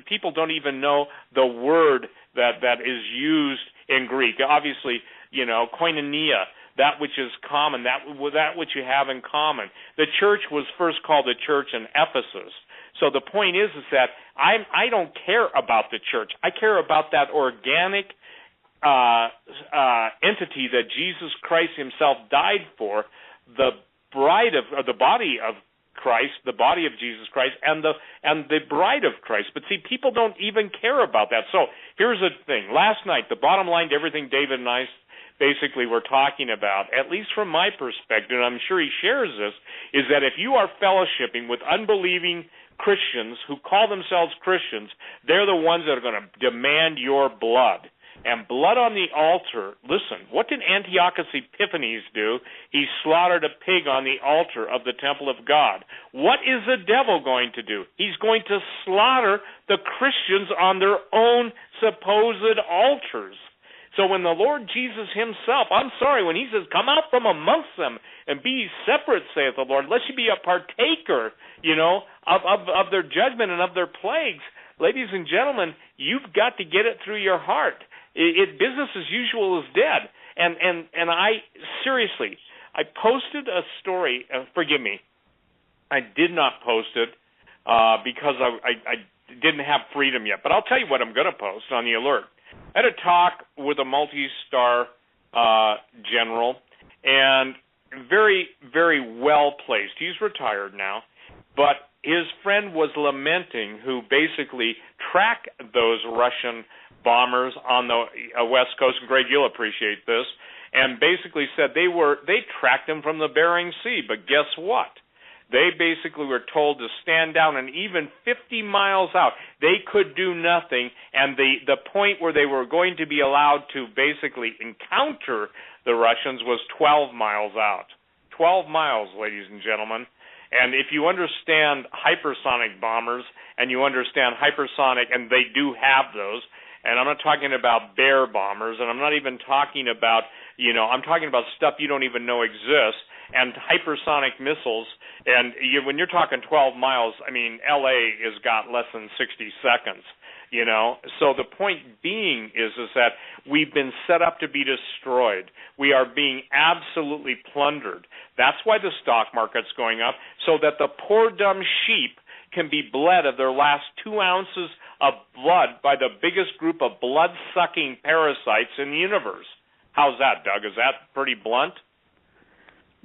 people don't even know the word that is used in Greek. Obviously, koinonia, that which is common, that which you have in common. The church was first called the church in Ephesus. So the point is that I don't care about the church. I care about that organic entity that Jesus Christ himself died for, the body of Christ, the body of Jesus Christ, and the bride of Christ. But see, people don't even care about that. So here's the thing. Last night, the bottom line to everything David and I basically were talking about, at least from my perspective, and I'm sure he shares this, is that if you are fellowshipping with unbelieving Christians who call themselves Christians, they're the ones that are going to demand your blood. And blood on the altar, listen, what did Antiochus Epiphanes do? He slaughtered a pig on the altar of the temple of God. What is the devil going to do? He's going to slaughter the Christians on their own supposed altars. So when the Lord Jesus himself, I'm sorry, when he says, come out from amongst them and be separate, saith the Lord, lest you be a partaker, of their judgment and of their plagues. Ladies and gentlemen, you've got to get it through your heart. Business as usual is dead. And I, seriously, I posted a story, forgive me, I did not post it because I didn't have freedom yet. But I'll tell you what I'm going to post on the alert. I had a talk with a multi-star general, and very, very well placed. He's retired now, but his friend was lamenting who basically tracked those Russian bombers on the West Coast, and Greg, you'll appreciate this, and basically said they tracked them from the Bering Sea, but guess what? They basically were told to stand down, and even 50 miles out, they could do nothing, and the point where they were going to be allowed to basically encounter the Russians was 12 miles out. 12 miles, ladies and gentlemen. And if you understand hypersonic bombers, and you understand hypersonic, and they do have those, and I'm not talking about bear bombers, and I'm not even talking about, I'm talking about stuff you don't even know exists, and hypersonic missiles, and when you're talking 12 miles, I mean, L.A. has got less than 60 seconds, So the point being is that we've been set up to be destroyed. We are being absolutely plundered. That's why the stock market's going up, so that the poor dumb sheep can be bled of their last 2 ounces of blood by the biggest group of blood-sucking parasites in the universe. How's that, Doug? Is that pretty blunt?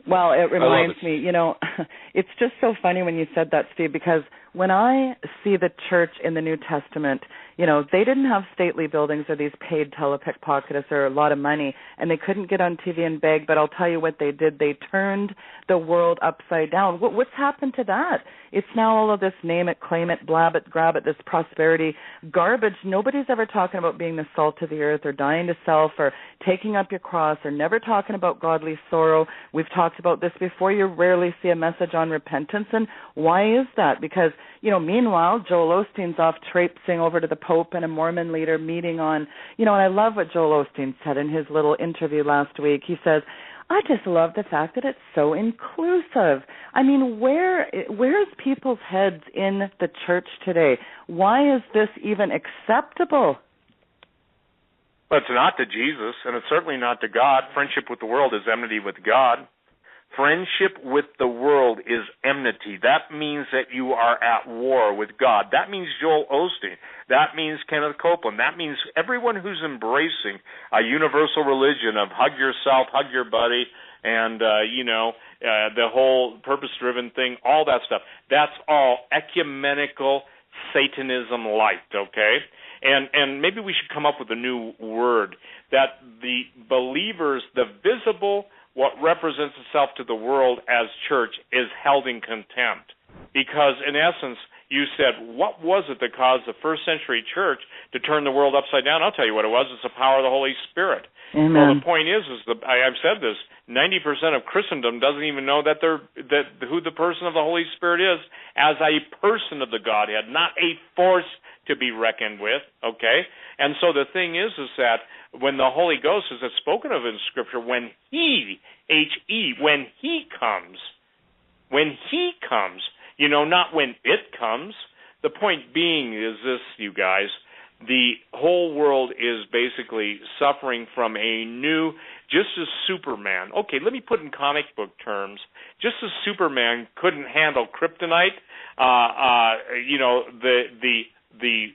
Well, it reminds me, it's just so funny when you said that, Steve, because when I see the church in the New Testament, they didn't have stately buildings or these paid telepickpocketers or a lot of money, and they couldn't get on TV and beg, but I'll tell you what they did. They turned the world upside down. What's happened to that? It's now all of this name it, claim it, blab it, grab it, this prosperity garbage. Nobody's ever talking about being the salt of the earth or dying to self or taking up your cross or never talking about godly sorrow. We've talked about this before. You rarely see a message on repentance, and why is that? Because, meanwhile, Joel Osteen's off traipsing over to the Pope and a Mormon leader meeting on, and I love what Joel Osteen said in his little interview last week. He says, I just love the fact that it's so inclusive. I mean, where's people's heads in the church today? Why is this even acceptable? But it's not to Jesus, and it's certainly not to God. Friendship with the world is enmity with God. Friendship with the world is enmity. That means that you are at war with God. That means Joel Osteen. That means Kenneth Copeland. That means everyone who's embracing a universal religion of hug yourself, hug your buddy, and, the whole purpose-driven thing, all that stuff. That's all ecumenical Satanism light, okay? And maybe we should come up with a new word, that the believers, the visible, what represents itself to the world as church, is held in contempt. Because, in essence, you said, what was it that caused the first century church to turn the world upside down? I'll tell you what it was. It's the power of the Holy Spirit. Amen. Well, the point is I've said this, 90% of Christendom doesn't even know that who the person of the Holy Spirit is as a person of the Godhead, not a force to be reckoned with, okay? And so the thing is that when the Holy Ghost is spoken of in Scripture, when He, H-E, when He comes, not when it comes. The point being is this, you guys, the whole world is basically suffering from a new, just as Superman, okay, let me put in comic book terms, just as Superman couldn't handle kryptonite, the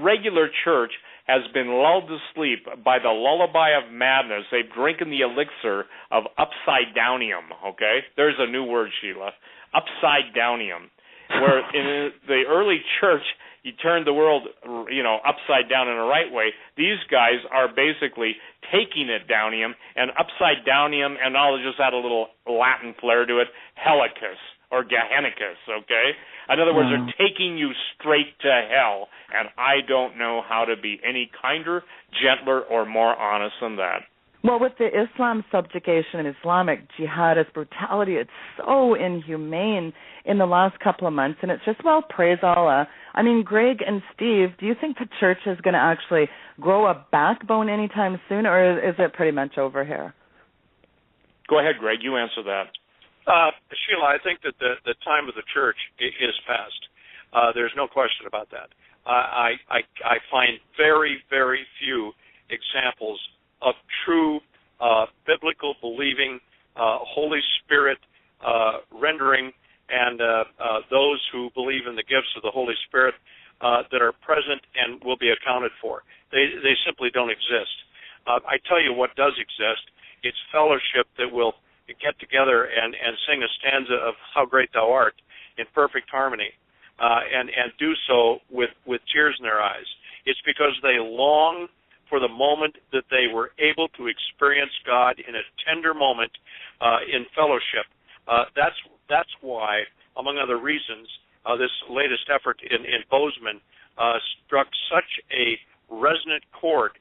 regular church has been lulled to sleep by the lullaby of madness. They've drinking the elixir of upside-downium, okay? There's a new word, Sheila. Upside-downium. Where in the early church, you turned the world, upside down in the right way. These guys are basically taking it downium and upside downium, and I'll just add a little Latin flair to it, helicus or Gehennicus, okay? In other words, they're taking you straight to hell, and I don't know how to be any kinder, gentler, or more honest than that. Well, with the Islam subjugation and Islamic jihadist brutality, it's so inhumane in the last couple of months, and it's just, well, praise Allah. I mean, Greg and Steve, do you think the church is going to actually grow a backbone anytime soon, or is it pretty much over here? Go ahead, Greg. You answer that. Sheila, I think that the time of the church is past. There's no question about that. I find very, very few examples of true biblical believing, Holy Spirit rendering, and those who believe in the gifts of the Holy Spirit that are present and will be accounted for. They simply don't exist. I tell you what does exist. It's fellowship that will get together and sing a stanza of How Great Thou Art in perfect harmony, and do so with tears in their eyes. It's because they long for the moment that they were able to experience God in a tender moment in fellowship. That's why, among other reasons, this latest effort in Bozeman struck such a resonant chord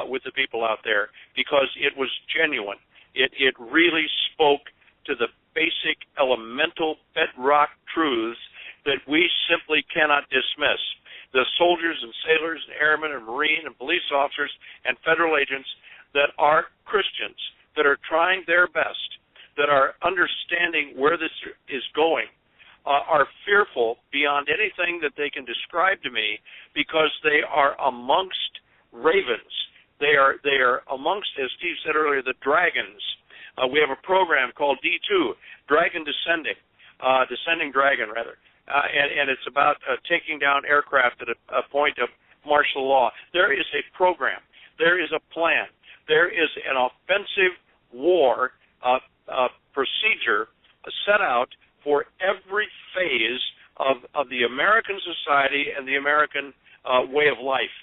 with the people out there, because it was genuine. It really spoke to the basic elemental bedrock truths that we simply cannot dismiss. The soldiers and sailors and airmen and Marine and police officers and federal agents that are Christians, that are trying their best, that are understanding where this is going, are fearful beyond anything that they can describe to me, because they are amongst ravens. They are amongst, as Steve said earlier, the dragons. We have a program called D2, Dragon Descending, Descending Dragon, rather. And it's about taking down aircraft at a point of martial law. There is a program. There is a plan. There is an offensive war procedure set out for every phase of the American society and the American way of life.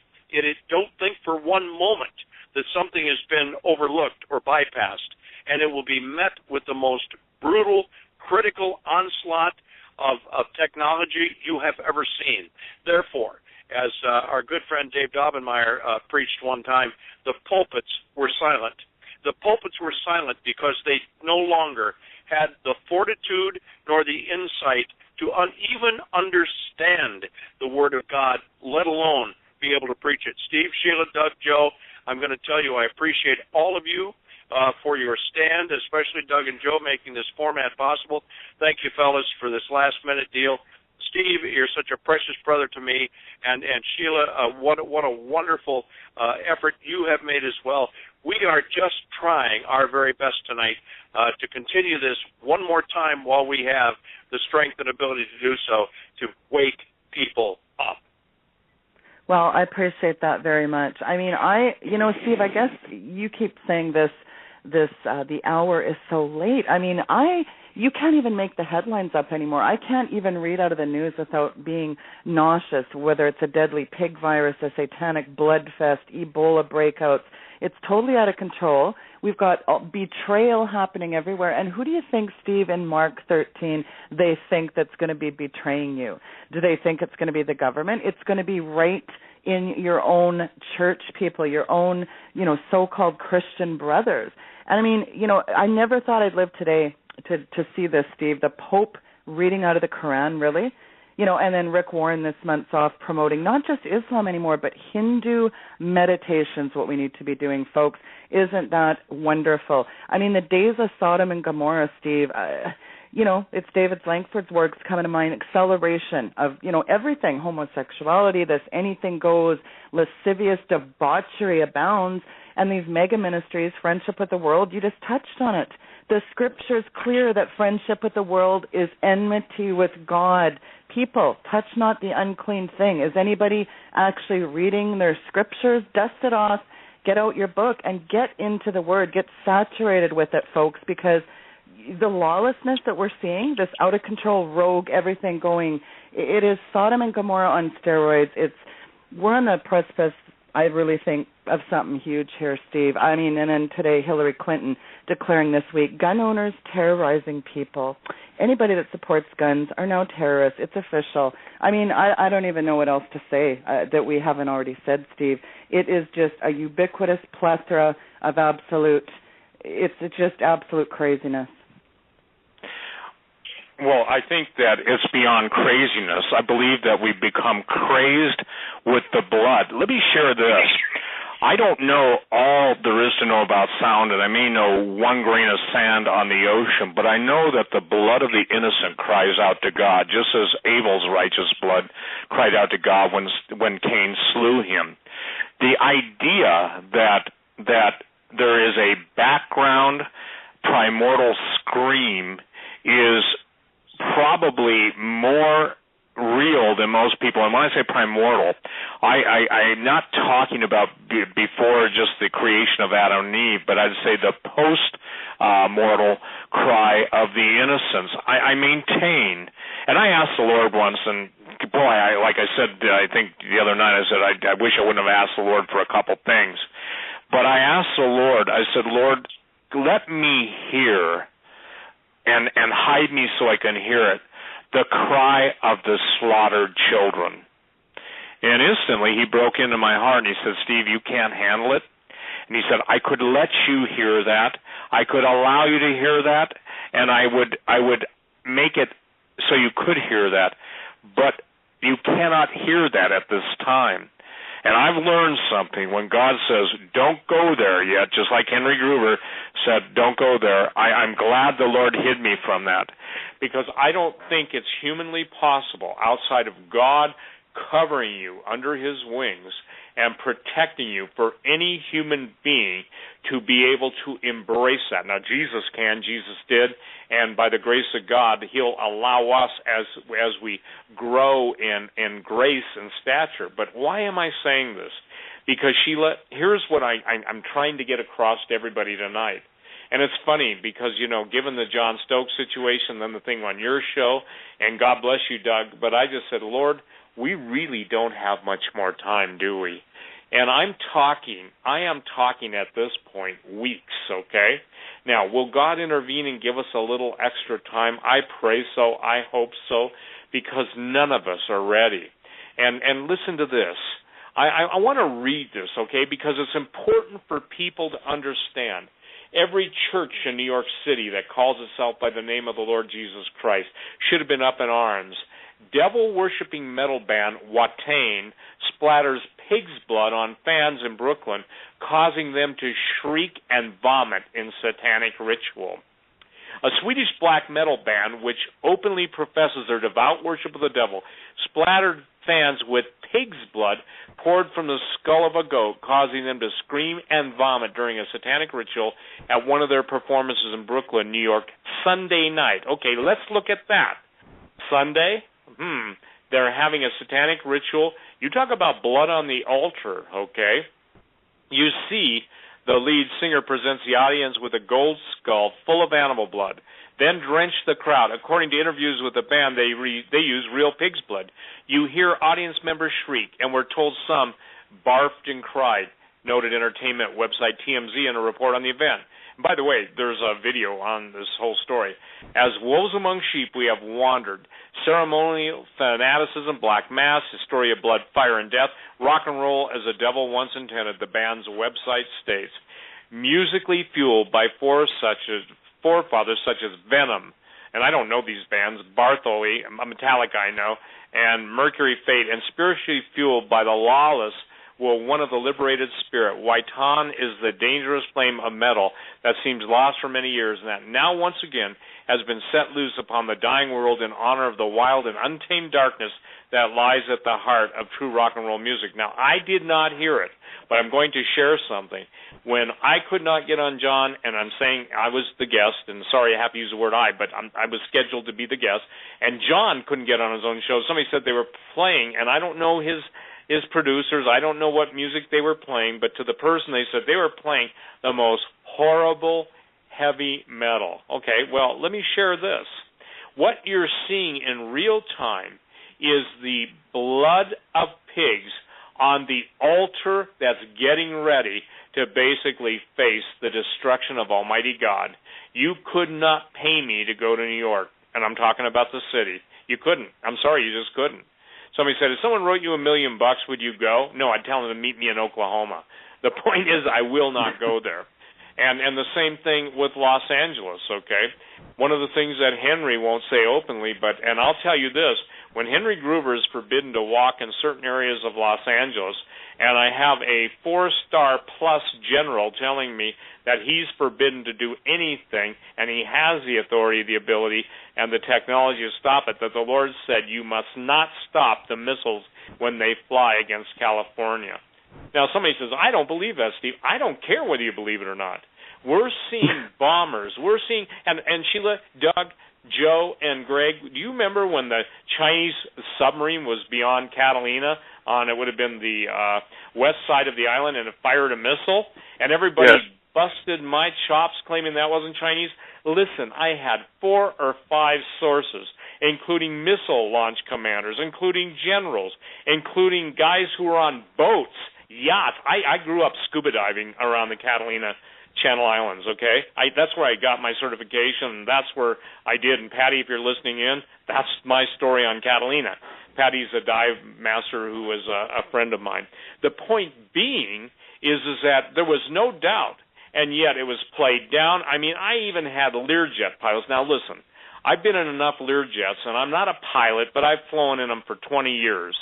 Don't think for one moment that something has been overlooked or bypassed, and it will be met with the most brutal, critical onslaught of technology you have ever seen. Therefore, as our good friend Dave Daubenmire preached one time, the pulpits were silent. The pulpits were silent because they no longer had the fortitude nor the insight to even understand the Word of God, let alone be able to preach it. Steve, Sheila, Doug, Joe, I'm going to tell you I appreciate all of you. for your stand, especially Doug and Joe making this format possible. Thank you, fellas, for this last-minute deal. Steve, you're such a precious brother to me, and Sheila, what a wonderful effort you have made as well. We are just trying our very best tonight to continue this one more time while we have the strength and ability to do so, to wake people up. Well, I appreciate that very much. I mean, Steve, I guess you keep saying the hour is so late. I mean, you can't even make the headlines up anymore. I can't even read out of the news without being nauseous, whether it's a deadly pig virus, a satanic blood fest, Ebola breakouts. It's totally out of control. We've got betrayal happening everywhere. And who do you think, Steve, in Mark 13, they think that's going to be betraying you? Do they think it's going to be the government? It's going to be right in your own church people, your own, so-called Christian brothers. And I mean, I never thought I'd live today to see this, Steve. The Pope reading out of the Quran, really? And then Rick Warren this month's off promoting not just Islam anymore, but Hindu meditation's what we need to be doing, folks. Isn't that wonderful? I mean, the days of Sodom and Gomorrah, Steve, it's David Langford's works coming to mind, acceleration of, everything, homosexuality, this anything goes, lascivious debauchery abounds, and these mega ministries, friendship with the world, you just touched on it. The scripture's clear that friendship with the world is enmity with God. People, touch not the unclean thing. Is anybody actually reading their scriptures? Dust it off, get out your book, and get into the Word. Get saturated with it, folks, because the lawlessness that we're seeing, this out-of-control rogue, everything going, it is Sodom and Gomorrah on steroids. We're on the precipice, I really think, of something huge here, Steve. I mean, and then today Hillary Clinton declaring this week, gun owners terrorizing people. Anybody that supports guns are now terrorists. It's official. I mean, I don't even know what else to say that we haven't already said, Steve. It is just a ubiquitous plethora of it's just absolute craziness. Well, I think that it's beyond craziness. I believe that we've become crazed with the blood. Let me share this. I don't know all there is to know about sound, and I may know one grain of sand on the ocean, but I know that the blood of the innocent cries out to God, just as Abel's righteous blood cried out to God when Cain slew him. The idea that there is a background primordial scream is probably more real than most people. And when I say primordial, I'm not talking about before just the creation of Adam and Eve, but I'd say the post-mortal cry of the innocents. I maintain, and I asked the Lord once, and boy, like I said, I think the other night, I said, I wish I wouldn't have asked the Lord for a couple things. But I asked the Lord, I said, Lord, let me hear and hide me so I can hear it, the cry of the slaughtered children. And instantly he broke into my heart and he said, Steve, you can't handle it. And he said, I could let you hear that. I could allow you to hear that, and I would make it so you could hear that. But you cannot hear that at this time. And I've learned something. When God says, don't go there yet, just like Henry Gruber said, don't go there, I'm glad the Lord hid me from that, because I don't think it's humanly possible outside of God covering you under his wings and protecting you for any human being to be able to embrace that. Now, Jesus can, Jesus did, and by the grace of God, he'll allow us as we grow in grace and stature. But why am I saying this? Because, Sheila, here's what I'm trying to get across to everybody tonight. And it's funny because, given the John Stokes situation, then the thing on your show, and God bless you, Doug, but I just said, Lord, we really don't have much more time, do we? And I am talking at this point weeks, okay? Now, will God intervene and give us a little extra time? I pray so. I hope so, because none of us are ready. And listen to this. I want to read this, okay, because it's important for people to understand. Every church in New York City that calls itself by the name of the Lord Jesus Christ should have been up in arms. Devil-worshipping metal band Watain splatters pig's blood on fans in Brooklyn causing them to shriek and vomit in satanic ritual. A Swedish black metal band, which openly professes their devout worship of the devil, splattered fans with pig's blood poured from the skull of a goat, causing them to scream and vomit during a satanic ritual at one of their performances in Brooklyn, New York, Sunday night. Okay, let's look at that. Sunday? They're having a satanic ritual. You talk about blood on the altar, okay? You see the lead singer presents the audience with a gold skull full of animal blood, then drench the crowd. According to interviews with the band, they use real pig's blood. You hear audience members shriek, and we're told some barfed and cried, noted entertainment website TMZ in a report on the event. And by the way, there's a video on this whole story. As wolves among sheep, we have wandered. Ceremonial fanaticism, black mass, hysteria, blood, fire, and death. Rock and roll as the devil once intended, the band's website states. Musically fueled by forefathers such as Venom, and I don't know these bands, Bartholdi, Metallica I know, and Mercury Fate, and spiritually fueled by the lawless will one of the liberated spirit. Waitan is the dangerous flame of metal that seems lost for many years, and that now once again has been set loose upon the dying world in honor of the wild and untamed darkness that lies at the heart of true rock and roll music. Now, I did not hear it, but I'm going to share something. When I could not get on John, and I'm saying I was the guest, and sorry I have to use the word I, but I was scheduled to be the guest, and John couldn't get on his own show. Somebody said they were playing, and I don't know his producers, I don't know what music they were playing, but to the person they said they were playing the most horrible heavy metal. Okay, well, let me share this. What you're seeing in real time is the blood of pigs on the altar that's getting ready to basically face the destruction of Almighty God. You could not pay me to go to New York, and I'm talking about the city. You couldn't. I'm sorry, you just couldn't. Somebody said, if someone wrote you $1 million, would you go? No, I'd tell them to meet me in Oklahoma. The point is, I will not go there. And the same thing with Los Angeles, okay? One of the things that Henry won't say openly, and I'll tell you this, when Henry Gruver is forbidden to walk in certain areas of Los Angeles, and I have a 4-star plus general telling me that he's forbidden to do anything, and he has the authority, the ability, and the technology to stop it, that the Lord said you must not stop the missiles when they fly against California. Now, somebody says, I don't believe that, Steve. I don't care whether you believe it or not. We're seeing bombers. We're seeing, and Sheila, Doug, Joe, and Greg, do you remember when the Chinese submarine was beyond Catalina on, it would have been the west side of the island, and it fired a missile? And everybody busted my chops claiming that wasn't Chinese. Listen, I had 4 or 5 sources, including missile launch commanders, including generals, including guys who were on boats, yachts. I grew up scuba diving around the Catalina Channel Islands, okay? That's where I got my certification, and that's where I did. And Patty, if you're listening in, that's my story on Catalina. Patty's a dive master who was a friend of mine. The point being is that there was no doubt, and yet it was played down. I mean, I even had Learjet pilots. Now, listen, I've been in enough Learjets, and I'm not a pilot, but I've flown in them for 20 years.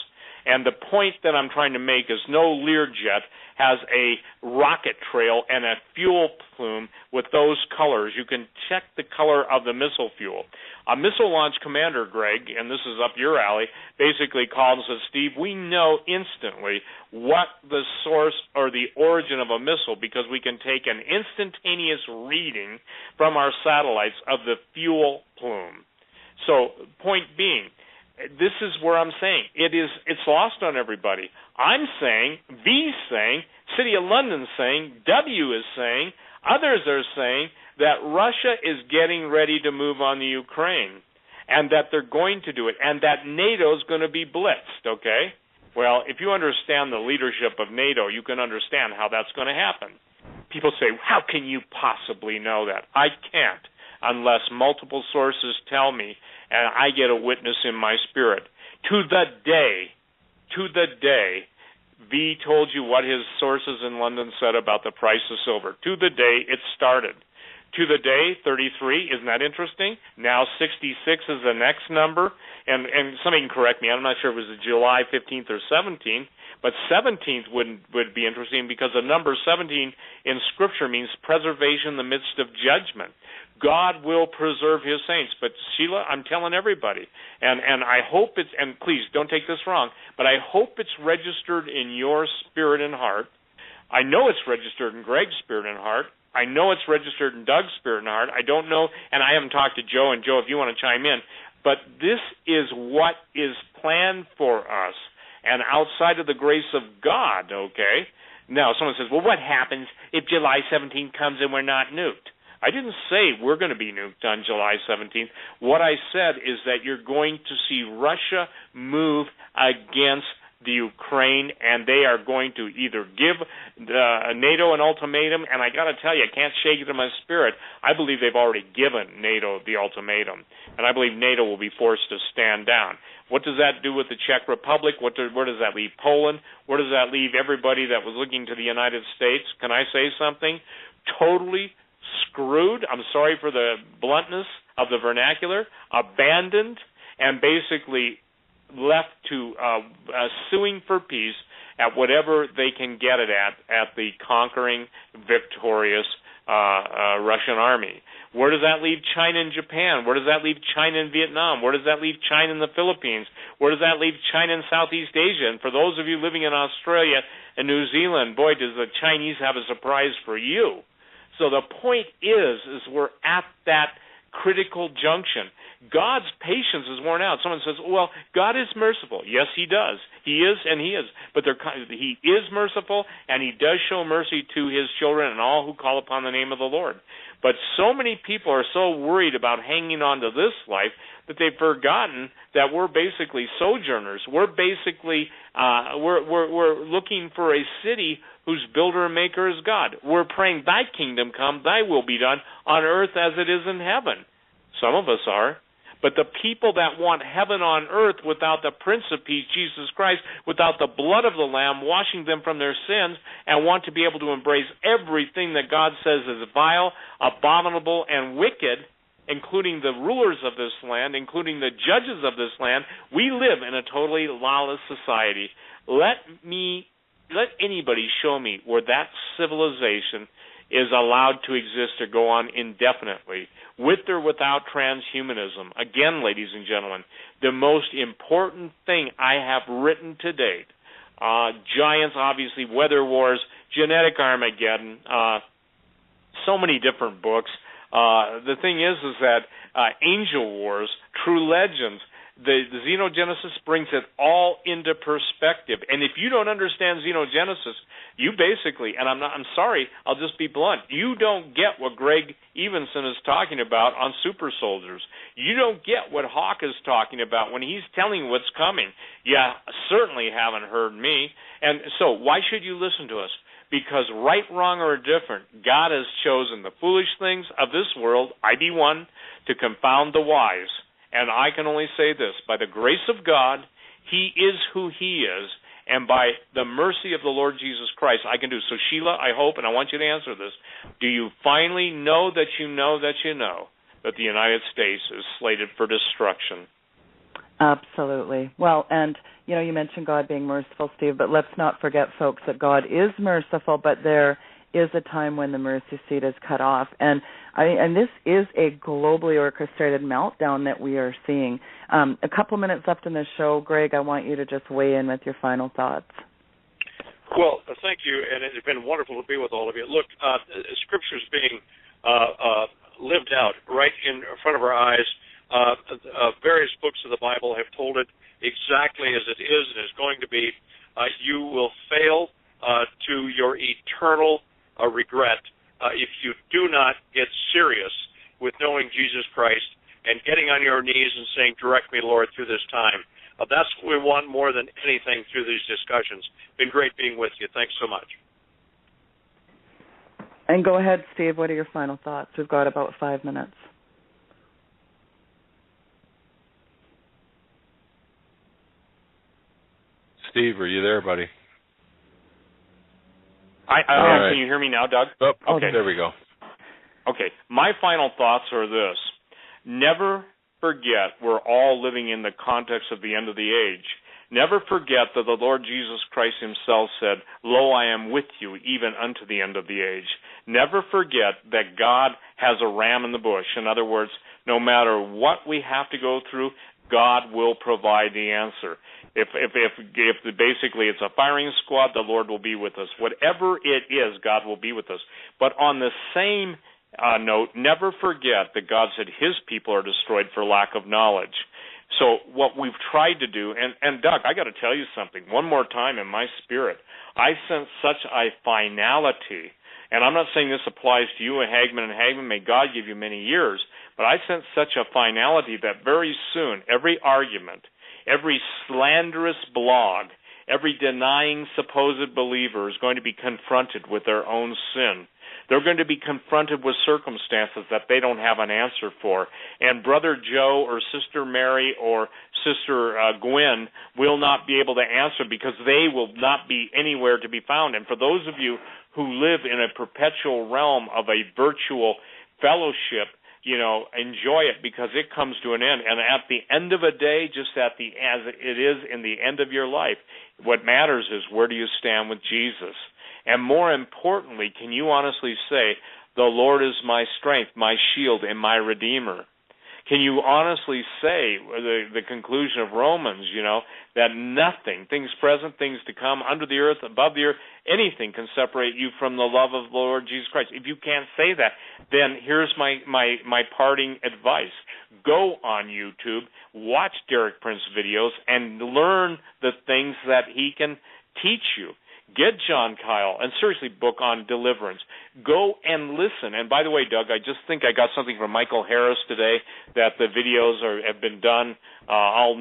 And the point that I'm trying to make is no Learjet has a rocket trail and a fuel plume with those colors. You can check the color of the missile fuel. A missile launch commander, Greg, and this is up your alley, basically calls us, Steve, we know instantly what the source or the origin of a missile because we can take an instantaneous reading from our satellites of the fuel plume. So, point being, this is where I'm saying it's lost on everybody. I'm saying, V's saying, City of London's saying, W is saying, others are saying that Russia is getting ready to move on the Ukraine and that they're going to do it and that NATO's going to be blitzed, okay? Well, if you understand the leadership of NATO, you can understand how that's going to happen. People say, how can you possibly know that? I can't unless multiple sources tell me and I get a witness in my spirit. To the day, V told you what his sources in London said about the price of silver. To the day it started. To the day, 33, isn't that interesting? Now 66 is the next number. And somebody can correct me, I'm not sure if it was July 15th or 17th, But 17th would be interesting because the number 17 in Scripture means preservation in the midst of judgment. God will preserve His saints. But Sheila, I'm telling everybody, and I hope it's, and please don't take this wrong, but I hope it's registered in your spirit and heart. I know it's registered in Greg's spirit and heart. I know it's registered in Doug's spirit and heart. I don't know, and I haven't talked to Joe, and Joe, if you want to chime in, but this is what is planned for us, and outside of the grace of God, okay? Now, someone says, well, what happens if July 17th comes and we're not nuked? I didn't say we're going to be nuked on July 17th. What I said is that you're going to see Russia move against the Ukraine, and they are going to either give NATO an ultimatum, and I got to tell you, I can't shake it in my spirit. I believe they've already given NATO the ultimatum, and I believe NATO will be forced to stand down. What does that do with the Czech Republic? Where does that leave Poland? Where does that leave everybody that was looking to the United States? Can I say something? Totally screwed. I'm sorry for the bluntness of the vernacular. Abandoned and basically left to suing for peace at whatever they can get it at the conquering, victorious Russian army. Where does that leave China and Japan? Where does that leave China and Vietnam? Where does that leave China and the Philippines? Where does that leave China and Southeast Asia? And for those of you living in Australia and New Zealand, boy, does the Chinese have a surprise for you. So the point is we're at that critical junction. God's patience is worn out. Someone says, well, God is merciful. Yes, He does. He is, and He is. But He is merciful, and He does show mercy to His children and all who call upon the name of the Lord. But so many people are so worried about hanging on to this life that they've forgotten that we're basically sojourners. We're basically we're looking for a city whose builder and maker is God. We're praying, Thy kingdom come, Thy will be done on earth as it is in heaven. Some of us are. But the people that want heaven on earth without the Prince of Peace, Jesus Christ, without the blood of the Lamb washing them from their sins, and want to be able to embrace everything that God says is vile, abominable, and wicked, including the rulers of this land, including the judges of this land, we live in a totally lawless society. Let anybody show me where that civilization is allowed to exist or go on indefinitely, with or without transhumanism. Again, ladies and gentlemen, the most important thing I have written to date, giants, obviously, weather wars, genetic Armageddon, so many different books. The thing is that angel wars, true legends, the xenogenesis brings it all into perspective. And if you don't understand xenogenesis, you basically, and I'm sorry, I'll just be blunt, you don't get what Greg Evenson is talking about on super soldiers. You don't get what Hawk is talking about when he's telling you what's coming. You certainly haven't heard me. And so why should you listen to us? Because right, wrong, or indifferent, God has chosen the foolish things of this world, ID1, to confound the wise. And I can only say this, by the grace of God, He is who He is, and by the mercy of the Lord Jesus Christ, I can do. So, Sheila, I hope, and I want you to answer this, do you finally know that you know that you know that the United States is slated for destruction? Absolutely. Well, and, you mentioned God being merciful, Steve, but let's not forget, folks, that God is merciful, but there is a time when the mercy seat is cut off. And this is a globally orchestrated meltdown that we are seeing. A couple minutes left in the show. Greg, I want you to just weigh in with your final thoughts. Well, thank you, and it's been wonderful to be with all of you. Look, Scripture's being lived out right in front of our eyes. Various books of the Bible have told it exactly as it is and is going to be. You will fail to your eternal regret if you do not get serious with knowing Jesus Christ and getting on your knees and saying, direct me, Lord, through this time. That's what we want more than anything through these discussions. Been great being with you. Thanks so much. And go ahead, Steve. What are your final thoughts? We've got about 5 minutes. Steve, are you there, buddy? Right. Can you hear me now, Doug? Oh, okay, there we go. Okay, my final thoughts are this. Never forget we're all living in the context of the end of the age. Never forget that the Lord Jesus Christ himself said, "Lo, I am with you even unto the end of the age." Never forget that God has a ram in the bush. In other words, no matter what we have to go through, God will provide the answer. If basically it's a firing squad, the Lord will be with us. Whatever it is, God will be with us. But on the same note, never forget that God said his people are destroyed for lack of knowledge. So what we've tried to do, and Doug, I got to tell you something, one more time in my spirit, I sense such a finality, and I'm not saying this applies to you and Hagmann, may God give you many years, but I sense such a finality that very soon every argument, every slanderous blog, every denying supposed believer is going to be confronted with their own sin. They're going to be confronted with circumstances that they don't have an answer for. And Brother Joe or Sister Mary or Sister Gwen will not be able to answer because they will not be anywhere to be found. And for those of you who live in a perpetual realm of a virtual fellowship, enjoy it because it comes to an end. And at the end of a day, just as it is in the end of your life, what matters is where do you stand with Jesus? And more importantly, can you honestly say, the Lord is my strength, my shield, and my Redeemer? Can you honestly say, the conclusion of Romans, that nothing, things present, things to come, under the earth, above the earth, anything can separate you from the love of the Lord Jesus Christ? If you can't say that, then here's my parting advice. Go on YouTube, watch Derek Prince videos, and learn the things that he can teach you. Get John Kyle, and seriously, book on deliverance. Go and listen. And by the way, Doug, I just think I got something from Michael Harris today that the videos have been done. I'll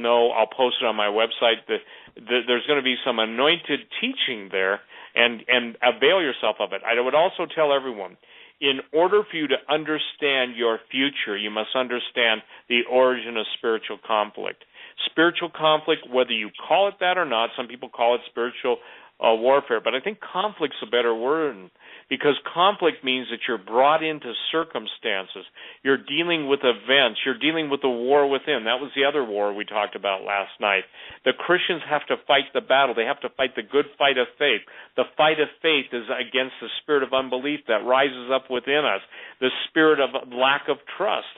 post it on my website. There's going to be some anointed teaching there, and avail yourself of it. I would also tell everyone, in order for you to understand your future, you must understand the origin of spiritual conflict. Spiritual conflict, whether you call it that or not, some people call it spiritual warfare, but I think conflict's a better word, because conflict means that you're brought into circumstances. You're dealing with events. You're dealing with the war within. That was the other war we talked about last night. The Christians have to fight the battle. They have to fight the good fight of faith. The fight of faith is against the spirit of unbelief that rises up within us, the spirit of lack of trust.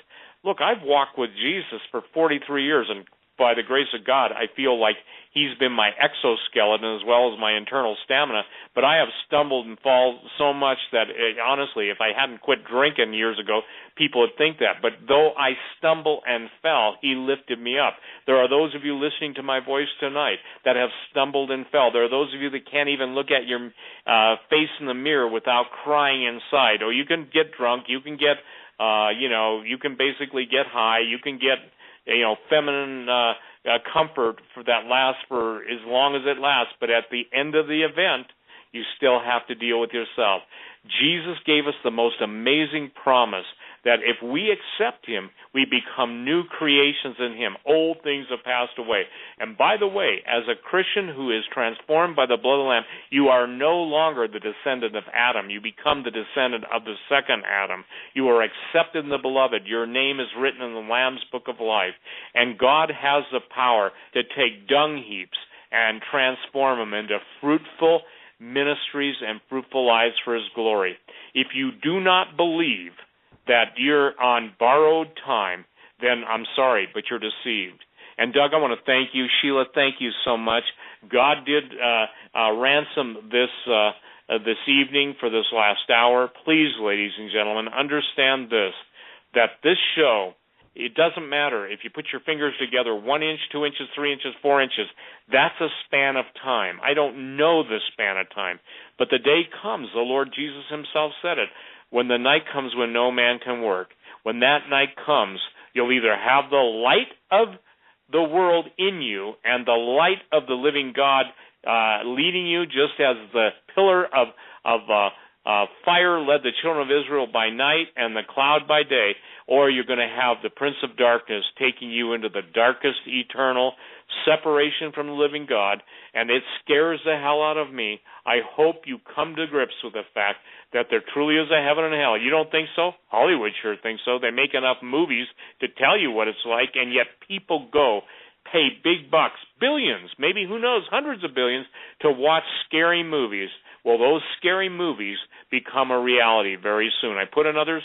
Look, I've walked with Jesus for 43 years, and by the grace of God, I feel like he's been my exoskeleton as well as my internal stamina, but I have stumbled and fallen so much that, honestly, if I hadn't quit drinking years ago, people would think that. But though I stumble and fell, he lifted me up. There are those of you listening to my voice tonight that have stumbled and fell. There are those of you that can't even look at your face in the mirror without crying inside. Or you can get drunk, you can get, you can basically get high, you can get feminine comfort that lasts for as long as it lasts, but at the end of the event, you still have to deal with yourself. Jesus gave us the most amazing promise that if we accept him, we become new creations in him. Old things have passed away. And by the way, as a Christian who is transformed by the blood of the Lamb, you are no longer the descendant of Adam. You become the descendant of the second Adam. You are accepted in the beloved. Your name is written in the Lamb's book of life. And God has the power to take dung heaps and transform them into fruitful ministries and fruitful lives for his glory. If you do not believe that you're on borrowed time, then I'm sorry, but you're deceived. And Doug, I want to thank you. Sheila, thank you so much. God did ransom this evening for this last hour. Please, ladies and gentlemen, understand this, that this show, it doesn't matter if you put your fingers together 1 inch, 2 inches, 3 inches, 4 inches. That's a span of time. I don't know the span of time. But the day comes, the Lord Jesus himself said it, when the night comes when no man can work. When that night comes, you'll either have the light of the world in you and the light of the living God leading you, just as the pillar of fire led the children of Israel by night and the cloud by day, or you're going to have the Prince of Darkness taking you into the darkest eternal separation from the living God, and it scares the hell out of me. I hope you come to grips with the fact that there truly is a heaven and hell. You don't think so? Hollywood sure thinks so. They make enough movies to tell you what it's like, and yet people go pay big bucks, billions, maybe, who knows, hundreds of billions, to watch scary movies. Well, those scary movies become a reality very soon. I put another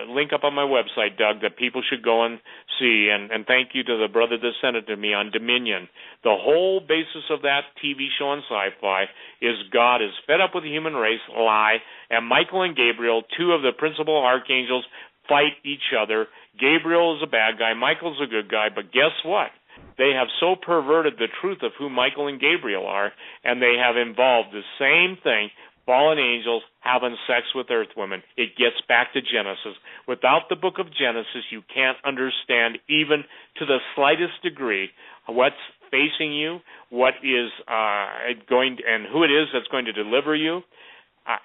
link up on my website, Doug, that people should go and see. And thank you to the brother that sent it to me on Dominion. The whole basis of that TV show on Sci-Fi is God is fed up with the human race, lie, and Michael and Gabriel, two of the principal archangels, fight each other. Gabriel is a bad guy, Michael's a good guy, but guess what? They have so perverted the truth of who Michael and Gabriel are, and they have involved the same thing, fallen angels having sex with earth women. It gets back to Genesis. Without the book of Genesis, you can't understand even to the slightest degree what's facing you, what is going to, and who it is that's going to deliver you.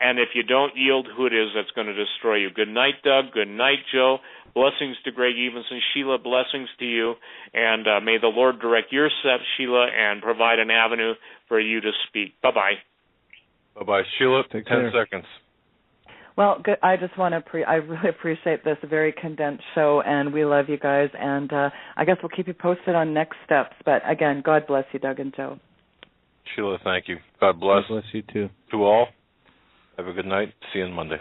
And if you don't yield, who it is that's going to destroy you. Good night, Doug. Good night, Joe. Blessings to Greg Evenson. Sheila, blessings to you. And may the Lord direct your steps, Sheila, and provide an avenue for you to speak. Bye-bye. Bye-bye. Sheila, Take 10 care. seconds. Well, good. I just want to I really appreciate this, a very condensed show, and we love you guys. And I guess we'll keep you posted on next steps. But again, God bless you, Doug and Joe. Sheila, thank you. God bless. God bless you too. To all. Have a good night. See you on Monday.